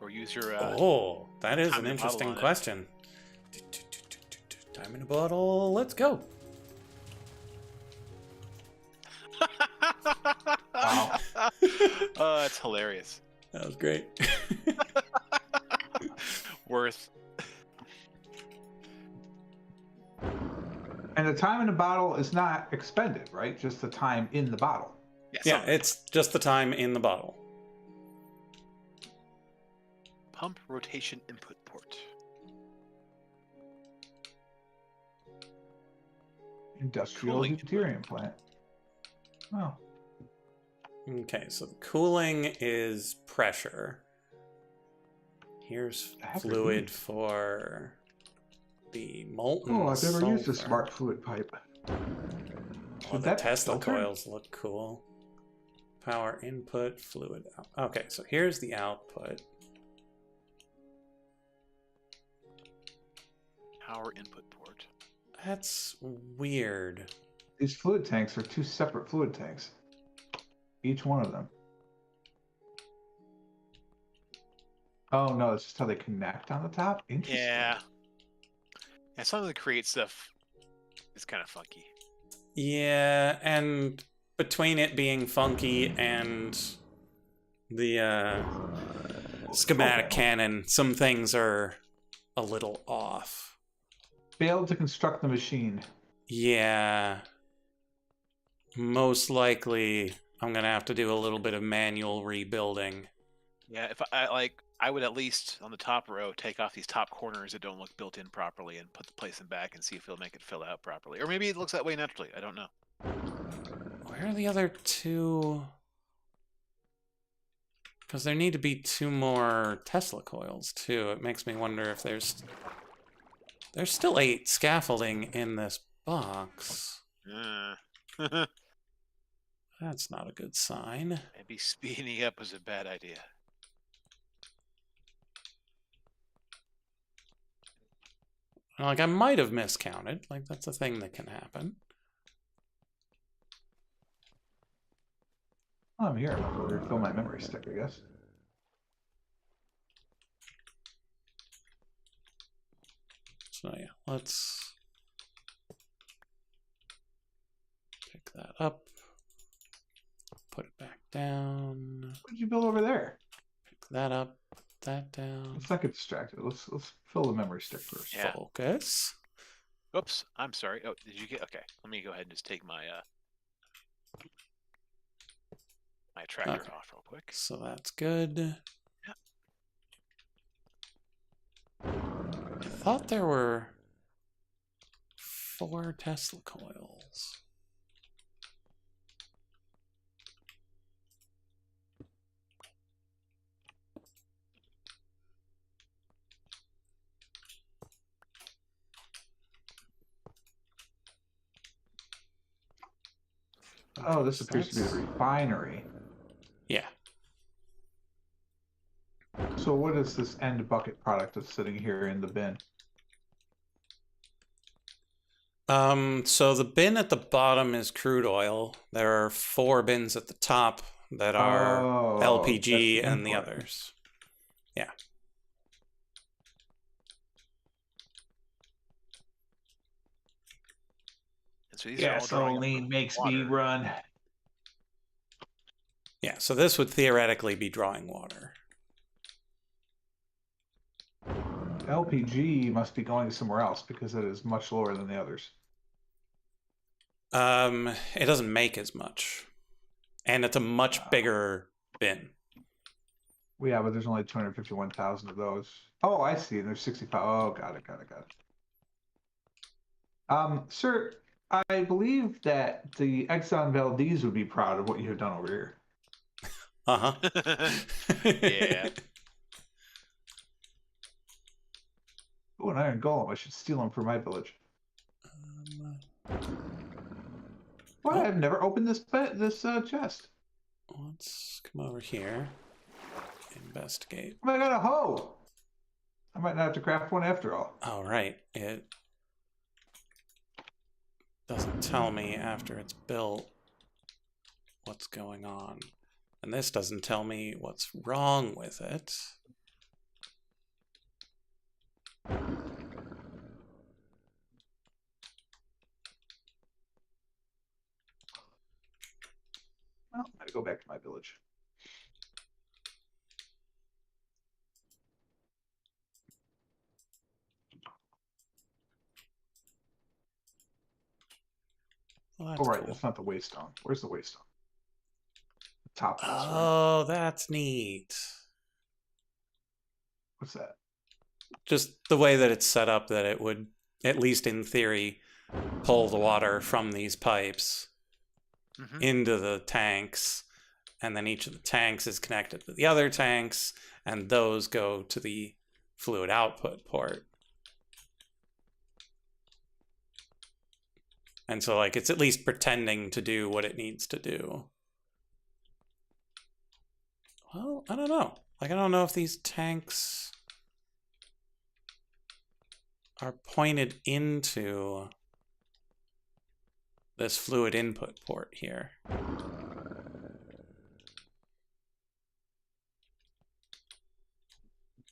Or use your. Oh, that is time an in a bottle interesting on it. question. Time in a bottle. Let's go. Wow. Oh, that's hilarious. That was great. Worth. And the time in the bottle is not expended, right? Just the time in the bottle. Yeah, it's just the time in the bottle. Pump rotation input port. Industrial Cooling. deuterium plant. Oh. Okay, so the cooling is pressure. Here's That's fluid neat. for the molten Oh, I've never used a sulfur. smart fluid pipe. Oh, Should the that Tesla filter? coils look cool. Power input, fluid out. Okay, so here's the output. Power input port. That's weird. These fluid tanks are 2 separate fluid tanks. Each one of them. Oh no, it's just how they connect on the top? Interesting. Yeah. Yeah, some of the create stuff is kind of funky. Yeah, and between it being funky and the schematic canon, some things are a little off. Failed to construct the machine. Yeah. Most likely, I'm going to have to do a little bit of manual rebuilding. Yeah, if I would at least on the top row take off these top corners that don't look built in properly and place them back and see if it'll make it fill out properly. Or maybe it looks that way naturally. I don't know. Where are the other 2? Because there need to be 2 more Tesla coils, too. It makes me wonder if there's still 8 scaffolding in this box. That's not a good sign. Maybe speeding up was a bad idea. Like, I might have miscounted. Like, that's a thing that can happen. Oh, I'm here. I'm going to refill my memory stick, I guess. So, yeah, let's pick that up. Put it back down. What did you build over there? Pick that up. Put that down. Let's not get distracted. Let's fill the memory stick first. Yeah. Focus. Oops, I'm sorry. Oh, did you get? Okay, let me go ahead and just take my my tractor Okay. off real quick. So that's good. I thought there were 4 Tesla coils. Oh, this appears to be the refinery. Yeah. So what is this end bucket product that's sitting here in the bin? So the bin at the bottom is crude oil. There are 4 bins at the top that are LPG and the others. Yeah. And so these are all drawing up Gasoline makes water. me run. Yeah, so this would theoretically be drawing water. LPG must be going somewhere else because it is much lower than the others. It doesn't make as much, and it's a much bigger bin. Well, yeah, but there's only 251,000 of those. Oh, I see. There's 65. Oh, got it. Sir, I believe that the Exxon Valdez would be proud of what you have done over here. Yeah. Oh, an iron golem. I should steal him for my village. Why? Oh. I've never opened this chest. Let's come over here. Investigate. Oh, I got a hoe. I might not have to craft one after all. All right. It doesn't tell me after it's built what's going on. And this doesn't tell me what's wrong with it. Well, I gotta go back to my village. Well, that's Oh, right. cool. That's not the waystone. Where's the waystone? The top of this, right? Oh, that's neat. What's that? Just the way that it's set up, that it would, at least in theory, pull the water from these pipes into the tanks, and then each of the tanks is connected to the other tanks, and those go to the fluid output port. And so, like, it's at least pretending to do what it needs to do. Well, I don't know. Like, I don't know if these tanks are pointed into this fluid input port here.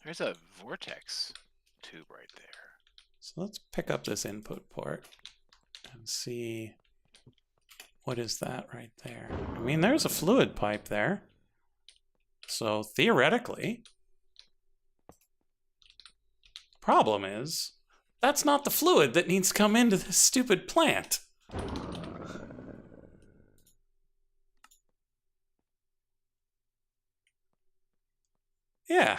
There's a vortex tube right there. So let's pick up this input port and see what is that right there. I mean, there's a fluid pipe there. So theoretically, problem is, that's not the fluid that needs to come into this stupid plant. Yeah.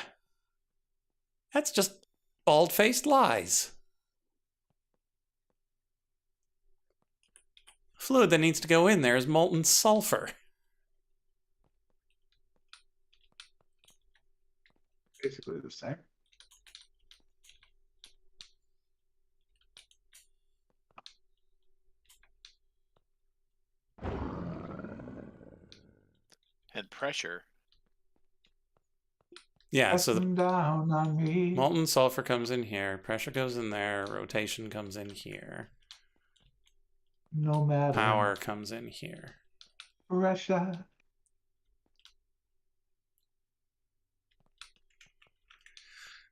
That's just bald-faced lies. Fluid that needs to go in there is molten sulfur. Basically the same. And pressure. Yeah, so the down on me. molten sulfur comes in here, pressure goes in there, rotation comes in here, No matter. power comes in here. Pressure.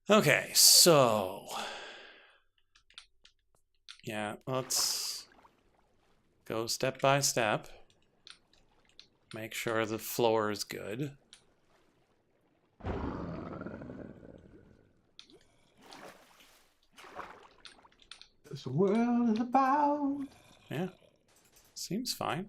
Okay, so yeah, let's go step by step. Make sure the floor is good. This world is about. Yeah, seems fine.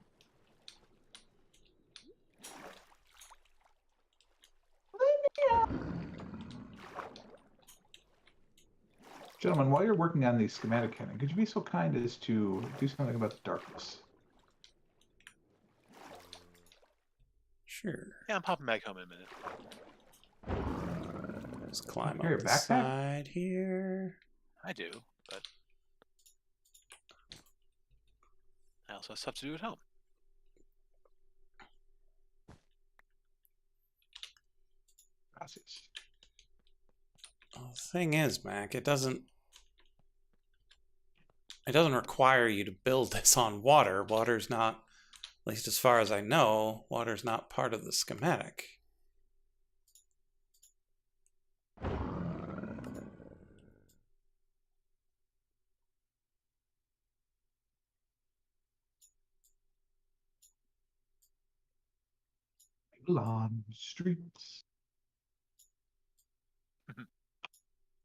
Gentlemen, while you're working on the schematic cannon, could you be so kind as to do something about the darkness? Sure. Yeah, I'm popping back home in a minute. Let's climb Here, up the backpack? side here. I do, but I also have stuff to do at home. Gracias. Well, the thing is, Mac, it doesn't require you to build this on water. Water's not, at least as far as I know, water's not part of the schematic. On the streets.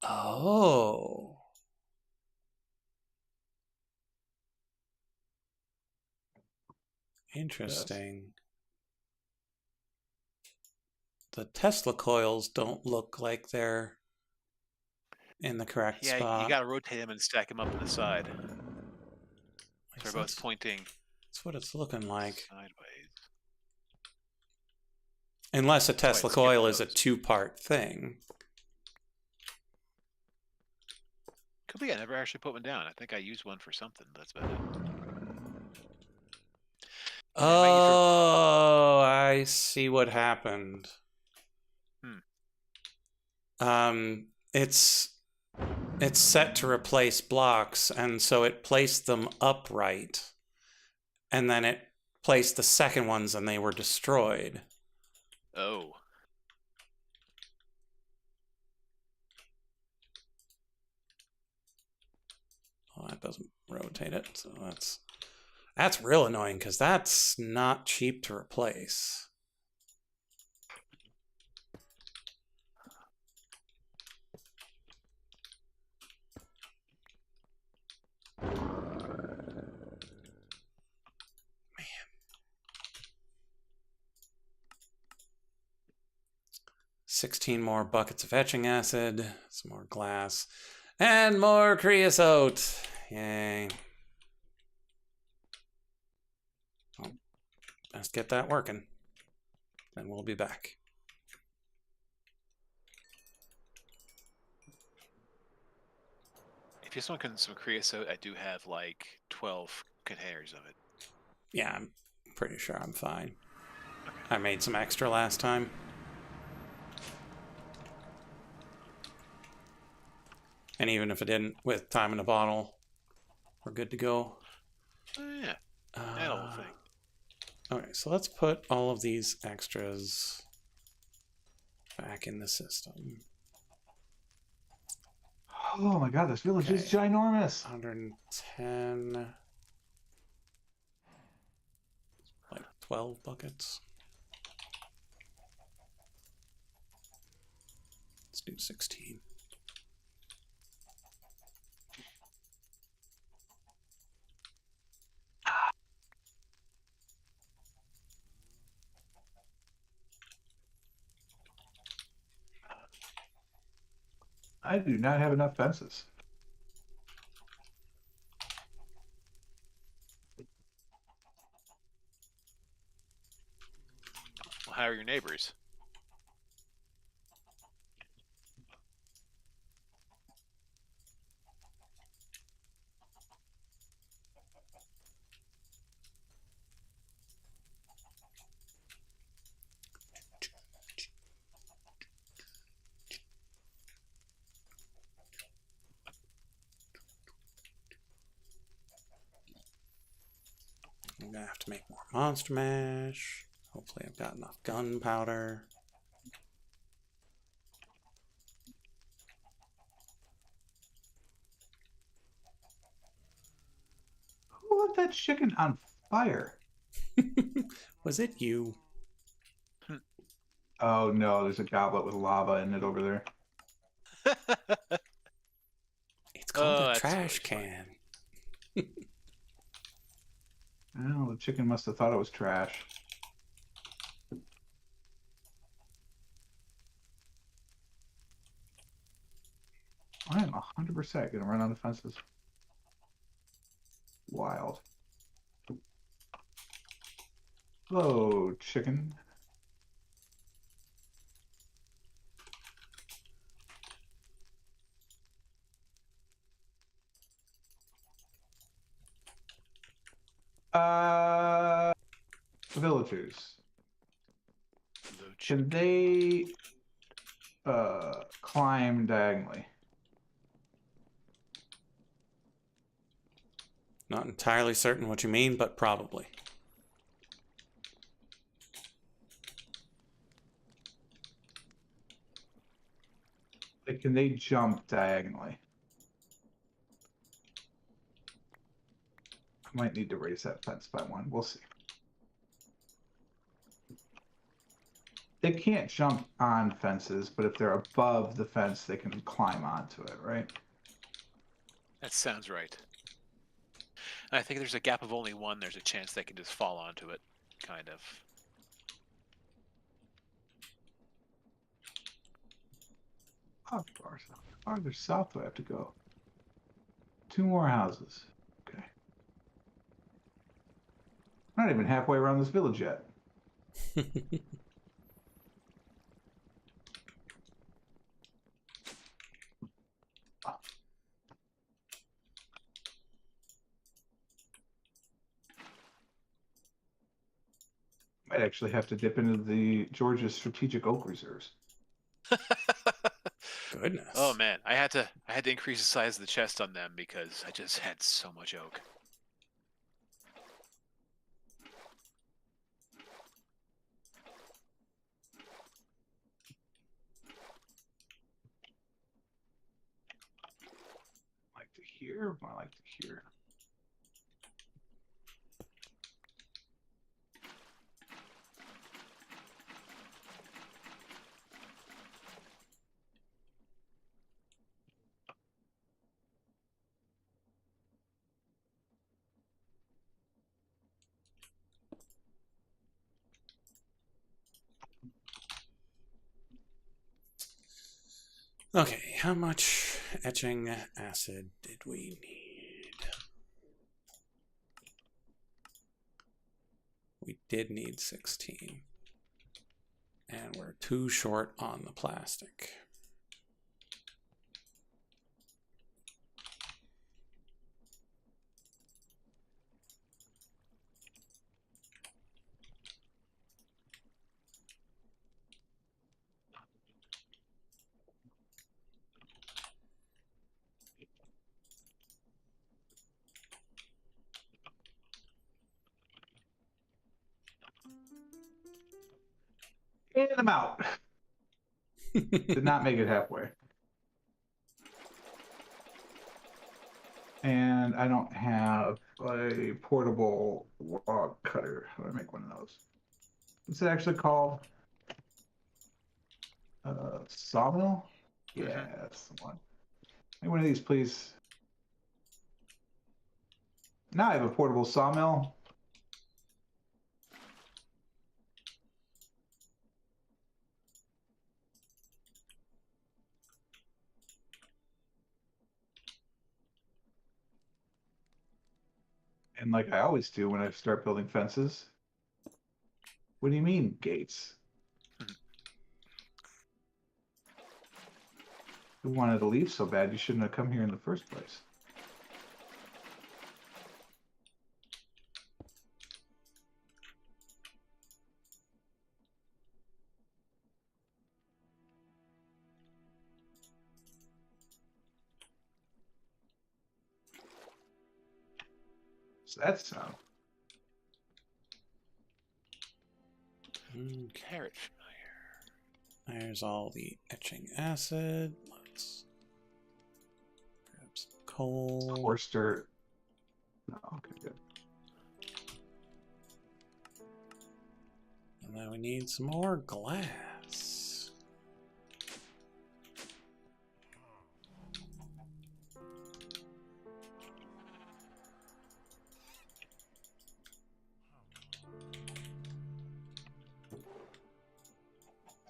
Oh. Interesting. The Tesla coils don't look like they're in the correct Yeah, you spot. gotta rotate them and stack them up on the side. Like, They're both pointing that's what it's looking like. sideways. Unless a That's why Tesla it skipped coil is a those. two-part thing. Could be I never actually put one down. I think I used one for something. That's about it. Oh, I see what happened. It's set to replace blocks, and so it placed them upright, and then it placed the second ones, and they were destroyed. Oh. Well, that doesn't rotate it, so that's real annoying because that's not cheap to replace. Man. 16 more buckets of etching acid, some more glass, and more creosote. Yay. Well, let's get that working. Then we'll be back. If you just want some creosote, I do have like 12 containers of it. Yeah, I'm pretty sure I'm fine. I made some extra last time. And even if it didn't, with time in a bottle, we're good to go. Oh, yeah. That whole thing. Okay, so let's put all of these extras back in the system. Oh my god, this village is ginormous. 110. Like 12 buckets. Let's do 16. I do not have enough fences. Well, how are your neighbors? I'm gonna have to make more monster mash. Hopefully I've got enough gunpowder. Who lit that chicken on fire? Was it you? Oh no, there's a goblet with lava in it over there. It's called a that's trash really can. Oh, the chicken must have thought it was trash. I am 100% gonna run on the fences. Wild. Hello, chicken. Villagers. Can they climb diagonally? Not entirely certain what you mean, but probably. Like, can they jump diagonally? I might need to raise that fence by one. We'll see. They can't jump on fences, but if they're above the fence, they can climb onto it, right? That sounds right. And I think there's a gap of only one. There's a chance they can just fall onto it, kind of. How farther south do I have to go? 2 more houses. Okay. I'm not even halfway around this village yet. Might actually have to dip into the Georgia's strategic oak reserves. Goodness. Oh man, I had to increase the size of the chest on them because I just had so much oak. Like to hear, I like to hear. Okay, how much etching acid did we need? We did need 16. And we're too short on the plastic. And I'm out. Did not make it halfway. And I don't have a portable log cutter. How do I make one of those? What's it actually called? Sawmill? Yeah, that's the one. Make one of these, please. Now I have a portable sawmill. And like I always do when I start building fences. What do you mean, gates? You wanted to leave so bad, you shouldn't have come here in the first place. So that's sound. Carrot. There's all the etching acid. Let's grab some coal. Horse dirt. No, okay, good. And then we need some more glass.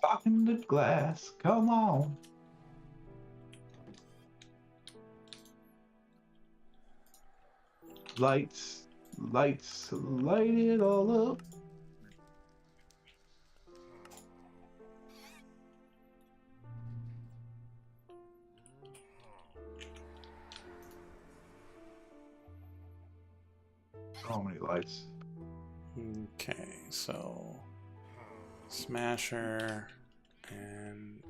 Talking to glass, come on. Lights, lights, light it all up. So many lights. Okay, so smasher and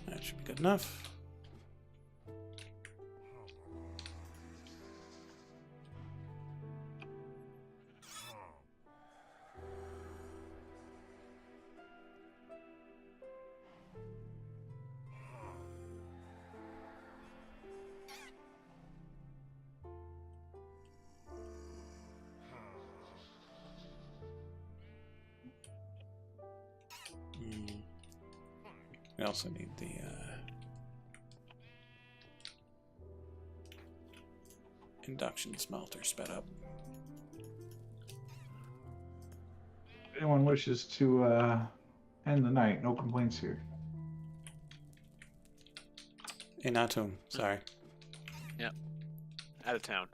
that should be good enough. We also need the induction smelter sped up. If anyone wishes to end the night, no complaints here. Inatum, sorry. Out of town.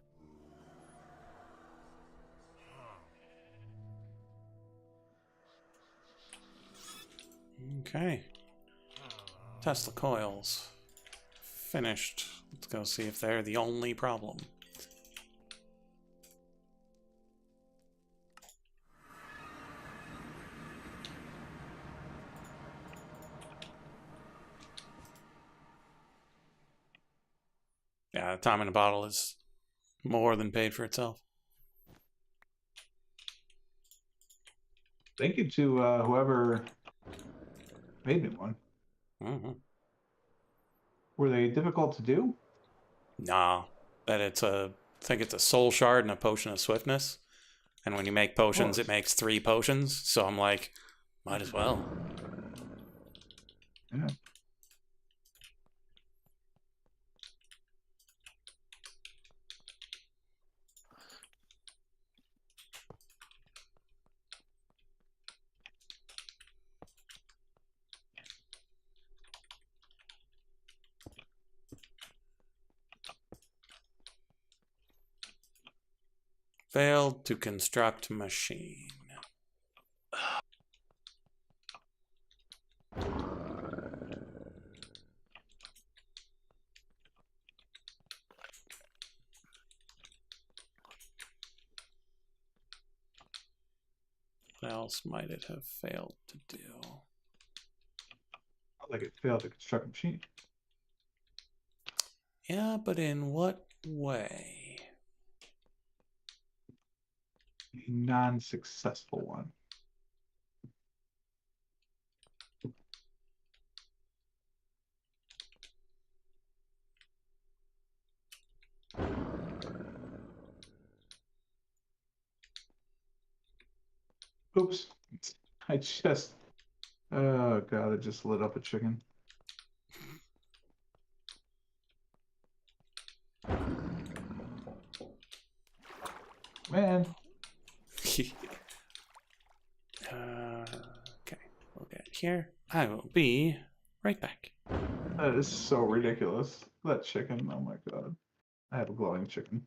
Okay. Tesla coils. Finished. Let's go see if they're the only problem. Yeah, time in a bottle is more than paid for itself. Thank you to whoever made me one. Mm-hmm. Were they difficult to do? Nah, that it's a. I think it's a soul shard and a potion of swiftness. And when you make potions, it makes 3 potions. So I'm like, might as well. Yeah. Failed to construct machine. What else might it have failed to do? Like it failed to construct a machine. Yeah, but in what way? A non-successful one. Oops. I just... Oh, God, I just lit up a chicken. Man. Okay, we'll get here. I will be right back. That is so ridiculous. That chicken, oh my God. I have a glowing chicken.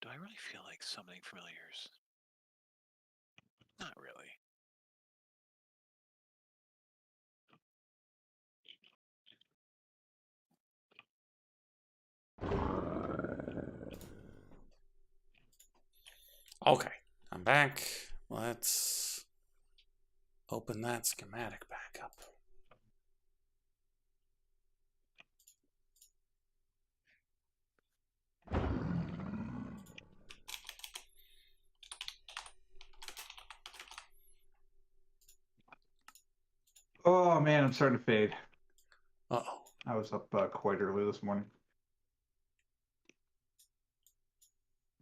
Do I really feel like summoning familiars? Not really. Okay, I'm back. Let's open that schematic back up. Oh, man, I'm starting to fade. Uh-oh. I was up quite early this morning.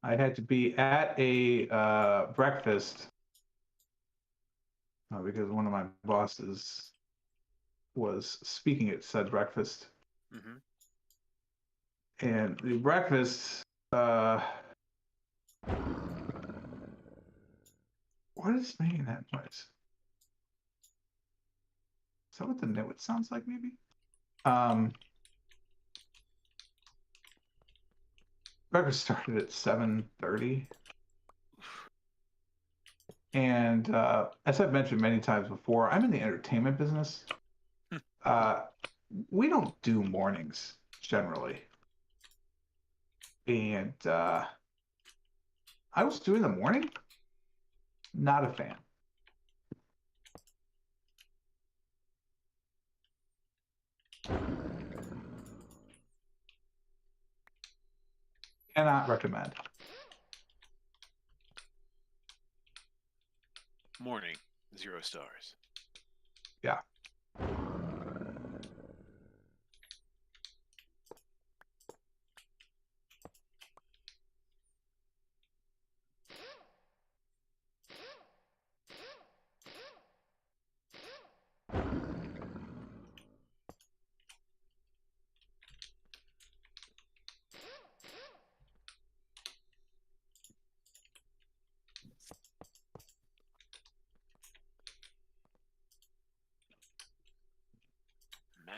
I had to be at a breakfast because one of my bosses was speaking at said breakfast. Mm-hmm. And the breakfast, what is making that noise? that what the nitwit sounds like? Maybe. Breakfast started at 7:30. And as I've mentioned many times before, I'm in the entertainment business. We don't do mornings generally. And I was doing the morning. Not a fan. Cannot recommend. Morning, 0 stars. Yeah.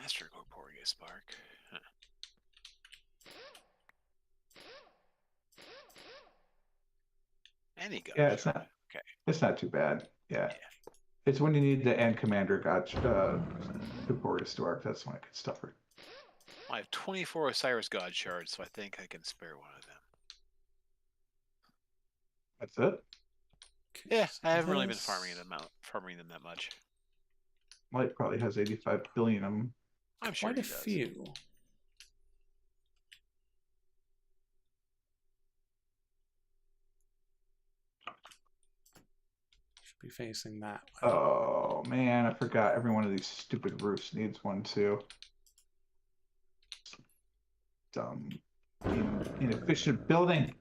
Master Corporeal Spark. Huh. Any gun. Yeah, it's not. Okay. It's not too bad. Yeah. It's when you need the end commander Victorious to arc. That's when it gets tougher. I have 24 Osiris God shards, so I think I can spare one of them. That's it. Yeah, I haven't really been farming them that much. Light probably has 85 billion of them. I'm sure Quite he a does. few. Should be facing that way. Oh man, I forgot every one of these stupid roofs needs one too. Dumb, inefficient building.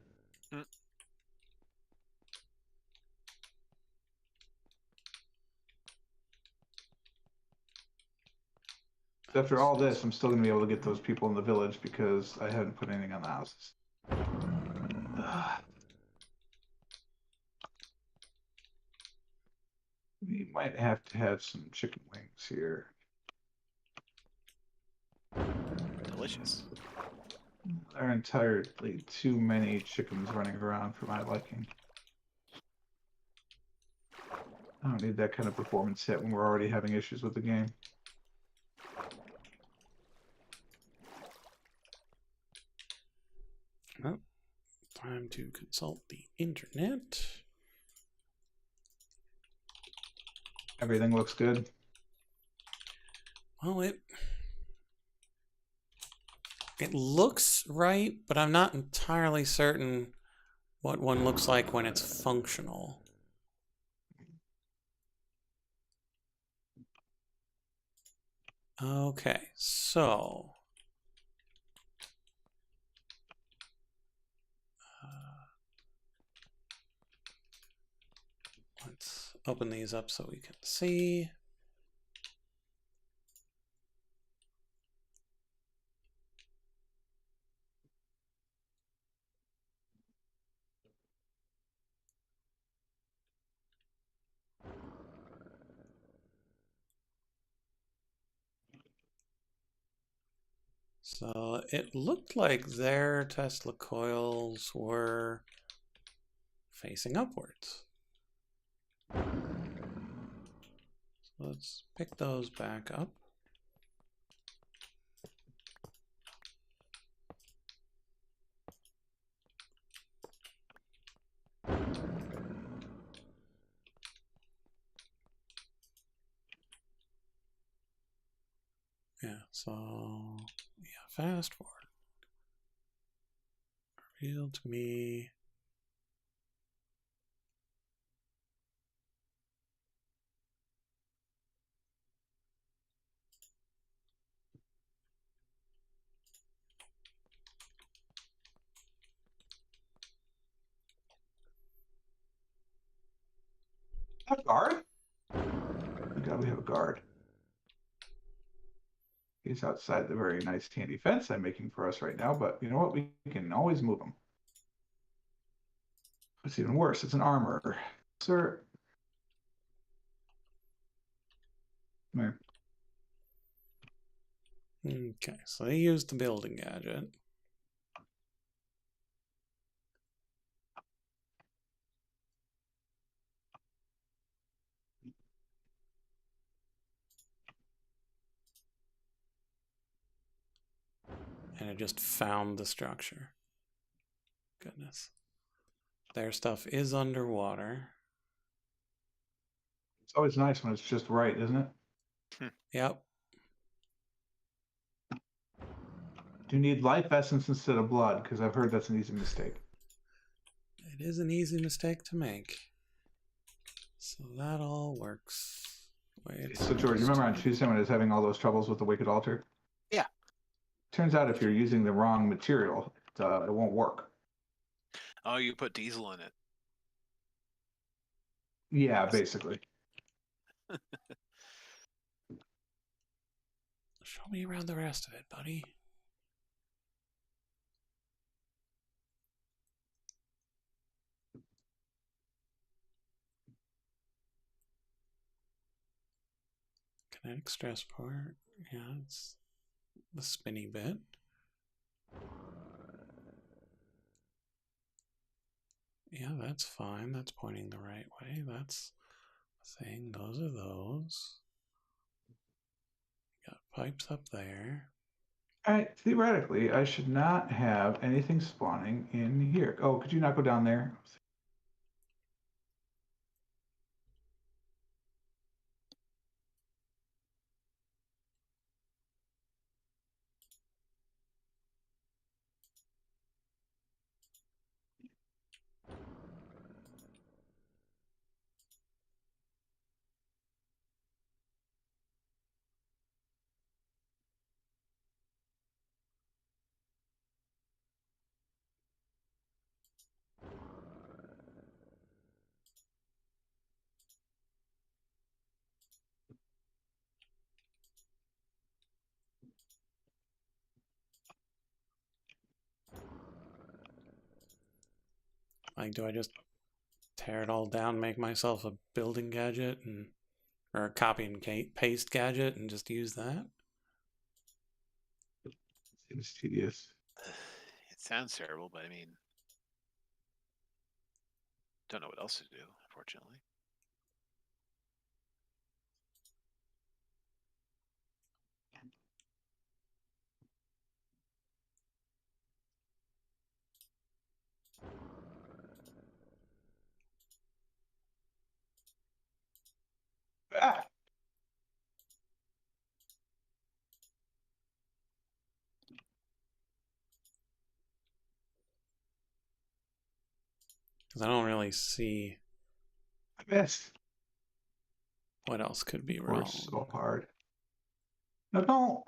After all this, I'm still going to be able to get those people in the village because I haven't put anything on the houses. We might have to have some chicken wings here. Delicious. There are entirely too many chickens running around for my liking. I don't need that kind of performance hit when we're already having issues with the game. Well, time to consult the internet. Everything looks good. Well, it looks right, but I'm not entirely certain what one looks like when it's functional. Okay, so let's open these up so we can see. So it looked like their Tesla coils were facing upwards. So let's pick those back up. Yeah, so yeah, fast forward. Reveal to me. A guard? Thank God we have a guard. He's outside the very nice handy fence I'm making for us right now, but you know what? We can always move him. It's even worse. It's an armor. Sir. Come here. Okay, so they used the building gadget. And it just found the structure. Goodness. Their stuff is underwater. It's always nice when it's just right, isn't it? Yep. Do you need life essence instead of blood? Because I've heard that's an easy mistake. It is an easy mistake to make. So that all works. So George, you remember on Tuesday when I was having all those troubles with the Wicked Altar? Yeah. Turns out if you're using the wrong material, it won't work. Oh, you put diesel in it. Yeah, basically. Show me around the rest of it, buddy. Kinetic stress port. Yeah, it's the spinny bit. Yeah, that's fine. That's pointing the right way. That's the thing. Those are those. Got pipes up there. All right, theoretically, I should not have anything spawning in here. Oh, could you not go down there? Like, do I just tear it all down, make myself a building gadget, or a copy and paste gadget, and just use that? Seems tedious. It sounds terrible, but I mean, don't know what else to do, unfortunately. Ah! Because I don't really see I missed. what else could be We're wrong. so hard. No, don't.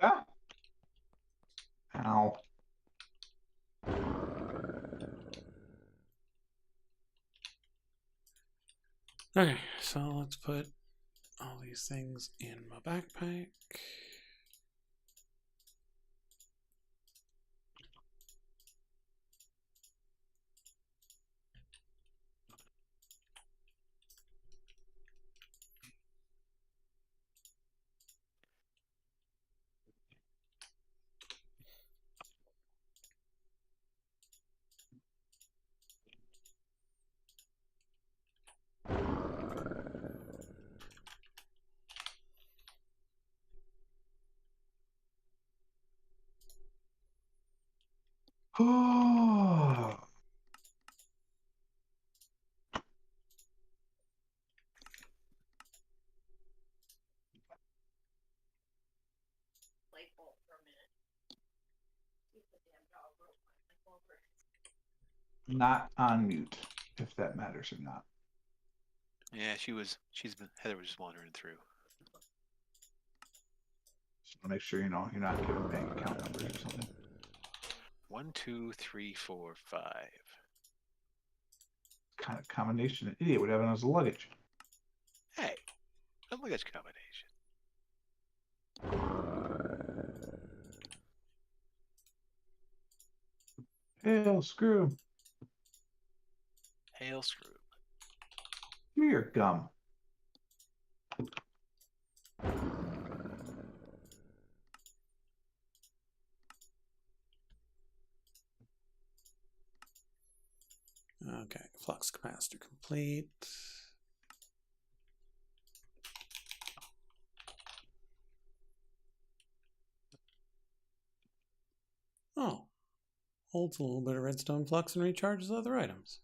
Ah! Ow. Okay, so let's put all these things in my backpack. Oh. Not on mute, if that matters or not. Yeah, Heather was just wandering through. Just want to make sure you know you're not giving bank account numbers or something. 1, 2, 3, 4, 5. What kind of combination an idiot would have in his luggage. Hey, a luggage combination. Hell, screw. Hail screw. Give me your gum. Okay, flux capacitor complete. Oh, holds a little bit of redstone flux and recharges other items.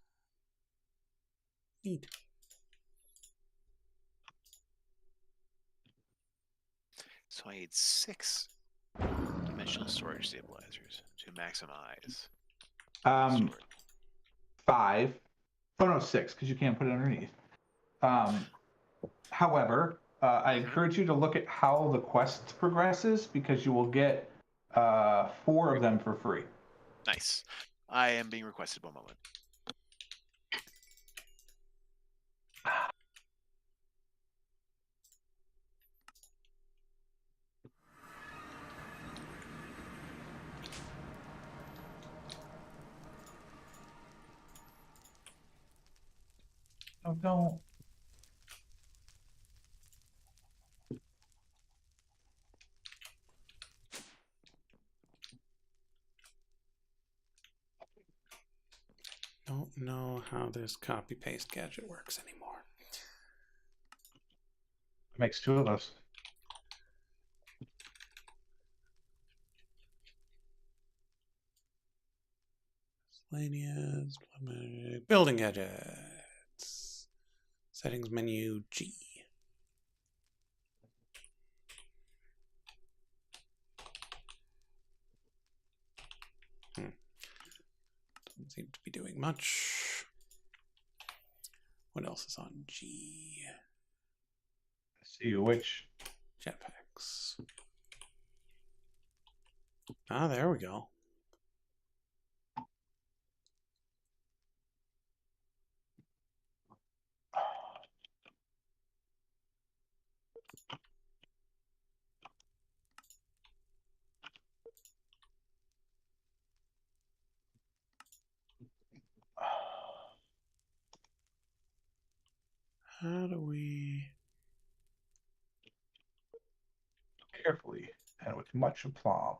Neat. So I need 6 dimensional storage stabilizers to maximize storage. 5. Oh no, 6, because you can't put it underneath. However, I encourage you to look at how the quest progresses because you will get 4 of them for free. Nice. I am being requested. One moment. Oh, don't. Don't know how this copy paste gadget works anymore. It makes 2 of us. Miscellaneous, building gadgets. Settings menu G. Doesn't seem to be doing much. What else is on G? See which. Jetpacks. Ah, there we go. How do we... Carefully and with much aplomb.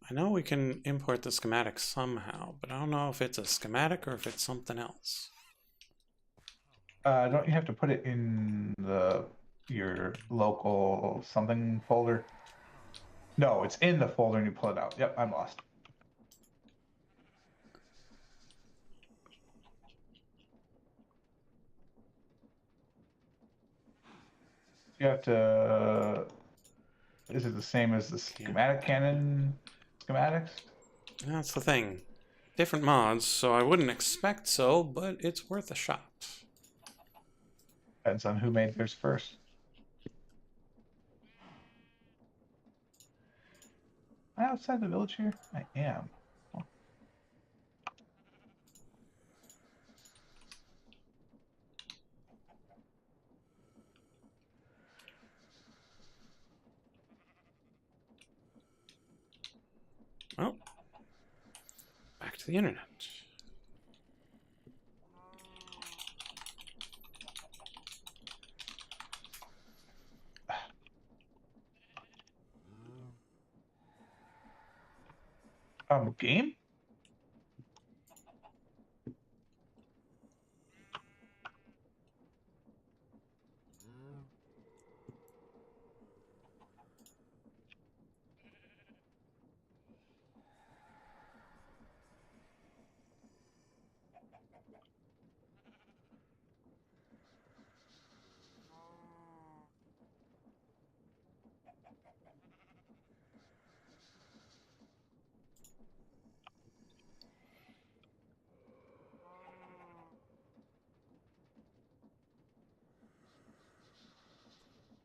I know we can import the schematic somehow, but I don't know if it's a schematic or if it's something else. Don't you have to put it in your local something folder? No, it's in the folder and you pull it out. Yep, I'm lost. You have to. Is it the same as the schematic cannon schematics? That's the thing. Different mods, so I wouldn't expect so, but it's worth a shot. Depends on who made theirs first. Am I outside the village here? I am. Well, back to the internet. Game?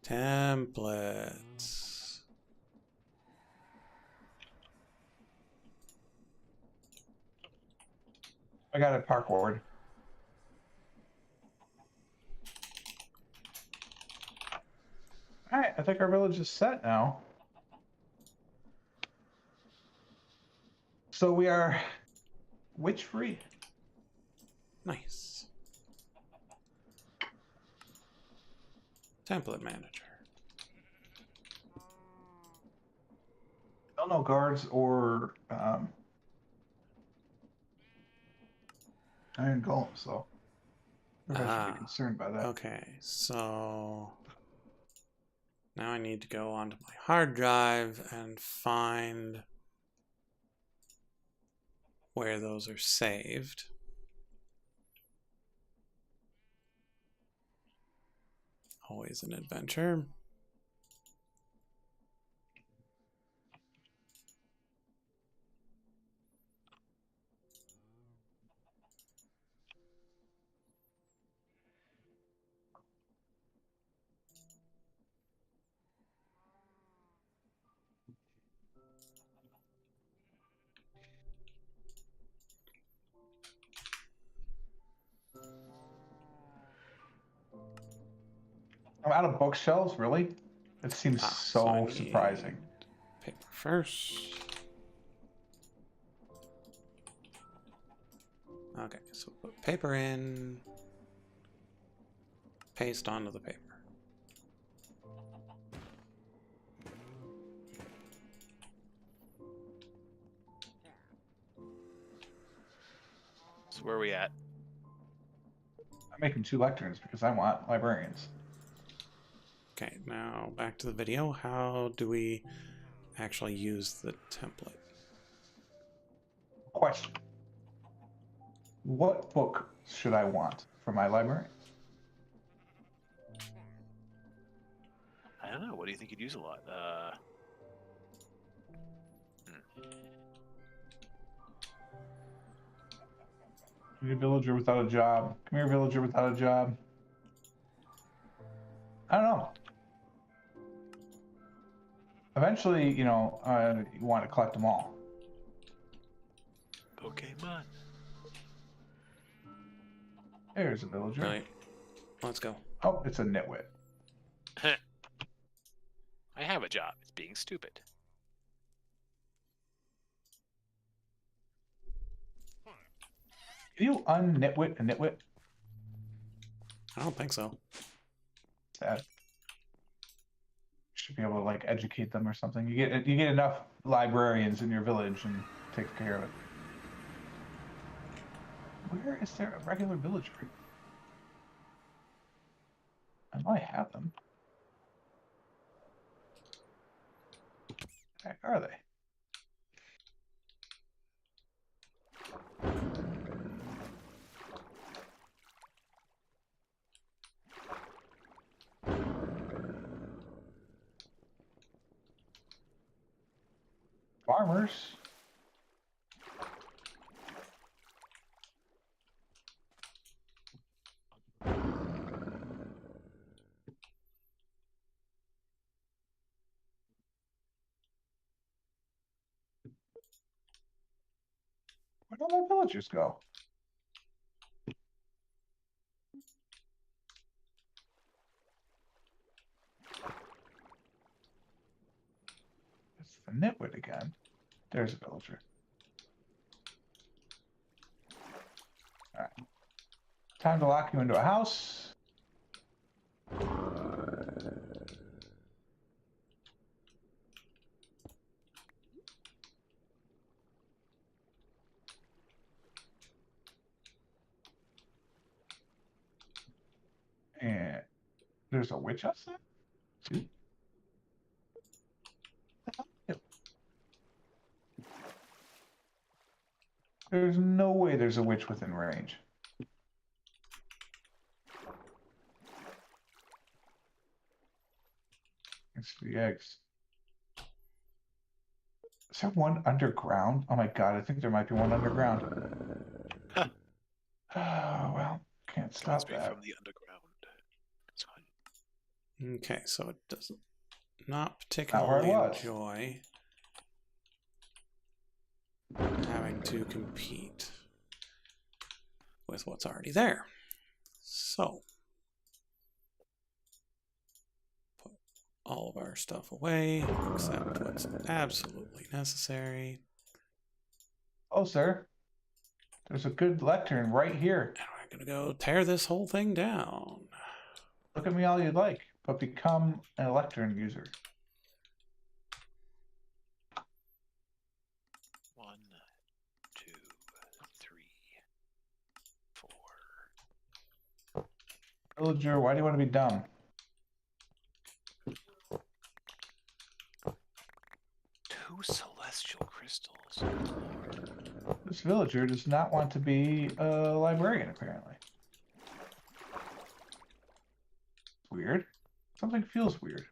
Templates. I got a parkour. All right, I think our village is set now. So we are witch free. Nice. Template manager. Still no guards or iron golems, so I should be concerned by that. Okay, so now I need to go onto my hard drive and find where those are saved. Always an adventure. I'm out of bookshelves, really? It seems So I so need surprising. paper first. Okay, so put paper in, paste onto the paper. So where are we at? I'm making 2 lecterns because I want librarians. Okay, now back to the video. How do we actually use the template? Question. What book should I want for my librarians? I don't know. What do you think you'd use a lot? Need a villager without a job. Come here, villager without a job. I don't know. Eventually, you know, you want to collect them all. Pokemon. There's a villager. Right. Let's go. Oh, it's a nitwit. I have a job. It's being stupid. Can you un-nitwit a nitwit? I don't think so. Sad. Should be able to like educate them or something. You get enough librarians in your village and take care of it. Where is there a regular villager? I know I have them. Where are they? Farmers. Where do my villagers go? It's the nitwit again. There's a villager. Alright. Time to lock you into a house. And there's a witch outside? Two. There's no way there's a witch within range. It's the eggs. Is there one underground? Oh my god, I think there might be one underground. Huh. Oh, well, can't Coming stop straight that. from the underground. It's fine. Okay, so it does not where I particularly was. enjoy having to compete with what's already there. So, put all of our stuff away, except what's absolutely necessary. Oh, sir. There's a good lectern right here. And we're gonna go tear this whole thing down. Look at me all you'd like, but become an lectern user. 1, 2, 3, 4. Villager, why do you want to be dumb? 2 celestial crystals. Good lord. This villager does not want to be a librarian, apparently. Weird. Something feels weird.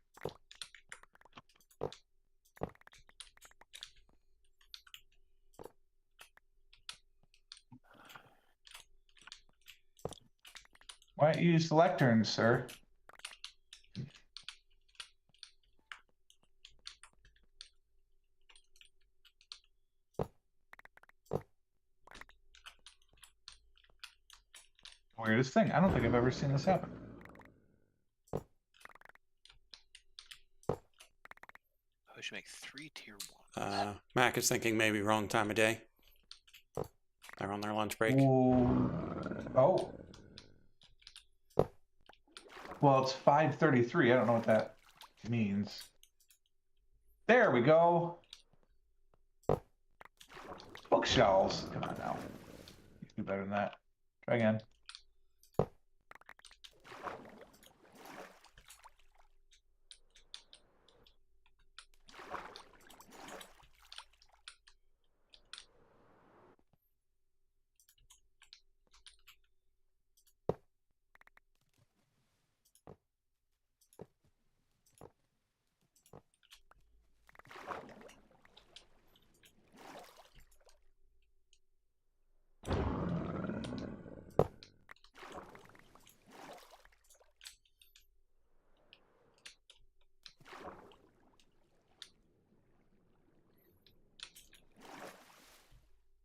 Why don't you use the lectern, sir? Weirdest thing. I don't think I've ever seen this happen. I should make 3 tier 1s. Mac is thinking maybe wrong time of day. They're on their lunch break. Ooh. Oh. Well, it's 5:33. I don't know what that means. There we go. Bookshelves. Come on now. You can do better than that. Try again.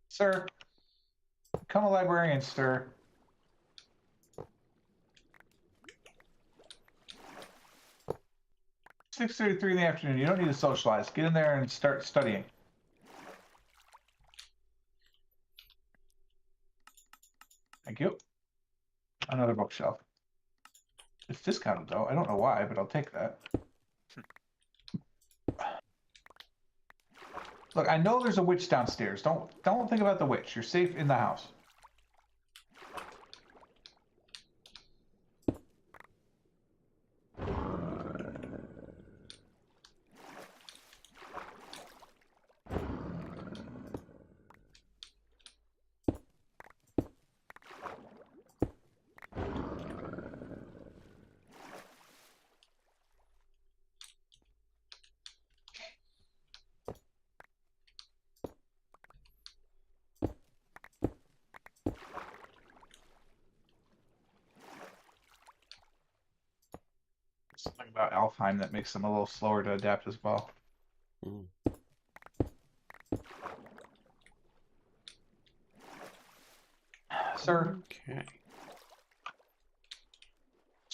Sir, become a librarian, sir. It's 6:33 in the afternoon. You don't need to socialize. Get in there and start studying. Thank you. Another bookshelf. It's discounted though. I don't know why, but I'll take that. Look, I know there's a witch downstairs. Don't think about the witch. You're safe in the house. Something about Alfheim that makes them a little slower to adapt as well. Mm. Sir, Okay.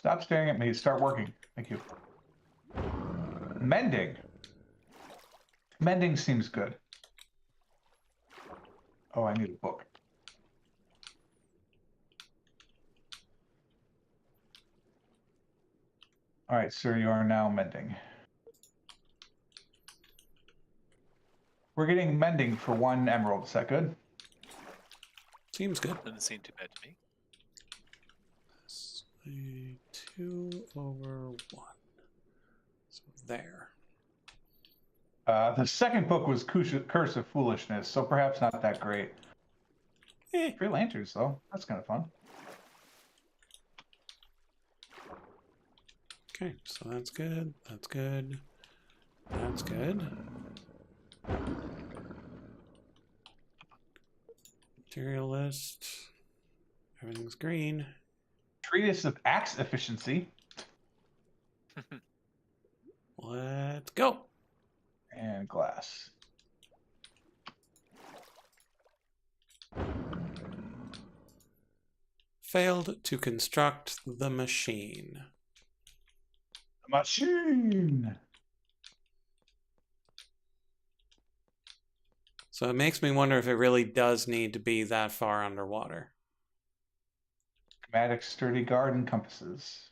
stop staring at me. Start working. Thank you. Mending. Mending seems good. Oh, I need a book. All right, sir, you are now mending. We're getting mending for 1 emerald. Is that good? Seems good. Doesn't seem too bad to me. 2 over 1. So there. The second book was Curse of Foolishness, so perhaps not that great. Free lanterns, though. That's kind of fun. Okay, so that's good. That's good. That's good. Material list. Everything's green. Treatise of Axe Efficiency. Let's go. And glass. Failed to construct the machine. Machine. So it makes me wonder if it really does need to be that far underwater. Chromatic sturdy garden compasses.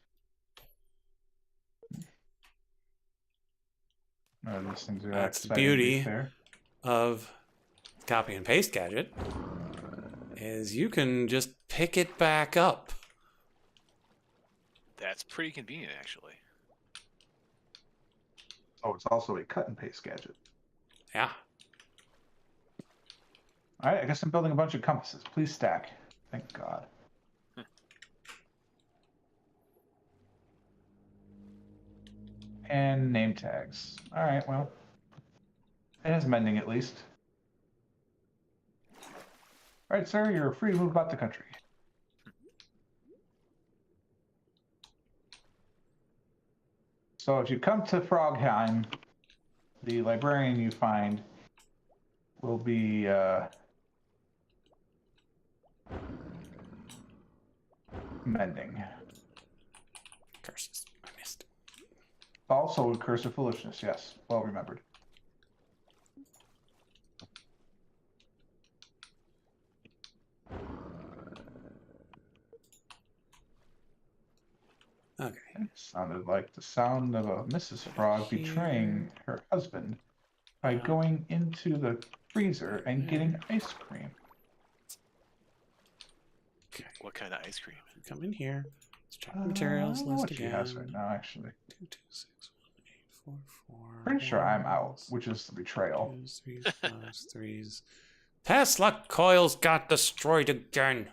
No, these things are That's the exciting, to be beauty fair. of copy and paste gadget, is you can just pick it back up. That's pretty convenient, actually. Oh, it's also a cut and paste gadget. Yeah. All right, I guess I'm building a bunch of compasses. Please stack. Thank God. And name tags. All right, well, it has mending at least. All right, sir, you're free to move about the country. So if you come to Frogheim, the librarian you find will be mending. Curses. I missed. Also, Curse of Foolishness, yes. Well remembered. Okay. It sounded like the sound of a Mrs. Frog betraying her husband by going into the freezer and getting ice cream. Okay. What kind of ice cream? Come in here. Let's check the materials I don't know list what she again. has right now, actually. 2, 2, 6, 1, 8, 4, 4. Pretty sure I'm out, ones, which is the betrayal. 2s, 3s, 5s, 3s. Tesla coils got destroyed again.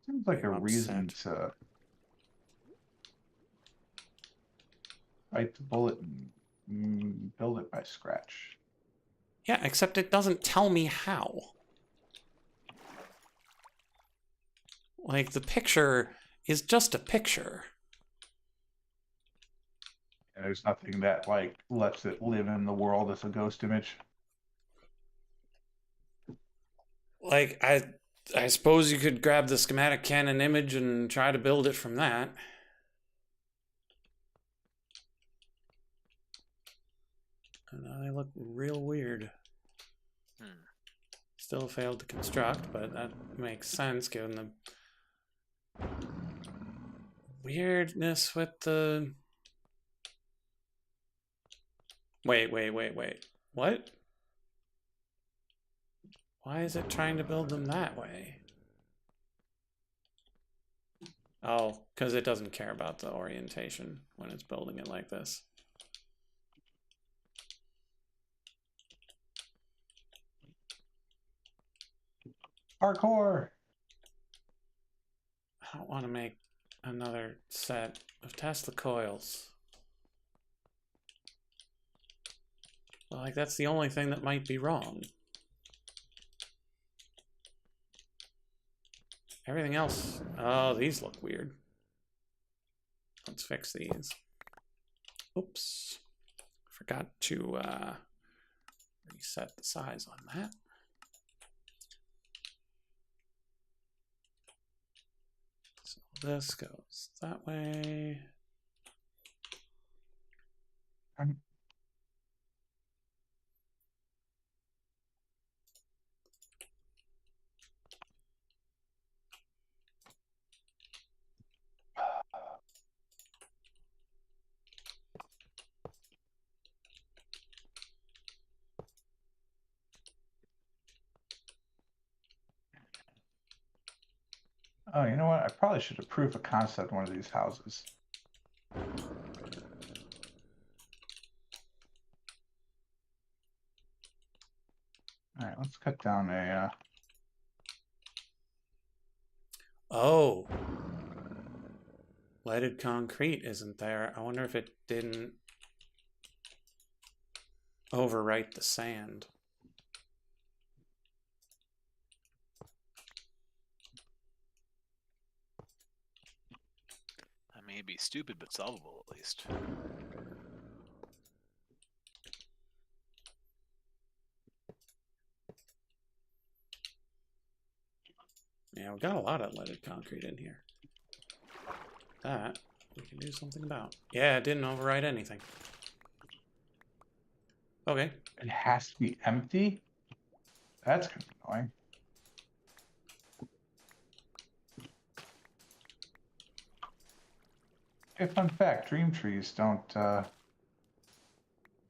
Seems like a I'm reason upset. to bite the bullet and build it by scratch. Yeah, except it doesn't tell me how. Like, the picture is just a picture. And there's nothing that like lets it live in the world as a ghost image. Like, I suppose you could grab the schematic Canon image and try to build it from that. And now they look real weird. Still failed to construct, but that makes sense given the weirdness with the... Wait. What? Why is it trying to build them that way? Oh, because it doesn't care about the orientation when it's building it like this. Hardcore! I don't want to make another set of Tesla coils. Well, like, that's the only thing that might be wrong. Everything else... Oh, these look weird. Let's fix these. Oops. Forgot to reset the size on that. So this goes that way. Oh, you know what? I probably should approve a concept one of these houses. All right, let's cut down a... Oh. Leaded concrete isn't there. I wonder if it didn't overwrite the sand. be stupid, but solvable at least. Yeah, we got a lot of leaded concrete in here. That we can do something about. Yeah, it didn't override anything. Okay. It has to be empty? That's kind of annoying. Hey, fun fact, dream trees don't, their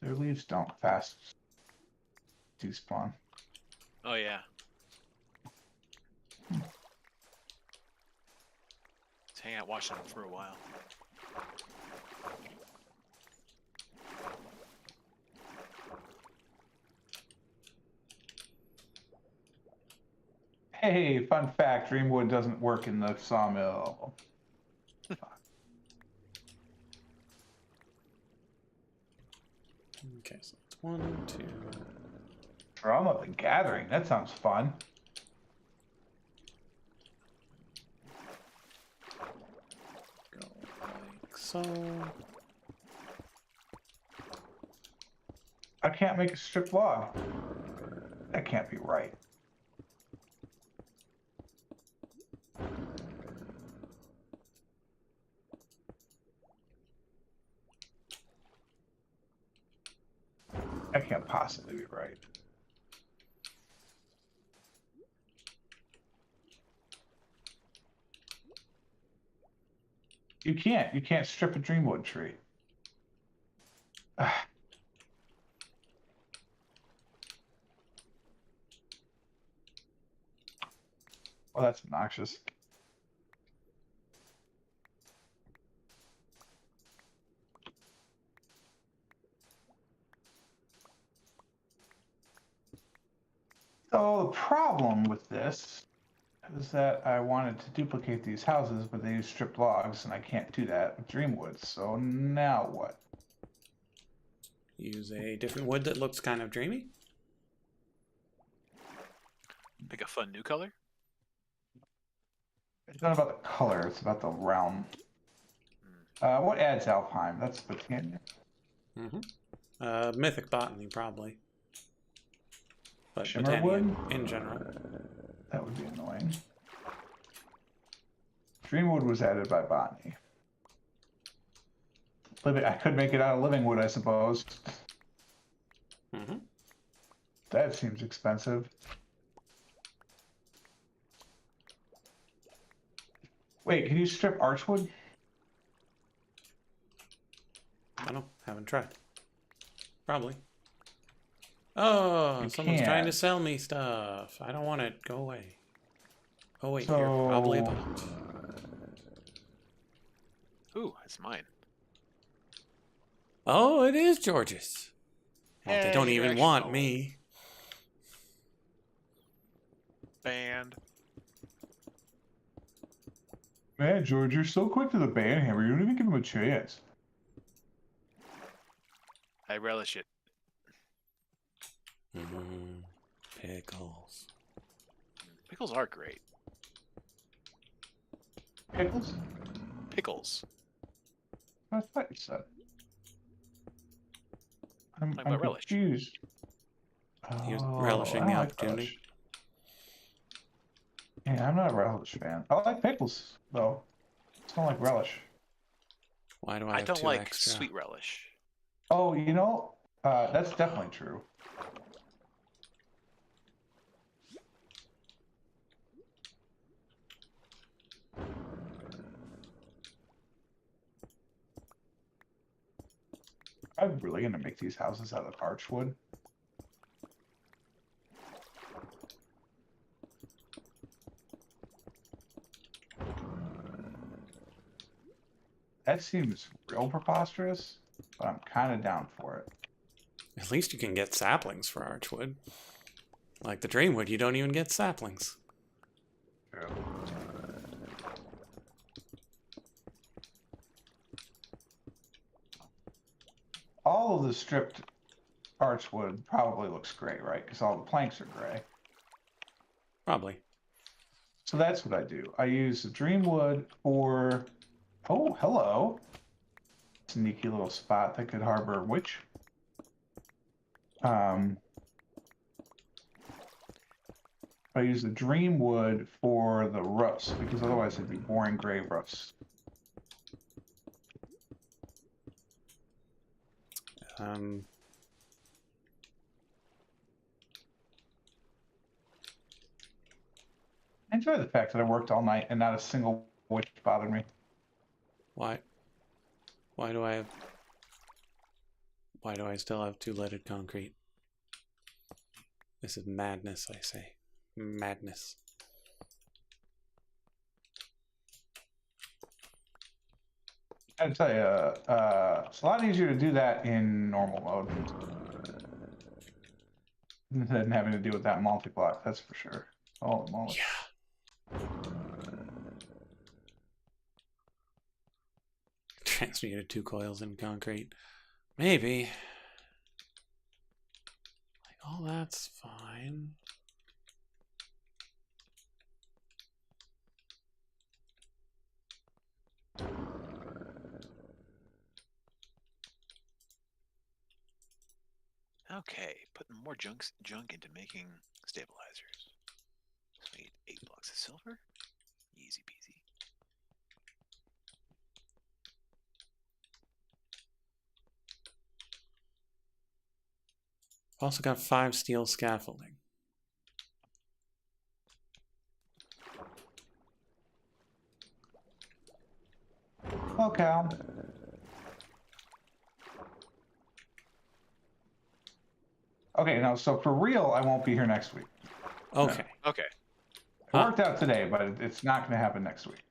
leaves don't fast despawn. Oh yeah. Let's hang out watching them for a while. Hey, fun fact, Dreamwood doesn't work in the sawmill. Okay, so it's 1, 2. Drama the Gathering, that sounds fun. Go like so. I can't make a strip log. That can't be right. That can't possibly be right. You can't strip a Dreamwood tree. Well, that's obnoxious. So the problem with this is that I wanted to duplicate these houses, but they use stripped logs, and I can't do that with Dreamwood. So now what? Use a different wood that looks kind of dreamy. Pick a fun new color. It's not about the color, it's about the realm. What adds Alfheim? That's Botania. Mythic botany, probably. But Shimmerwood? Botania in general. That would be annoying. Dreamwood was added by botany. I could make it out of living wood, I suppose. That seems expensive. Wait, can you strip archwood? I don't know. Haven't tried. Probably. Oh, You someone's trying to can't. sell me stuff. I don't want it. Go away. Oh, wait, So- you're probably about. Ooh, that's mine. Oh, it is George's. Well, they Hey, don't you're even actually- want oh. me. Band. Man, George, you're so quick to the band hammer. You don't even give him a chance. I relish it. Pickles. Pickles are great. Pickles? Pickles. I thought you said. I'm about relish. confused. He was Oh, relishing I the don't like opportunity. relish. Yeah, I'm not a relish fan. I like pickles, though. I don't like relish. Why do I I have don't 2 like extra? sweet relish. Oh, you know, that's definitely true. I'm really gonna make these houses out of archwood. That seems real preposterous, but I'm kind of down for it. At least you can get saplings for archwood. Like the Dreamwood, you don't even get saplings. True. All of the stripped archwood probably looks gray, right? Because all the planks are gray. Probably. So that's what I do. I use the Dreamwood for Oh, hello. Sneaky little spot that could harbor a witch. I use the dream wood for the roofs because otherwise it'd be boring gray roofs. I enjoy the fact that I worked all night and not a single witch bothered me. Why? Why do I still have 2 leaded concrete? This is madness, I say. Madness. I tell you, it's a lot easier to do that in normal mode than having to deal with that multi-block, that's for sure. Oh, moly. Yeah. Transmuted 2 coils in concrete. Maybe. Like, oh, that's fine. Okay, putting more junk into making stabilizers. So we need 8 blocks of silver. Easy peasy. I've also got 5 steel scaffolding. Well, Cal. Okay, now, so for real, I won't be here next week. Okay. Okay. It worked out today, but it's not going to happen next week.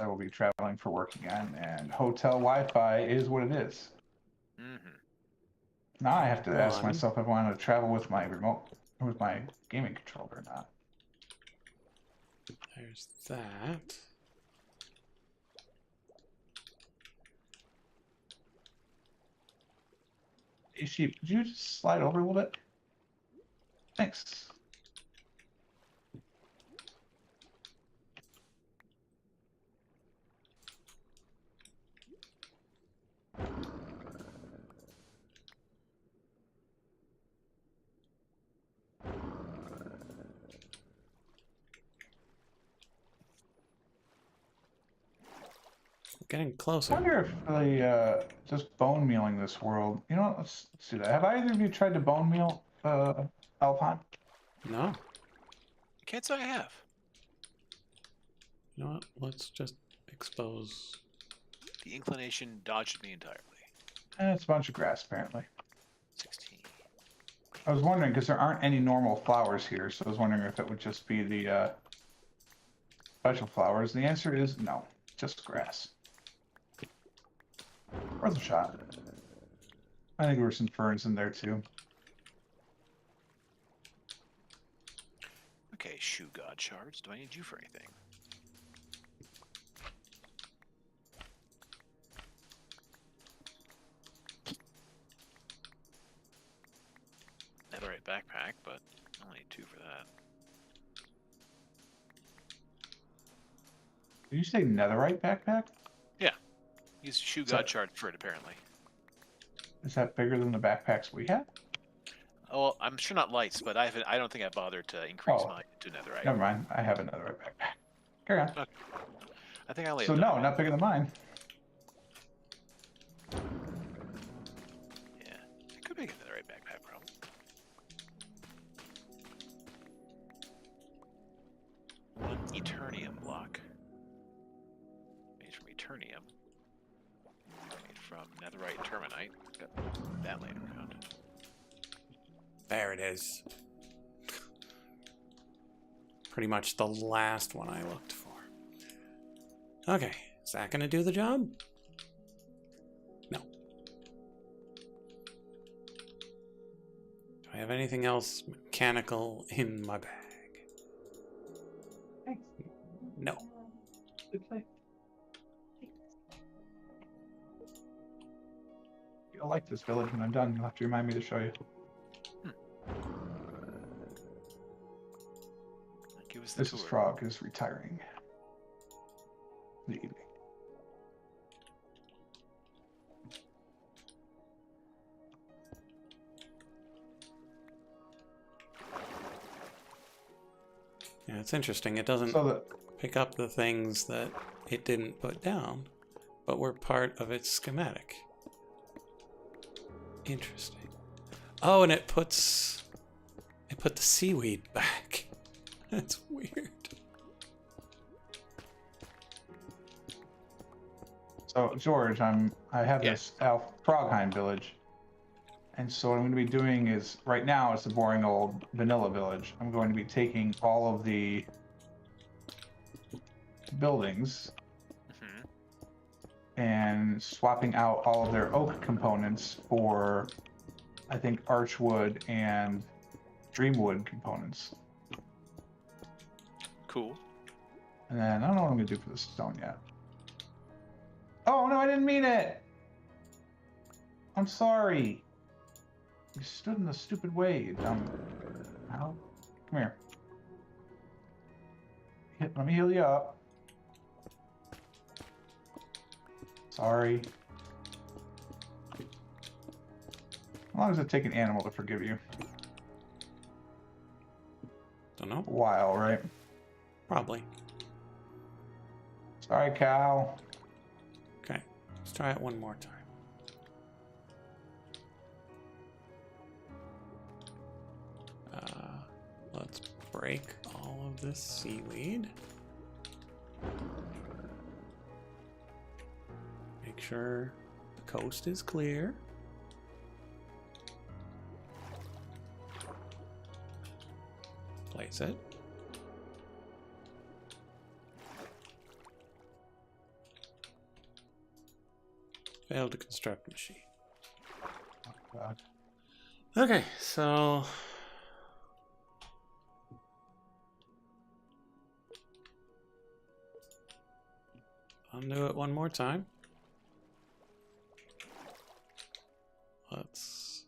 I will be traveling for work again, and hotel Wi-Fi is what it is. Mm-hmm. Now I have to ask One. myself if I want to travel with my remote, with my gaming controller or not. There's that. Hey, sheep, could you just slide over a little bit? Thanks. Getting I closer. wonder if they just bone mealing this world. You know what? Let's do that. Have either of you tried to bone meal Alpine? No. Can't say I have. You know what? Let's just expose. The inclination dodged me entirely. It's a bunch of grass, apparently. 16. I was wondering, because there aren't any normal flowers here, so I was wondering if it would just be the special flowers. The answer is no, just grass. Worth a shot. I think there were some ferns in there, too. Okay, shoe god shards. Do I need you for anything? Netherite backpack, but I'll need 2 for that. Did you say netherite backpack? Yeah. Use shoe god shard for it, apparently. Is that bigger than the backpacks we have? Oh, well, I'm sure not lights, but I don't think I bothered to increase mine to netherite. Never mind. I have a netherite backpack. Carry on. Okay. I think I lay So no, not bigger than mine. Yeah, it could make a netherite backpack, bro. One Eternium block. Made from Eternium. Made from netherite terminite. Got that laying around. There it is. Pretty much the last one I looked for. Okay, is that gonna do the job? No. Do I have anything else mechanical in my bag? Thanks. No. Good play. You'll like this village when I'm done. You'll have to remind me to show you. Give us the Mrs. tour. Frog is retiring. the evening. Yeah, it's interesting. It doesn't So pick up the things that it didn't put down, but were part of its schematic. Interesting. Oh, and it put the seaweed back. That's weird. So George, I have Yeah. this Frogheim village, and so what I'm going to be doing is right now it's a boring old vanilla village. I'm going to be taking all of the buildings Hmm. and swapping out all of their oak components for, I think, archwood and dreamwood components. Cool. And then I don't know what I'm going to do for the stone yet. Oh no, I didn't mean it. I'm sorry. You stood in the stupid way, you dumb. How? Come here. Let me heal you up. Sorry. How long does it take an animal to forgive you? Don't know. A while, right? Probably. Sorry, cow. Okay. Let's try it one more time. Let's break all of this seaweed. Make sure the coast is clear. Place it. Failed to construct machine. Oh, God. Okay, so undo it one more time. Let's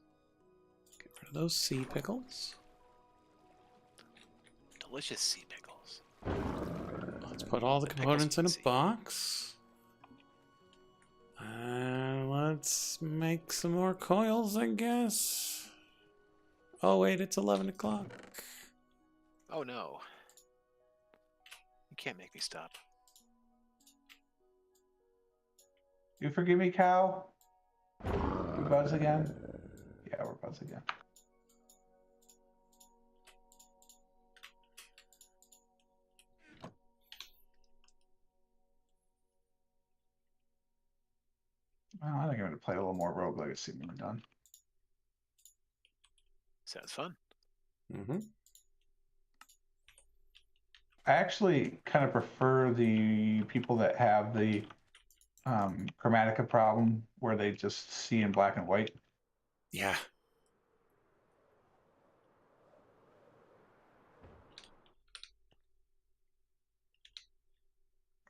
get rid of those sea pickles. Delicious sea pickles. Let's put all the The pickles components in a from the sea. box. And let's make some more coils, I guess. Oh, wait, it's 11 o'clock. Oh no. You can't make me stop. You forgive me, cow? We buzz again? Yeah, we're buzz again. Well, I think I'm going to play a little more Rogue Legacy when we're done. Sounds fun. Mm-hmm. I actually kind of prefer the people that have the Chromatica problem where they just see in black and white. Yeah.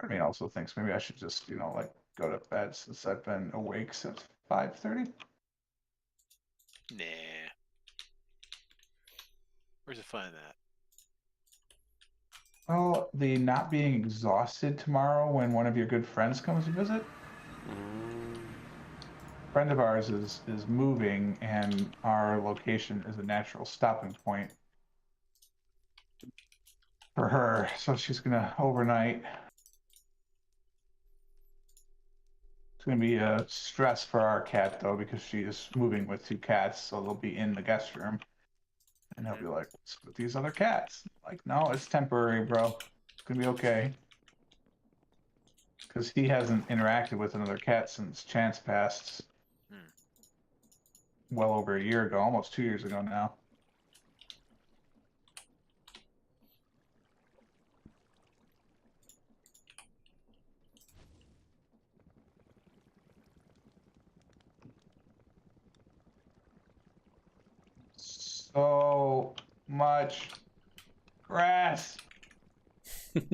I mean, also thinks maybe I should just, like go to bed since I've been awake since 5:30. Nah. Where's the fun in that? Well, the not being exhausted tomorrow when one of your good friends comes to visit. Mm. A friend of ours is moving, and our location is a natural stopping point for her. So she's gonna overnight. It's gonna be a stress for our cat though, because she is moving with two cats, so they'll be in the guest room. And they'll be like, "What's with these other cats?" Like, no, it's temporary, bro. It's gonna be okay. Because he hasn't interacted with another cat since Chance passed well over a year ago, almost 2 years ago now. So much grass. There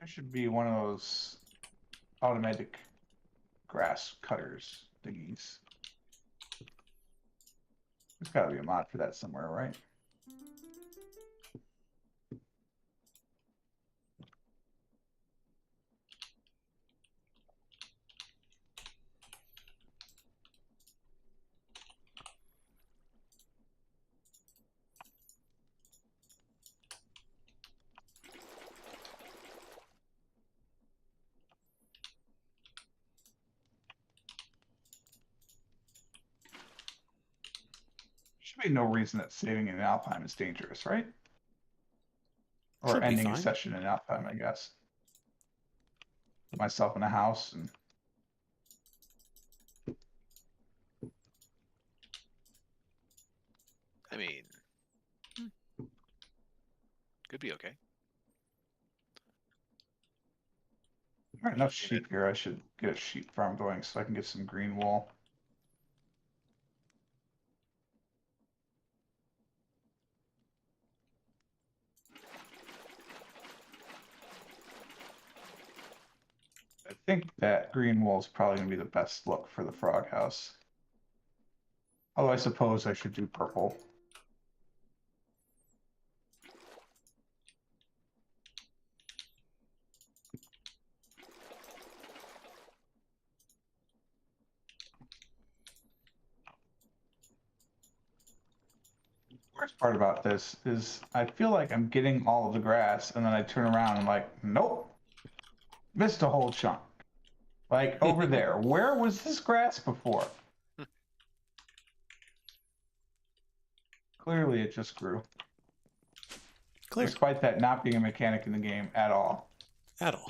should be one of those automatic grass cutters thingies. There's got to be a mod for that somewhere, right? Should be no reason that saving in Alpine is dangerous, right? Or Should be ending a fine. session in Alpine, I guess. Put myself in a house and I mean, could be okay. there are enough sheep here. I should get a sheep farm going so I can get some green wool. I think that green wool is probably going to be the best look for the frog house. Although I suppose I should do purple. Worst part about this is I feel like I'm getting all of the grass and then I turn around and like, nope, missed a whole chunk. Like over there, where was this grass before? Clearly it just grew. Clear. Despite that not being a mechanic in the game at all. At all.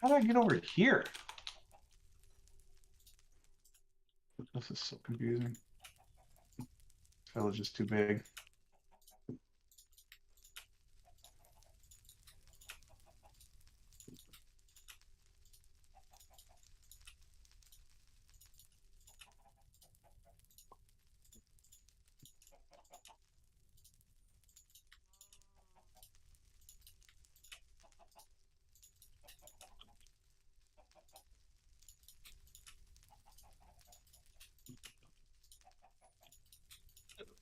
How did I get over here? This is so confusing. This village is too big.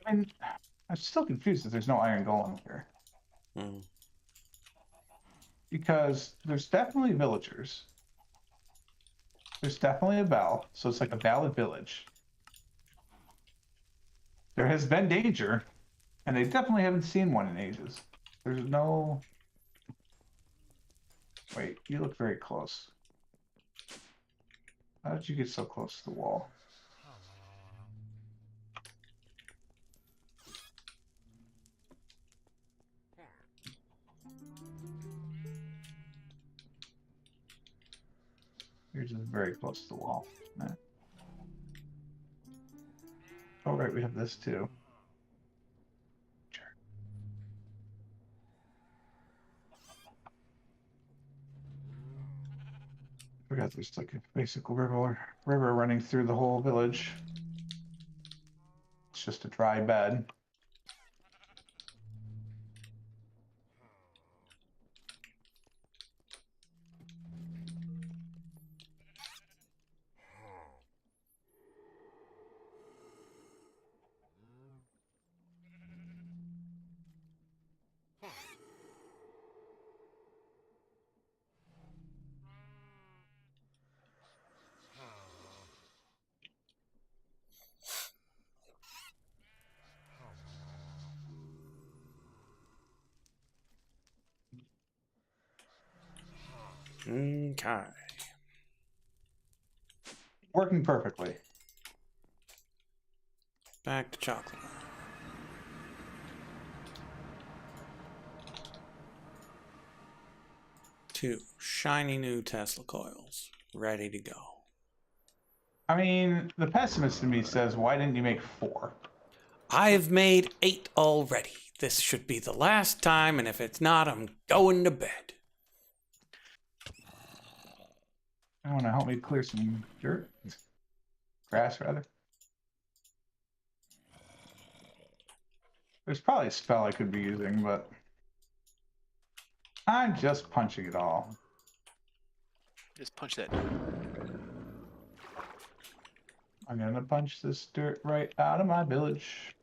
I mean, I'm still confused that there's no iron golem here. Mm. Because there's definitely villagers. There's definitely a bell, so it's like a valid village. There has been danger, and they definitely haven't seen one in ages. There's no... Wait, you look very close. How did you get so close to the wall? You're just very close to the wall. Right. Oh, right, we have this too. Sure. Forgot there's like a basic river running through the whole village. It's just a dry bed. Okay. Working perfectly. Back to chocolate. Two shiny new Tesla coils, ready to go. I mean, the pessimist in me says, why didn't you make 4? I've made 8 already. This should be the last time, and if it's not, I'm going to bed. I want to help me clear some dirt. Grass, rather. There's probably a spell I could be using, but I'm just punching it all. Just punch that. I'm gonna punch this dirt right out of my village.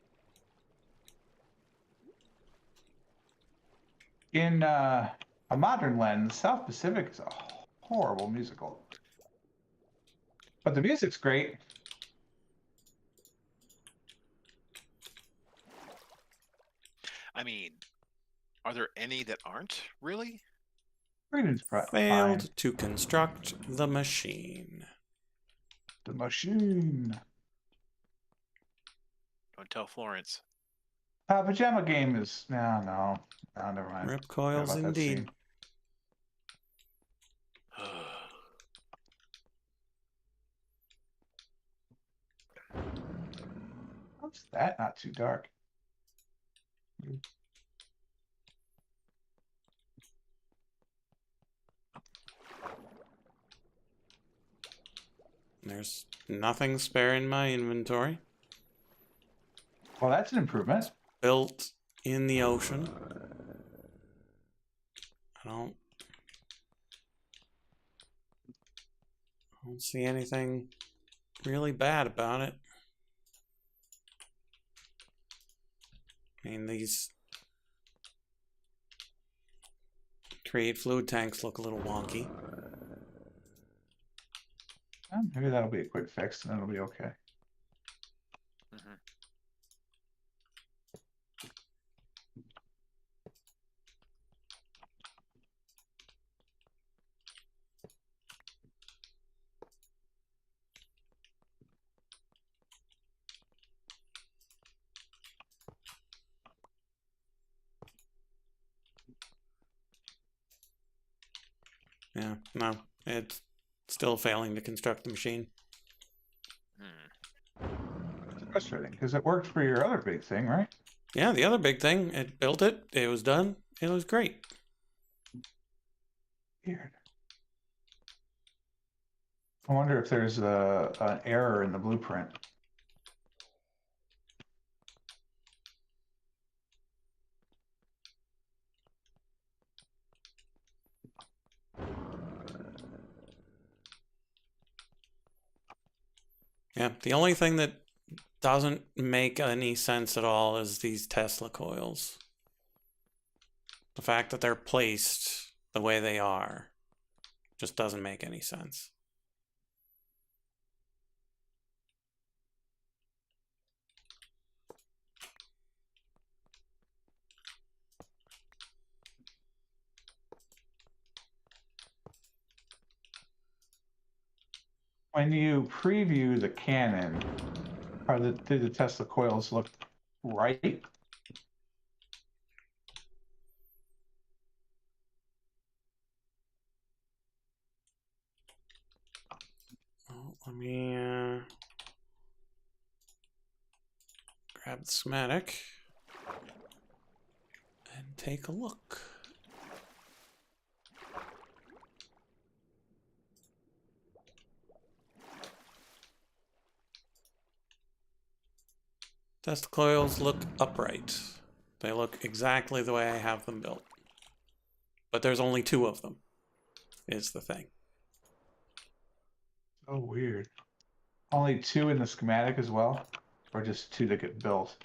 In a modern lens, South Pacific is a horrible musical. But the music's great. I mean, are there any that aren't really? Freedom's fine. Failed to construct the machine. The machine. Don't tell Florence. Pajama game is no, never mind. Rip Forgot coils about that indeed. scene. How's that not too dark? There's nothing spare in my inventory. Well, that's an improvement. Built in the ocean. I don't see anything really bad about it. I mean, these create fluid tanks look a little wonky. Maybe that'll be a quick fix and it'll be okay. Mhm. Yeah, no, it's still failing to construct the machine. It's frustrating because it worked for your other big thing, right? Yeah, the other big thing, it built it, it was done, it was great. Weird. I wonder if there's an error in the blueprint. Yeah, the only thing that doesn't make any sense at all is these Tesla coils. The fact that they're placed the way they are just doesn't make any sense. When you preview the cannon, do the Tesla coils look right? Oh, let me grab the schematic and take a look. Test coils look upright. They look exactly the way I have them built. But there's only 2 of them, is the thing. Oh, weird. Only 2 in the schematic as well? Or just 2 that get built?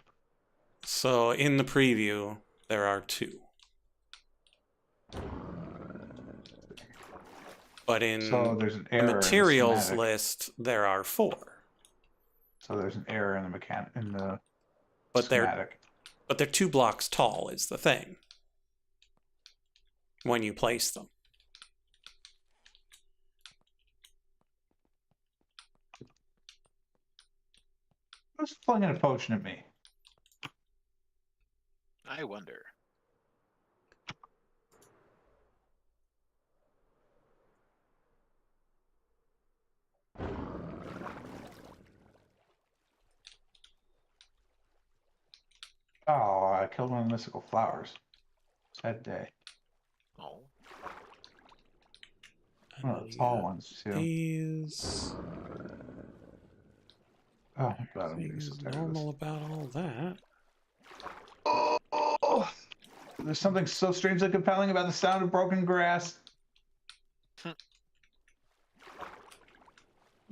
So in the preview, there are 2. But in So there's an the error materials in the list, there are 4. So there's an error in the But schematic. they're 2 blocks tall is the thing. When you place them. Who's flinging a potion at me? I wonder. Oh, I killed one of the mystical flowers. Sad day. Oh. And One of then the you tall got ones, too. these. Oh my god, I'm getting so Everything's tired of this. normal about all that. Oh, there's something so strangely compelling about the sound of broken grass.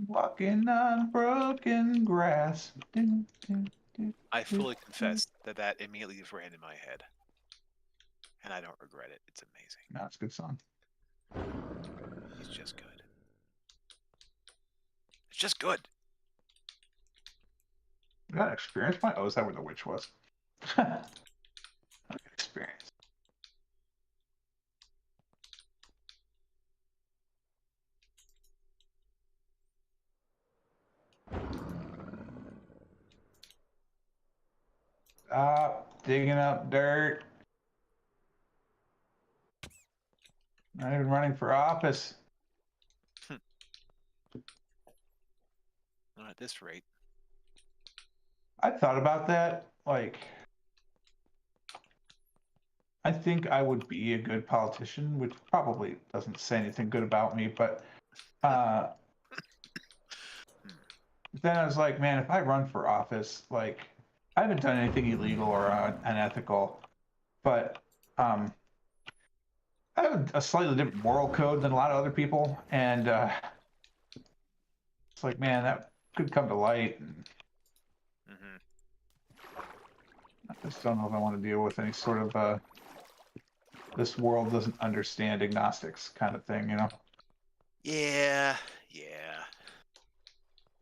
Walking on broken grass. I fully confess that immediately ran in my head. And I don't regret it. It's amazing. No, it's a good song. He's just good. It's just good. You got experience point? Oh, is that where the witch was? Experience. Stop digging up dirt. Not even running for office. Not at this rate. I thought about that. Like, I think I would be a good politician, which probably doesn't say anything good about me, but then I was like, man, if I run for office, like, I haven't done anything illegal or unethical, but I have a slightly different moral code than a lot of other people, and it's like, man, that could come to light. And I just don't know if I want to deal with any sort of this world doesn't understand agnostics kind of thing, you know? Yeah.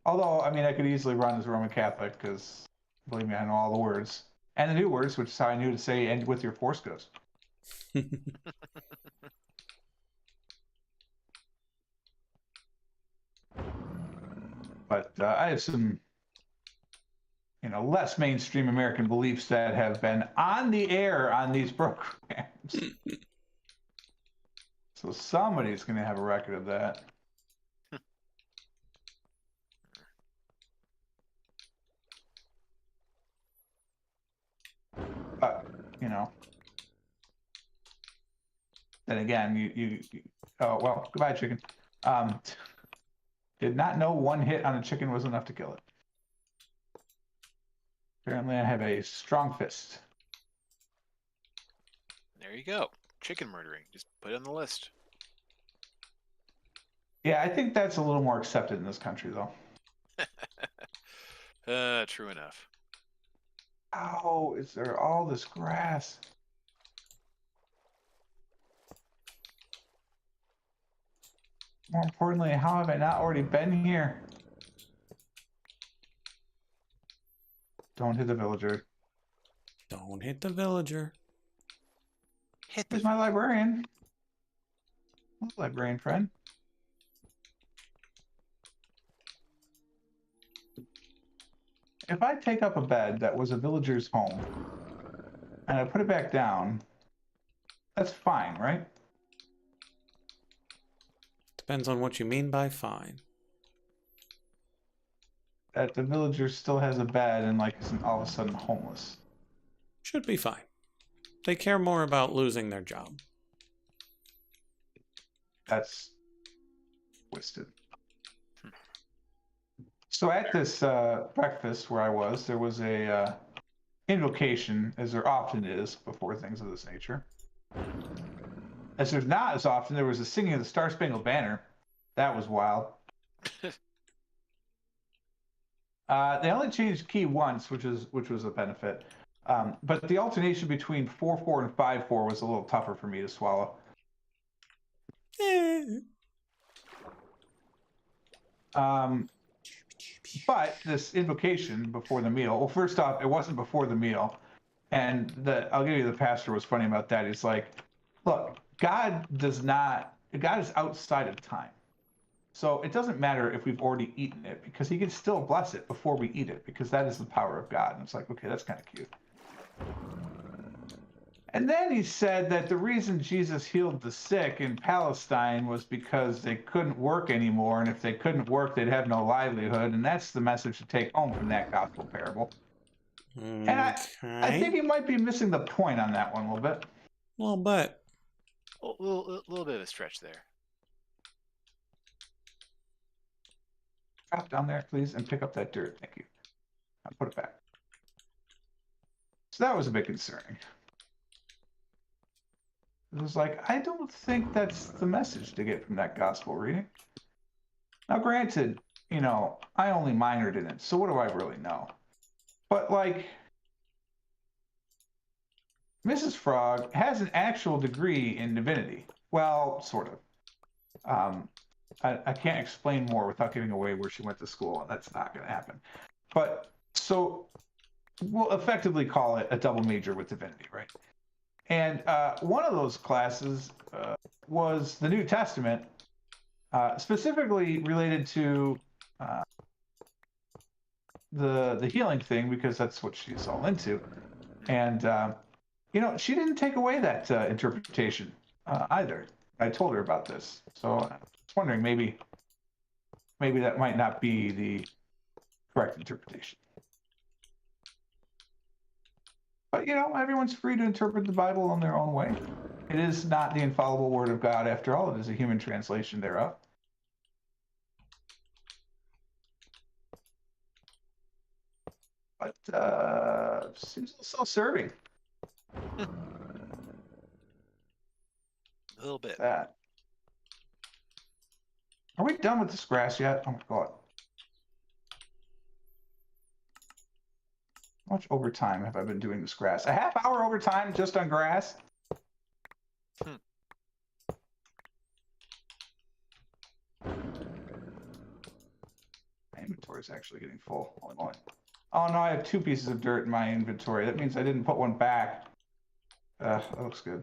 Although, I mean, I could easily run as a Roman Catholic because, believe me, I know all the words. And the new words, which is how I knew to say, end with your force ghost. But I have some, less mainstream American beliefs that have been on the air on these programs. So somebody's going to have a record of that. But, then again, oh, well, goodbye, chicken. Did not know one hit on a chicken was enough to kill it. Apparently, I have a strong fist. There you go. Chicken murdering. Just put it on the list. Yeah, I think that's a little more accepted in this country, though. True enough. Ow, is there all this grass? More importantly, how have I not already been here? Don't hit the villager. Don't hit the villager. Hit Where's the my librarian? Hello, librarian friend. If I take up a bed that was a villager's home and I put it back down, that's fine, right? Depends on what you mean by fine. That the villager still has a bed and like isn't all of a sudden homeless. Should be fine. They care more about losing their job. That's twisted. So at this breakfast where I was, there was a invocation, as there often is before things of this nature. As there's not as often, there was a singing of the Star Spangled Banner. That was wild. They only changed key once, which was a benefit. But the alternation between 4/4 and 5/4 was a little tougher for me to swallow. But this invocation before the meal. Well, first off, it wasn't before the meal, and I'll give you the pastor was funny about that. He's like, "Look, God is outside of time, so it doesn't matter if we've already eaten it because He can still bless it before we eat it because that is the power of God." And it's like, okay, that's kind of cute. And then he said that the reason Jesus healed the sick in Palestine was because they couldn't work anymore, and if they couldn't work, they'd have no livelihood. And that's the message to take home from that gospel parable. And I think Okay. he might be missing the point on that one a little bit. Well, but A little bit of a stretch there. Drop down there, please, and pick up that dirt. Thank you. I'll put it back. So that was a bit concerning. It was like, I don't think that's the message to get from that gospel reading. Now, granted, you know, I only minored in it, so what do I really know? But, like, Mrs. Frog has an actual degree in divinity. Well, sort of. I can't explain more without giving away where she went to school, and that's not going to happen. But, so, we'll effectively call it a double major with divinity, right? And one of those classes was the New Testament, specifically related to the healing thing, because that's what she's all into. And you know, she didn't take away that interpretation either. I told her about this, so I was wondering maybe that might not be the correct interpretation. But, you know, everyone's free to interpret the Bible in their own way. It is not the infallible word of God, after all. It is a human translation thereof. But seems a little self-serving. A little bit. That. Are we done with this grass yet? Oh my god. How much overtime have I been doing this grass? A half hour overtime just on grass? My inventory is actually getting full. Hold on. Oh no, I have 2 pieces of dirt in my inventory. That means I didn't put one back. That looks good.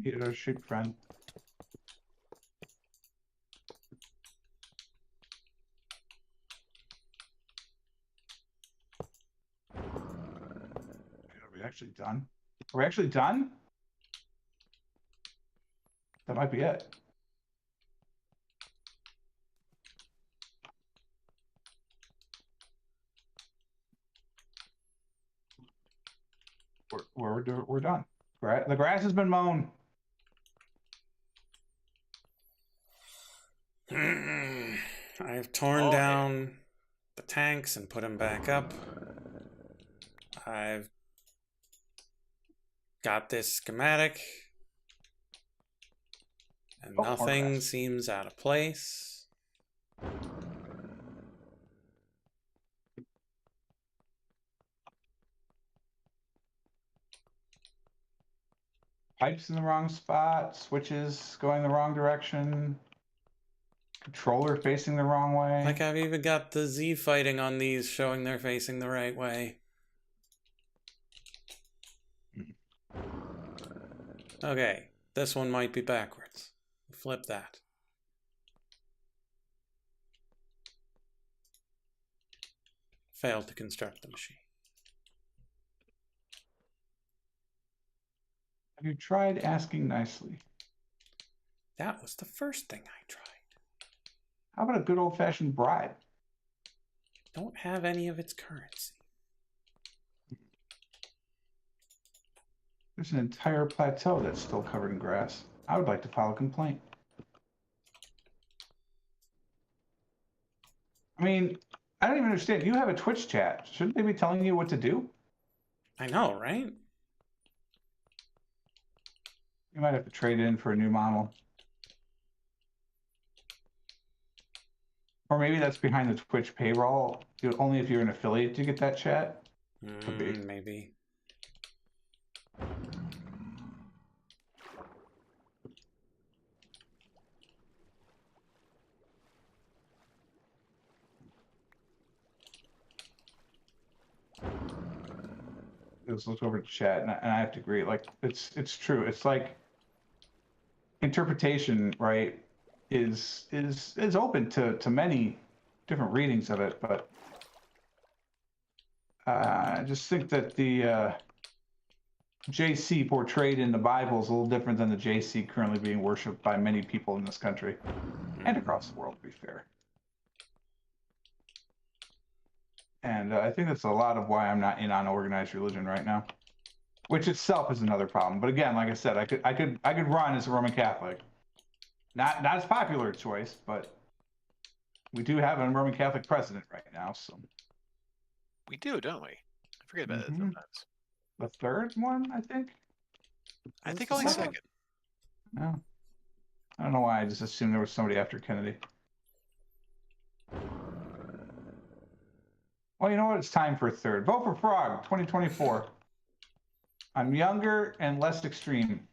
Need a sheep friend. Are we actually done? Are we actually done? That might be it. We're done. The grass has been mown. I've torn Okay. down the tanks and put them back up. I've got this schematic, and Oh, more nothing grass. seems out of place. Pipes in the wrong spot, switches going the wrong direction, controller facing the wrong way. Like, I've even got the Z fighting on these showing they're facing the right way. Okay, this one might be backwards. Flip that. Failed to construct the machine. Have you tried asking nicely? That was the first thing I tried. How about a good old-fashioned bribe? Don't have any of its currency. There's an entire plateau that's still covered in grass. I would like to file a complaint. I mean, I don't even understand. You have a Twitch chat. Shouldn't they be telling you what to do? I know, right? You might have to trade in for a new model. Or maybe that's behind the Twitch paywall. Only if you're an affiliate to get that chat. Could be. Maybe. Just look over the chat, and I have to agree. Like, it's true. It's like interpretation, right? Is open to many different readings of it, but I just think that the JC portrayed in the Bible is a little different than the JC currently being worshipped by many people in this country and across the world, to be fair. And I think that's a lot of why I'm not in on organized religion right now, which itself is another problem. But again, like I said, I could run as a Roman Catholic. Not as popular a choice, but we do have a Roman Catholic president right now, so. We do, don't we? I forget about it Mhm. sometimes. The third one, I think. I think the only second. second. No, I don't know why. I just assumed there was somebody after Kennedy. Well, you know what? It's time for a third. Vote for Frog 2024. I'm younger and less extreme.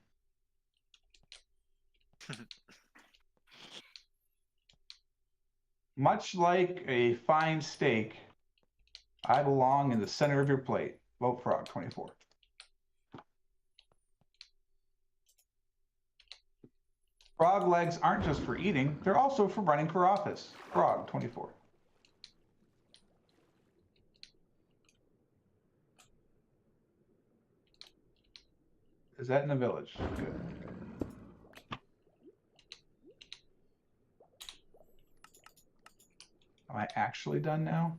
Much like a fine steak, I belong in the center of your plate. Vote Frog 24. Frog legs aren't just for eating, they're also for running for office. Frog 24. Is that in the village? Good. Am I actually done now?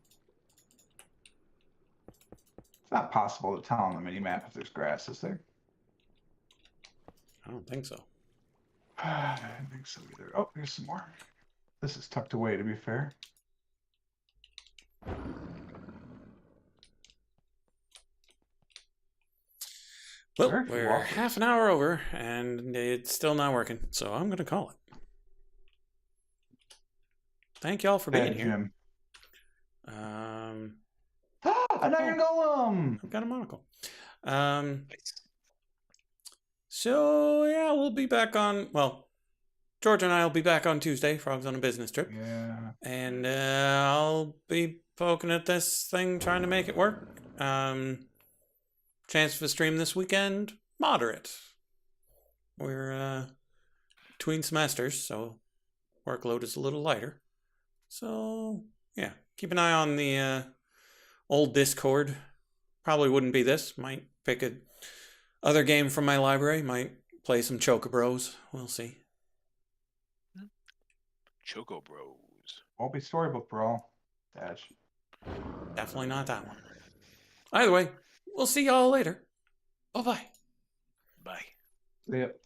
It's not possible to tell on the mini map if there's grass, is there? I don't think so. I don't think so either. Oh, there's some more. This is tucked away, to be fair. Well, Very few we're walkers. half an hour over, and it's still not working, so I'm going to call it. Thank y'all for being here. Jim. Um, An iron golem! I've got a monocle. So, yeah, we'll be back on, well, George and I will be back on Tuesday. Frog's on a business trip. Yeah. And I'll be poking at this thing, trying to make it work. Chance for stream this weekend, moderate. We're between semesters, so workload is a little lighter. So, yeah, keep an eye on the old Discord. Probably wouldn't be this. Might pick a other game from my library. Might play some Choco Bros. We'll see. Choco Bros. Won't be Storybook Brawl. Dash. Definitely not that one. Either way, we'll see y'all later. Bye-bye. Bye. Yep.